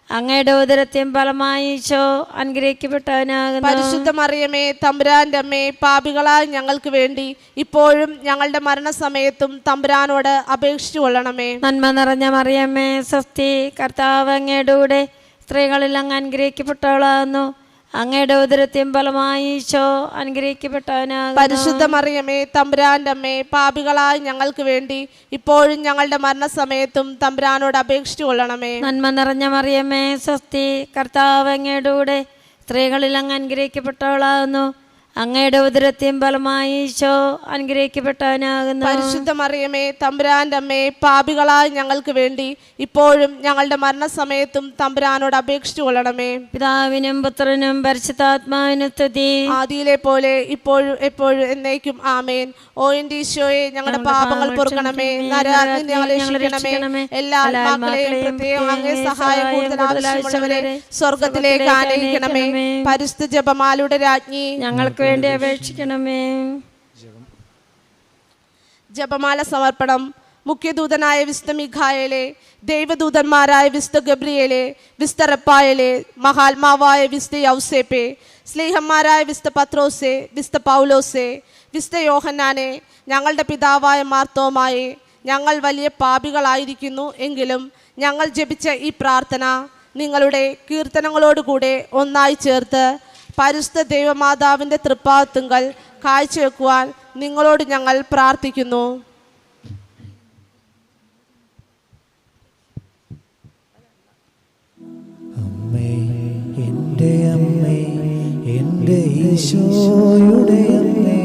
അങ്ങയുടെ ഉദരത്തിൻ ഫലമായി ഈശോ അനുഗ്രഹിക്കപ്പെട്ടവനാകുന്നു. പരിശുദ്ധ മറിയമേ തമ്പുരാന്റെ അമ്മേ, പാപികളായ ഞങ്ങൾക്ക് വേണ്ടി ഇപ്പോഴും ഞങ്ങളുടെ മരണസമയത്തും തമ്പുരാനോട് അപേക്ഷിച്ചു കൊള്ളണമേ. നന്മ നിറഞ്ഞ മറിയമേ സ്വസ്തി, കർത്താവ് അങ്ങയുടെ കൂടെ സ്ത്രീകളിൽ അങ്ങ് അനുഗ്രഹിക്കപ്പെട്ടവളാകുന്നു. അങ്ങയുടെ ഉദരത്തിൻ ഫലമായി ഈശോ അനുഗ്രഹിക്കപ്പെട്ടവനാകുന്നു. പരിശുദ്ധ മറിയമേ തമ്പുരാന്റെ അമ്മേ, പാപികളായ ഞങ്ങൾക്ക് വേണ്ടി ഇപ്പോഴും ഞങ്ങളുടെ മരണസമയത്തും തമ്പുരാനോട് അപേക്ഷിച്ചു കൊള്ളണമേ. നന്മ നിറഞ്ഞ മറിയമേ സ്വസ്തി, കർത്താവ് അങ്ങയുടെ കൂടെ സ്ത്രീകളിൽ അങ്ങ് അനുഗ്രഹിക്കപ്പെട്ടവളാകുന്നു. അങ്ങയുടെ ഉദരത്തിൻ ഫലമായി ഈശോ അനുഗ്രഹിക്കപ്പെട്ടവനാകുന്നു. പരിശുദ്ധ മറിയമേ തമ്പുരാന്റെ അമ്മേ, പാപികളായ ഞങ്ങൾക്ക് വേണ്ടി ഇപ്പോഴും ഞങ്ങളുടെ മരണസമയത്തും തമ്പുരാനോട് അപേക്ഷിച്ചു കൊള്ളണമേ. പിതാവിനും പുത്രനും പരിശുദ്ധാത്മാവിനും സ്തുതി, ആദിയിലെ പോലെ ഇപ്പോഴും എപ്പോഴും എന്നേക്കും ആമേൻ. ഓ എൻ്റെ ഈശോയെ, ഞങ്ങളുടെ പാപങ്ങൾ പൊറുക്കണമേ, നരകാഗ്നി ഞങ്ങളെ രക്ഷിക്കണമേ. എല്ലാ ആത്മാക്കളെയും പ്രത്യേകം അങ്ങേ സഹായം കൂടുതൽ ആവശ്യമുള്ളവരെ സ്വർഗത്തിലേക്ക് ആനയിക്കണമേ. പരിശുദ്ധ ജപമാലയുടെ രാജ്ഞി, ഞങ്ങൾക്ക് വേണ്ടി അപേക്ഷിക്കണമേ. ജപമാല സമർപ്പണം. മുഖ്യദൂതനായ വിശുദ്ധ മിഖായേലെ, ദൈവദൂതന്മാരായ വിശുദ്ധ ഗബ്രിയേലെ, വിശുദ്ധ റപ്പായേലെ, മഹാത്മാവായ വിശുദ്ധ യൗസേപ്പെ, സ്ലീഹന്മാരായ വിശുദ്ധ പത്രോസെ, വിശുദ്ധ പൗലോസെ, വിശുദ്ധ യോഹന്നാനെ, ഞങ്ങളുടെ പിതാവായ മാർത്തോമായെ, ഞങ്ങൾ വലിയ പാപികളായിരിക്കുന്നു എങ്കിലും ഞങ്ങൾ ജപിച്ച ഈ പ്രാർത്ഥന നിങ്ങളുടെ കീർത്തനങ്ങളോടുകൂടെ ഒന്നായി ചേർത്ത് പരിശുദ്ധ ദൈവമാതാവിൻ്റെ തൃപ്പാദത്തുങ്കൽ കാഴ്ചവെക്കുവാൻ നിങ്ങളോട് ഞങ്ങൾ പ്രാർത്ഥിക്കുന്നു. അമ്മേ, എൻ്റെ അമ്മേ, എൻ്റെ ഈശോയുടെ അമ്മേ,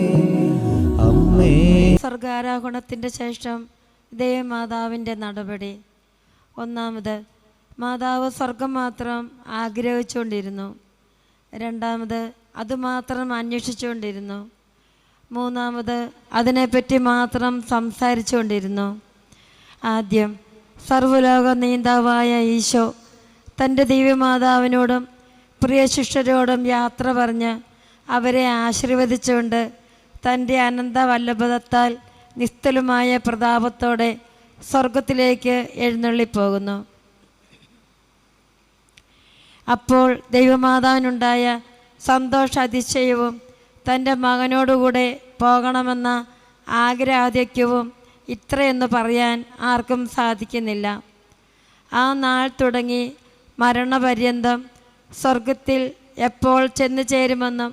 അമ്മേ. സ്വർഗാരോഹണത്തിൻ്റെ ശേഷം ദേവമാതാവിൻ്റെ നടപടി. ഒന്നാമത്, മാതാവ് സ്വർഗം മാത്രം ആഗ്രഹിച്ചുകൊണ്ടിരുന്നു. രണ്ടാമത്, അതുമാത്രം അന്വേഷിച്ചുകൊണ്ടിരുന്നു. മൂന്നാമത്, അതിനെപ്പറ്റി മാത്രം സംസാരിച്ചുകൊണ്ടിരുന്നു. ആദ്യം, സർവ്വലോക നീന്താവായ ഈശോ തൻ്റെ ദിവ്യമാതാവിനോടും പ്രിയ ശിഷ്യരോടും യാത്ര പറഞ്ഞ് അവരെ ആശീർവദിച്ചുകൊണ്ട് തൻ്റെ അനന്ത വല്ലഭത്താൽ നിസ്തുലമായ പ്രതാപത്തോടെ സ്വർഗത്തിലേക്ക് എഴുന്നള്ളിപ്പോകുന്നു. അപ്പോൾ ദൈവമാതാവിനുണ്ടായ സന്തോഷാതിശയവും തൻ്റെ മകനോടുകൂടെ പോകണമെന്ന ആഗ്രഹാധിക്യവും ഇത്രയെന്ന് പറയാൻ ആർക്കും സാധിക്കുന്നില്ല. ആ നാൾ തുടങ്ങി മരണപര്യന്തം സ്വർഗത്തിൽ എപ്പോൾ ചെന്നു ചേരുമെന്നും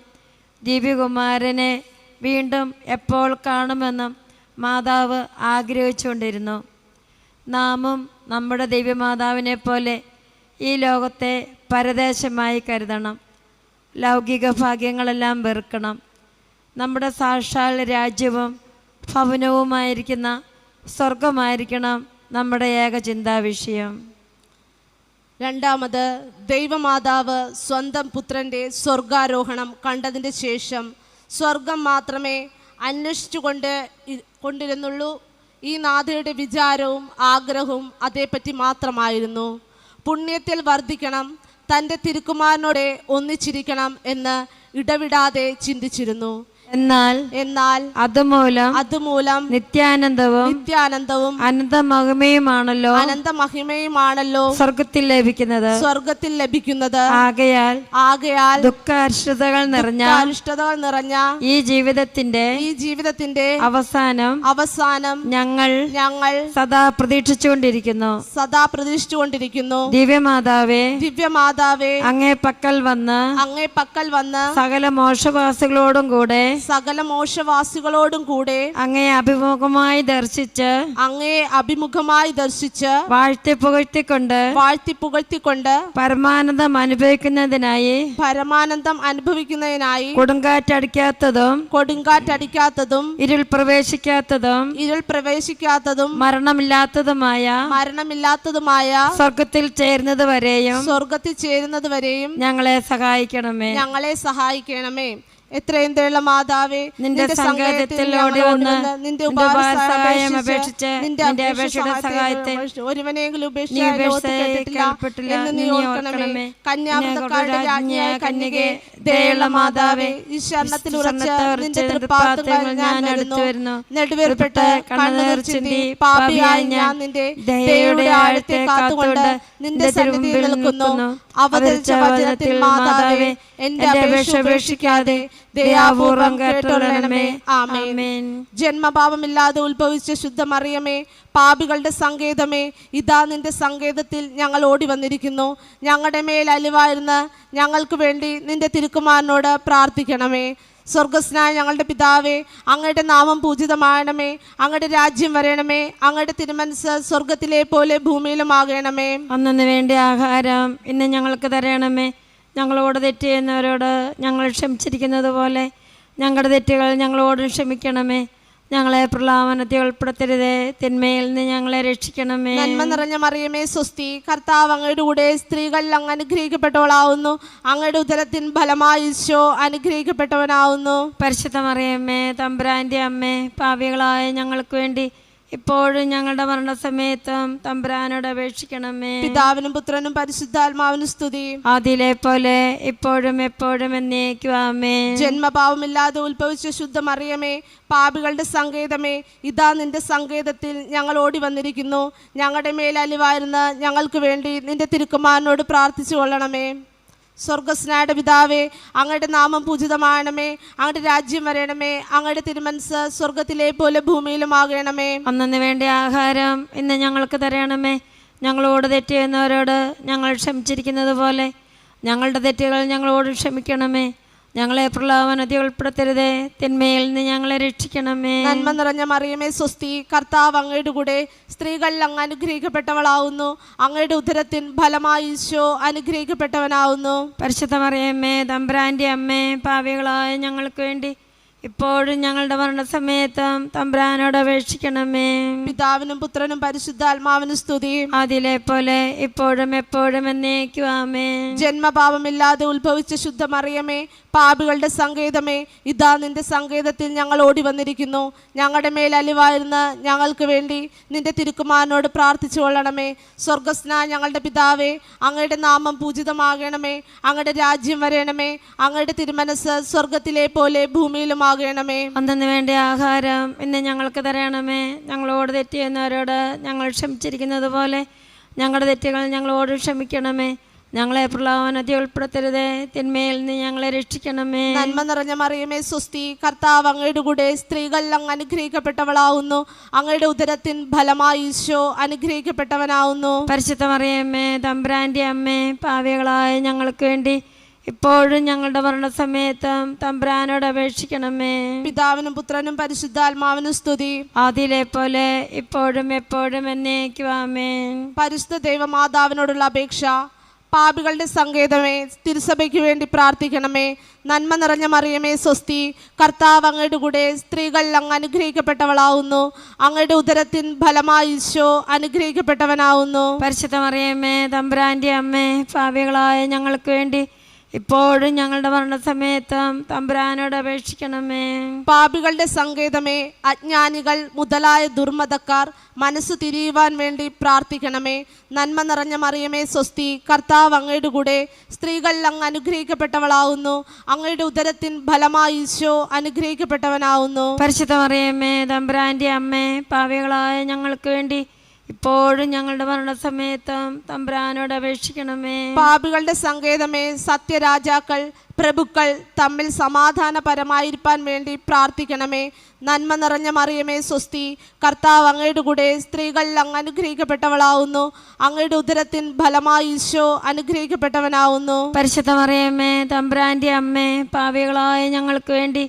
ദിവ്യകുമാരനെ വീണ്ടും എപ്പോൾ കാണുമെന്നും മാതാവ് ആഗ്രഹിച്ചുകൊണ്ടിരുന്നു. നാമും നമ്മുടെ ദൈവമാതാവിനെ പോലെ ഈ ലോകത്തെ പരദേശമായി കരുതണം. ലൗകിക ഭാഗ്യങ്ങളെല്ലാം വെറുക്കണം. നമ്മുടെ സാക്ഷാൽ രാജ്യവും ഭവനവുമായിരിക്കുന്ന സ്വർഗമായിരിക്കണം നമ്മുടെ ഏക ചിന്താവിഷയം. രണ്ടാമത്, ദൈവമാതാവ് സ്വന്തം പുത്രൻ്റെ സ്വർഗാരോഹണം കണ്ടതിന് ശേഷം സ്വർഗം മാത്രമേ അന്വേഷിച്ചു കൊണ്ടിരുന്നുള്ളൂ. ഈ നാഥയുടെ വിചാരവും ആഗ്രഹവും അതേപ്പറ്റി മാത്രമായിരുന്നു. പുണ്യത്തിൽ വർദ്ധിക്കണം, തൻ്റെ തിരുക്കുമാരനോടെ ഒന്നിച്ചിരിക്കണം എന്ന് ഇടവിടാതെ ചിന്തിച്ചിരുന്നു. എന്നാൽ അതുമൂലം നിത്യാനന്ദവും അനന്തമഹിമയുമാണല്ലോ സ്വർഗത്തിൽ ലഭിക്കുന്നത്. ആകയാൽ ദുഃഖാരിഷ്ടതകൾ നിറഞ്ഞ ഈ ജീവിതത്തിന്റെ അവസാനം ഞങ്ങൾ സദാ പ്രതീക്ഷിച്ചുകൊണ്ടിരിക്കുന്നു. ദിവ്യമാതാവേ, അങ്ങേ പക്കൽ വന്ന് സകല മോശവാസികളോടും കൂടെ അങ്ങേ അഭിമുഖമായി ദർശിച്ച് വാഴ്ത്തി പുകഴ്ത്തിക്കൊണ്ട് പരമാനന്ദം അനുഭവിക്കുന്നതിനായി കൊടുങ്കാറ്റടിക്കാത്തതും ഇരുൾ പ്രവേശിക്കാത്തതും മരണമില്ലാത്തതുമായ സ്വർഗത്തിൽ ചേരുന്നത് വരെയും ഞങ്ങളെ സഹായിക്കണമേ. എത്രയും ദയുള്ള മാതാവേ, നിന്റെ സങ്കേതത്തിൽ നിന്റെ ഉപകാരം അപേക്ഷിച്ച് നിന്റെ അപേക്ഷയുടെ സഹായത്തെ ഒരുവനെങ്കിലും ഉപേക്ഷിച്ചിട്ടില്ല എന്ന് നീ ഓർക്കണമേ. കന്യാവൃതക്കാരുടെ രാജ്ഞിയായ കന്യകേ, ദയുള്ള മാതാവേ, ഈ ശരണത്തിൽ ഉറച്ച നിന്റെ തൃപ്പാദങ്ങൾ ഞാൻ വരുന്നു. നെടുവേർപ്പെട്ട് കണ്ണുനീർ ചിന്തി പാപിയായ ഞാൻ നിന്റെ ദയയുടെ ആഴത്തെ കാത്തുകൊണ്ട് നിന്റെ സന്നിധിയിൽ നിൽക്കുന്നു. അവതരിച്ച വചനത്തിൽ മാതാവേ, എന്റെ അപേക്ഷ ഉപേക്ഷിക്കാതെ ദയാപൂർവം കേട്ടൊള്ളണമേ. ആമേൻ. ജന്മപാപമില്ലാതെ ഉത്ഭവിച്ച ശുദ്ധമറിയമേ, പാപികളുടെ സങ്കേതമേ, ഇതാ നിന്റെ സങ്കേതത്തിൽ ഞങ്ങൾ ഓടി വന്നിരിക്കുന്നു. ഞങ്ങളുടെ മേൽ അലിവായിരുന്ന് ഞങ്ങൾക്ക് വേണ്ടി നിന്റെ തിരുക്കുമാരനോട് പ്രാർത്ഥിക്കണമേ. സ്വർഗസ്നായ ഞങ്ങളുടെ പിതാവേ, അങ്ങയുടെ നാമം പൂജിതമാകണമേ. അങ്ങയുടെ രാജ്യം വരണമേ. അങ്ങയുടെ തിരുമനസ്സ് സ്വർഗത്തിലെ പോലെ ഭൂമിയിലുമാകണമേ. അന്നു വേണ്ടി ആഹാരം ഇന്ന് ഞങ്ങൾക്ക് തരണമേ. ഞങ്ങളോട് തെറ്റ് ചെയ്യുന്നവരോട് ഞങ്ങൾ ക്ഷമിച്ചിരിക്കുന്നത് പോലെ ഞങ്ങളുടെ തെറ്റുകൾ ഞങ്ങളോട് ക്ഷമിക്കണമേ. ഞങ്ങളെ പ്രലോഭനത്തിൽ ഉൾപ്പെടുത്തരുതേ, തിന്മയിൽ നിന്ന് ഞങ്ങളെ രക്ഷിക്കണമേ. നന്മ നിറഞ്ഞ മറിയമേ, സ്വസ്തി, കർത്താവ് അങ്ങയുടെ കൂടെ സ്ത്രീകളിൽ അങ്ങ് അനുഗ്രഹിക്കപ്പെട്ടവളാവുന്നു. അങ്ങയുടെ ഉദരത്തിൻ ഫലമായി ഈശോ അനുഗ്രഹിക്കപ്പെട്ടവനാവുന്നു. പരിശുദ്ധ മറിയമ്മേ, തമ്പുരാന്റെ അമ്മേ, പാപികളായ ഞങ്ങൾക്ക് വേണ്ടി ഇപ്പോഴും ഞങ്ങളുടെ മരണസമയത്തും തമ്പുരാനോട് അപേക്ഷിക്കണമേ. പിതാവിനും പുത്രനും പരിശുദ്ധാത്മാവിനും സ്തുതി. അതിലെ പോലെ ഇപ്പോഴും എപ്പോഴും എന്നേക്കും ആമേൻ. ജന്മപാപമില്ലാതെ ഉത്ഭവിച്ച ശുദ്ധമറിയമേ, പാപികളുടെ സങ്കേതമേ, ഇതാ നിന്റെ സങ്കേതത്തിൽ ഞങ്ങൾ ഓടി വന്നിരിക്കുന്നു. ഞങ്ങളുടെ മേൽ അലിവായിരുന്ന് ഞങ്ങൾക്ക് വേണ്ടി നിന്റെ തിരുക്കുമാരനോട് പ്രാർത്ഥിച്ചു കൊള്ളണമേ. സ്വർഗസ്നായുടെ പിതാവേ, അങ്ങയുടെ നാമം പൂജിതമാകണമേ. അങ്ങയുടെ രാജ്യം വരണമേ. അങ്ങയുടെ തിരുമനസ്സ് സ്വർഗത്തിലെ പോലെ ഭൂമിയിലുമാകണമേ. അന്നു വേണ്ടി ആഹാരം ഇന്ന് ഞങ്ങൾക്ക് തരണമേ. ഞങ്ങളോട് തെറ്റ് ചെയ്യുന്നവരോട് ഞങ്ങൾ ക്ഷമിച്ചിരിക്കുന്നത് പോലെ ഞങ്ങളുടെ തെറ്റുകൾ ഞങ്ങളോട് ക്ഷമിക്കണമേ. ഞങ്ങളെ പ്രലോഭനത്തിൽ ഉൾപ്പെടുത്തരുതേ, തിന്മയിൽ നിന്ന് ഞങ്ങളെ രക്ഷിക്കണമേ. നന്മ നിറഞ്ഞ മറിയമേ, സ്വസ്തി, കർത്താവ് അങ്ങയുടെ കൂടെ സ്ത്രീകളിൽ അങ്ങ് അനുഗ്രഹിക്കപ്പെട്ടവളാവുന്നു. അങ്ങയുടെ ഉദരത്തിൻ ഫലമായി ഈശോ അനുഗ്രഹിക്കപ്പെട്ടവനാവുന്നു. പരിശുദ്ധ മറിയമ്മേ, തമ്പുരാന്റെ അമ്മേ, പാപികളായ ഞങ്ങൾക്ക് വേണ്ടി ഇപ്പോഴും ഞങ്ങളുടെ മരണസമയത്തും തമ്പുരാനോട് അപേക്ഷിക്കണമേ. പിതാവിനും പുത്രനും പരിശുദ്ധാത്മാവിനും സ്തുതി. അതിലെ പോലെ ഇപ്പോഴും എപ്പോഴും എന്നേക്കും ആമേൻ. ജന്മപാപമില്ലാതെ ഉത്ഭവിച്ച ശുദ്ധമറിയമേ, പാപികളുടെ സങ്കേതമേ, ഇതാ നിന്റെ സങ്കേതത്തിൽ ഞങ്ങൾ ഓടി വന്നിരിക്കുന്നു. ഞങ്ങളുടെ മേൽ അലിവായിരുന്ന് ഞങ്ങൾക്ക് വേണ്ടി നിന്റെ തിരുക്കുമാരനോട് പ്രാർത്ഥിച്ചു കൊള്ളണമേ. സ്വർഗസ്നായ ഞങ്ങളുടെ പിതാവേ, അങ്ങയുടെ നാമം പൂജിതമാകണമേ. അങ്ങയുടെ രാജ്യം വരണമേ. അങ്ങയുടെ തിരുമനസ്സ് സ്വർഗത്തിലെ പോലെ ഭൂമിയിലുമാകണമേ. ലഭ്യമാകണമേ. അന്നു വേണ്ട ആഹാരം ഇന്ന് ഞങ്ങൾക്ക് തരണമേ. ഞങ്ങളോട് തെറ്റ് ചെയ്യുന്നവരോട് ഞങ്ങൾ ക്ഷമിച്ചിരിക്കുന്നത് പോലെ ഞങ്ങളുടെ തെറ്റുകൾ ഞങ്ങളോട് ക്ഷമിക്കണമേ. ഞങ്ങളെ പ്രലോഭനത്തിൽ ഉൾപ്പെടുത്തരുതേ, തിന്മയിൽ നിന്ന് ഞങ്ങളെ രക്ഷിക്കണമേ. നന്മ നിറഞ്ഞ മറിയമേ സ്വസ്തി, കർത്താവ് അങ്ങയുടെ കൂടെ സ്ത്രീകൾ അങ്ങ് അനുഗ്രഹിക്കപ്പെട്ടവളാവുന്നു. അങ്ങയുടെ ഉദരത്തിൻ ഫലമായി ഈശോ അനുഗ്രഹിക്കപ്പെട്ടവനാവുന്നു. പരിശുദ്ധ മറിയമ്മേ, തമ്പുരാന്റെ അമ്മേ, പാപികളായ ഞങ്ങൾക്ക് വേണ്ടി ഇപ്പോഴും ഞങ്ങളുടെ മരണസമയത്തും തമ്പുരാനോട് അപേക്ഷിക്കണമേ. പിതാവിനും പുത്രനും പരിശുദ്ധാത്മാവിനും സ്തുതി, ആദിയിലെ പോലെ ഇപ്പോഴും എപ്പോഴും എന്നേക്കും ആമേൻ. പരിശുദ്ധ ദൈവമാതാവിനോടുള്ള അപേക്ഷ. പാപികളുടെ സങ്കേതമേ, തിരുസഭയ്ക്ക് വേണ്ടി പ്രാർത്ഥിക്കണമേ. നന്മ നിറഞ്ഞ മറിയമേ സ്വസ്തി, കർത്താവ് അങ്ങയുടെ കൂടെ സ്ത്രീകൾ അങ്ങ് അനുഗ്രഹിക്കപ്പെട്ടവളാവുന്നു. അങ്ങയുടെ ഉദരത്തിൻ ഫലമായി ഈശോ അനുഗ്രഹിക്കപ്പെട്ടവനാവുന്നു. പരിശുദ്ധ മറിയമ്മേ, തമ്പുരാന്റെ അമ്മേ, പാപികളായ ഞങ്ങൾക്ക് വേണ്ടി ഇപ്പോഴും ഞങ്ങളുടെ മരണസമയത്തും തമ്പുരാനോട് അപേക്ഷിക്കണമേ. പാപികളുടെ സങ്കേതമേ, അജ്ഞാനികൾ മുതലായ ദുർമതക്കാർ മനസ്സു തിരിയുവാൻ വേണ്ടി പ്രാർത്ഥിക്കണമേ. നന്മ നിറഞ്ഞ മറിയമേ സ്വസ്തി, കർത്താവ് അങ്ങയുടെ കൂടെ സ്ത്രീകൾ അങ്ങ് അനുഗ്രഹിക്കപ്പെട്ടവളാവുന്നു. അങ്ങയുടെ ഉദരത്തിൻ ഫലമായി ഈശോ അനുഗ്രഹിക്കപ്പെട്ടവനാവുന്നു. പരിശുദ്ധ മറിയമ്മേ, തമ്പുരാന്റെ അമ്മേ, പാപികളായ ഞങ്ങൾക്ക് വേണ്ടി ഇപ്പോഴും ഞങ്ങളുടെ മരണസമയത്തും തമ്പുരാനോട് അപേക്ഷിക്കണമേ. പാപികളുടെ സങ്കേതമേ, സത്യരാജാക്കൾ പ്രഭുക്കൾ തമ്മിൽ സമാധാനപരമായിരിക്കാൻ വേണ്ടി പ്രാർത്ഥിക്കണമേ. നന്മ നിറഞ്ഞ മറിയമേ സ്വസ്തി, കർത്താവ് അങ്ങയുടെ കൂടെ സ്ത്രീകൾ അങ്ങ് അനുഗ്രഹിക്കപ്പെട്ടവളാവുന്നു. അങ്ങയുടെ ഉദരത്തിൻ ഫലമായി ഈശോ അനുഗ്രഹിക്കപ്പെട്ടവനാവുന്നു. പരിശുദ്ധ മറിയമ്മേ, തമ്പുരാന്റെ അമ്മേ, പാപികളായ ഞങ്ങൾക്ക് വേണ്ടി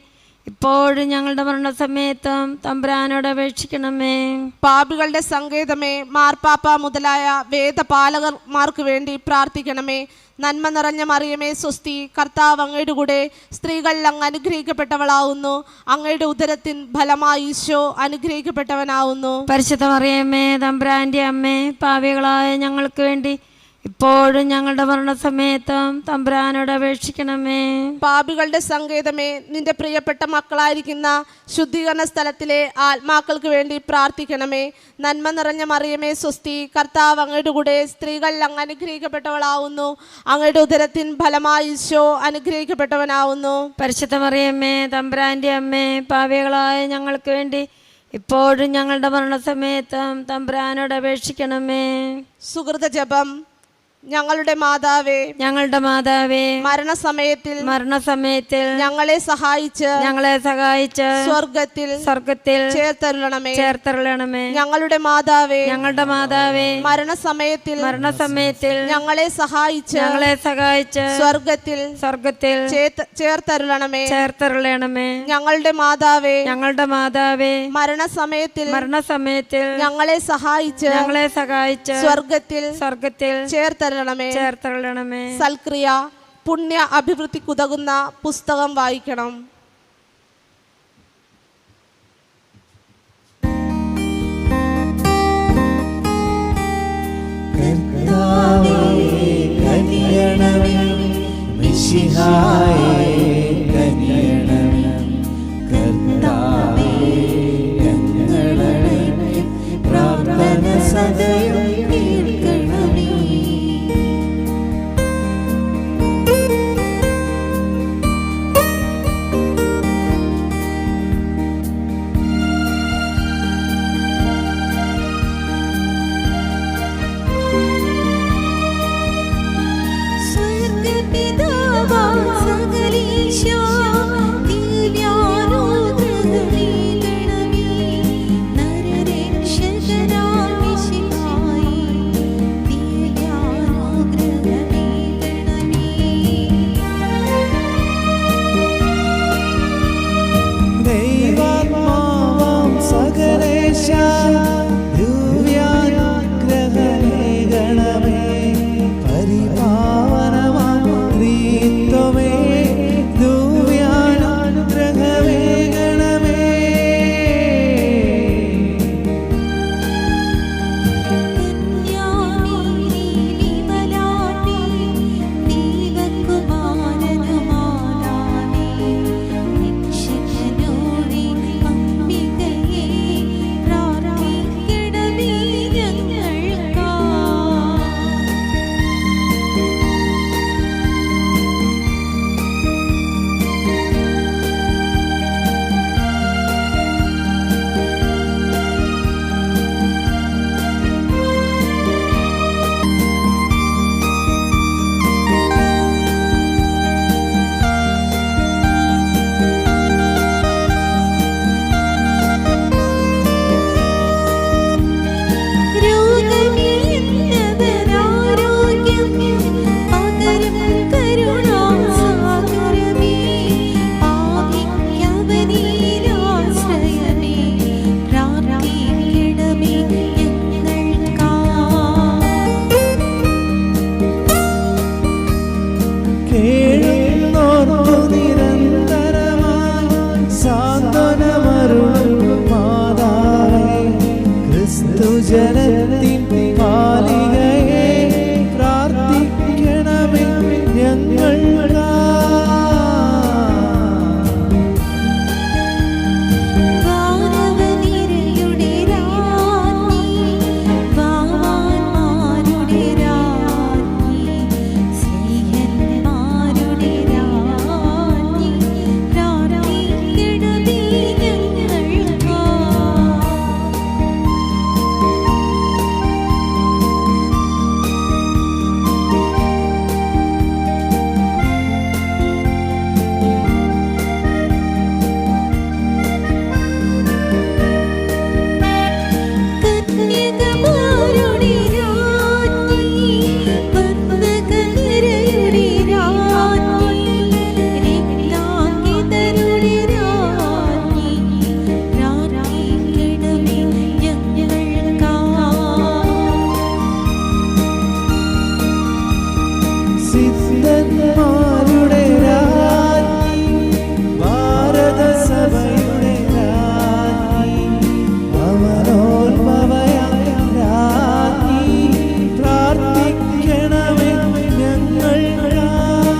ഇപ്പോഴും ഞങ്ങളുടെ മരണസമയത്തും തമ്പുരാനോട് അപേക്ഷിക്കണമേ. പാപികളുടെ സങ്കേതമേ, മാർപ്പാപ്പ മുതലായ വേദപാലകന്മാർക്ക് വേണ്ടി പ്രാർത്ഥിക്കണമേ. നന്മ നിറഞ്ഞ മറിയമേ സ്വസ്തി, കർത്താവ് അങ്ങയുടെ കൂടെ സ്ത്രീകൾ അങ്ങ് അനുഗ്രഹിക്കപ്പെട്ടവളാവുന്നു. അങ്ങയുടെ ഉദരത്തിൻ ഫലമായി ഈശോ അനുഗ്രഹിക്കപ്പെട്ടവനാവുന്നു. പരിശുദ്ധ മറിയമ്മേ, തമ്പുരാന്റെ അമ്മേ, പാപികളായ ഞങ്ങൾക്ക് വേണ്ടി ഇപ്പോഴും ഞങ്ങളുടെ മരണസമയത്തും തമ്പുരാനോട് അപേക്ഷിക്കണമേ. പാപികളുടെ സങ്കേതമേ, നിന്റെ പ്രിയപ്പെട്ട മക്കളായിരിക്കുന്ന ശുദ്ധീകരണ സ്ഥലത്തിലെ ആത്മാക്കൾക്ക് വേണ്ടി പ്രാർത്ഥിക്കണമേ. നന്മ നിറഞ്ഞ മറിയമേ സ്വസ്തി, കർത്താവ് അങ്ങയുടെ കൂടെ സ്ത്രീകൾ അങ്ങ് അനുഗ്രഹിക്കപ്പെട്ടവളാവുന്നു. അങ്ങയുടെ ഉദരത്തിൻ ഫലമായി ഈശോ അനുഗ്രഹിക്കപ്പെട്ടവനാവുന്നു. പരിശുദ്ധ മറിയമ്മേ, തമ്പുരാന്റെ അമ്മേ, പാപികളായ ഞങ്ങൾക്ക് വേണ്ടി ഇപ്പോഴും ഞങ്ങളുടെ മരണസമയത്തും തമ്പുരാനോട് അപേക്ഷിക്കണമേ. സുഹൃത ജപം. ഞങ്ങളുടെ മാതാവേ, ഞങ്ങളുടെ മാതാവേ, മരണസമയത്തിൽ ഞങ്ങളെ സഹായിച്ച് സ്വർഗത്തിൽ ചേർത്തരുളണമേ. ഞങ്ങളുടെ മാതാവേ, മരണസമയത്തിൽ ഞങ്ങളെ സഹായിച്ച് സ്വർഗത്തിൽ ചേർത്തരുളണമേ. ഞങ്ങളുടെ മാതാവേ, മരണസമയത്തിൽ ഞങ്ങളെ സഹായിച്ച് സ്വർഗത്തിൽ ചേർത്തരുളണമേ. സൽക്രിയ. പുണ്യ അഭിവൃദ്ധിക്കുതകുന്ന പുസ്തകം വായിക്കണം. കർത്താവേ കനിയണമേ, മിശിഹായേ കനിയണമേ. കർത്താവേ ഞങ്ങളുടെ പ്രാർത്ഥന സദയം കേൾക്കണമേ. സ്വർഗ്ഗപിതാവാം സകല സിദ്ധന്മാരുടെ രാജ്ഞി, ഭാരത സഭയുടെ രാജ്ഞി, അമരോത്ഭവയായ രാജ്ഞി, പ്രാർത്ഥിക്കണമേ ഞങ്ങൾക്കായി.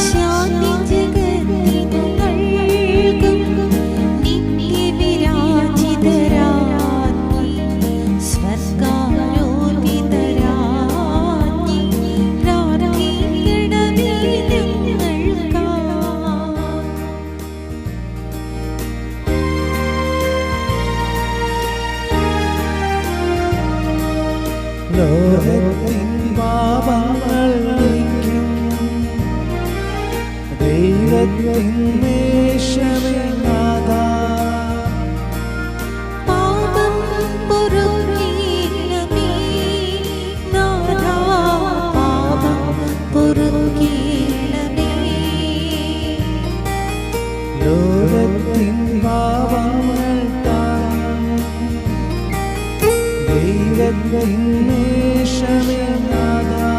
ശാന്തി ജഗത്തിനുകൾക്കും നിത്യവിരാജിതരാജ്ഞി, സ്വർഗ്ഗാരോപിതരാജ്ഞി, പ്രാർത്ഥിക്കണമേ ഞങ്ങൾക്കായി. ലോകത്തിൻ പാപങ്ങൾ നീക്കും ദൈവത്തിൻ മേശമേ നാഥാ, പാപം പൊറുക്കണമേ നാഥാ, പാപം പൊറുക്കണമേ. ലോകത്തിൻ പാപങ്ങൾ താങ്ങും ദൈവത്തിൻ മേശമേ നാഥാ,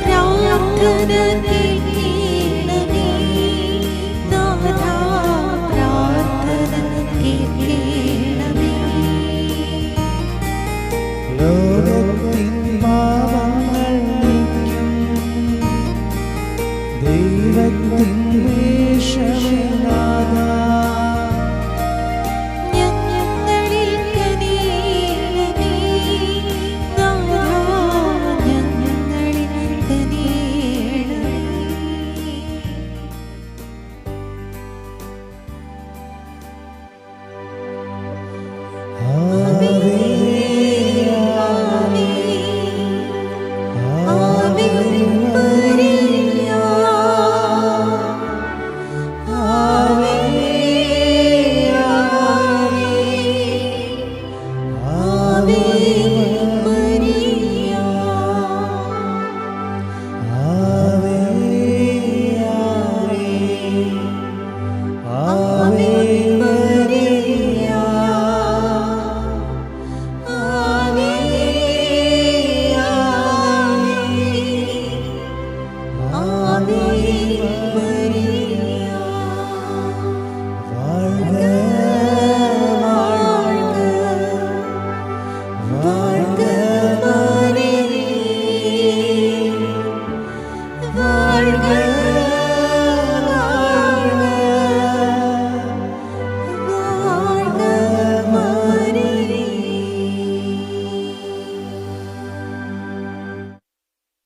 പ്രാർത്ഥന കേൾക്കണമേ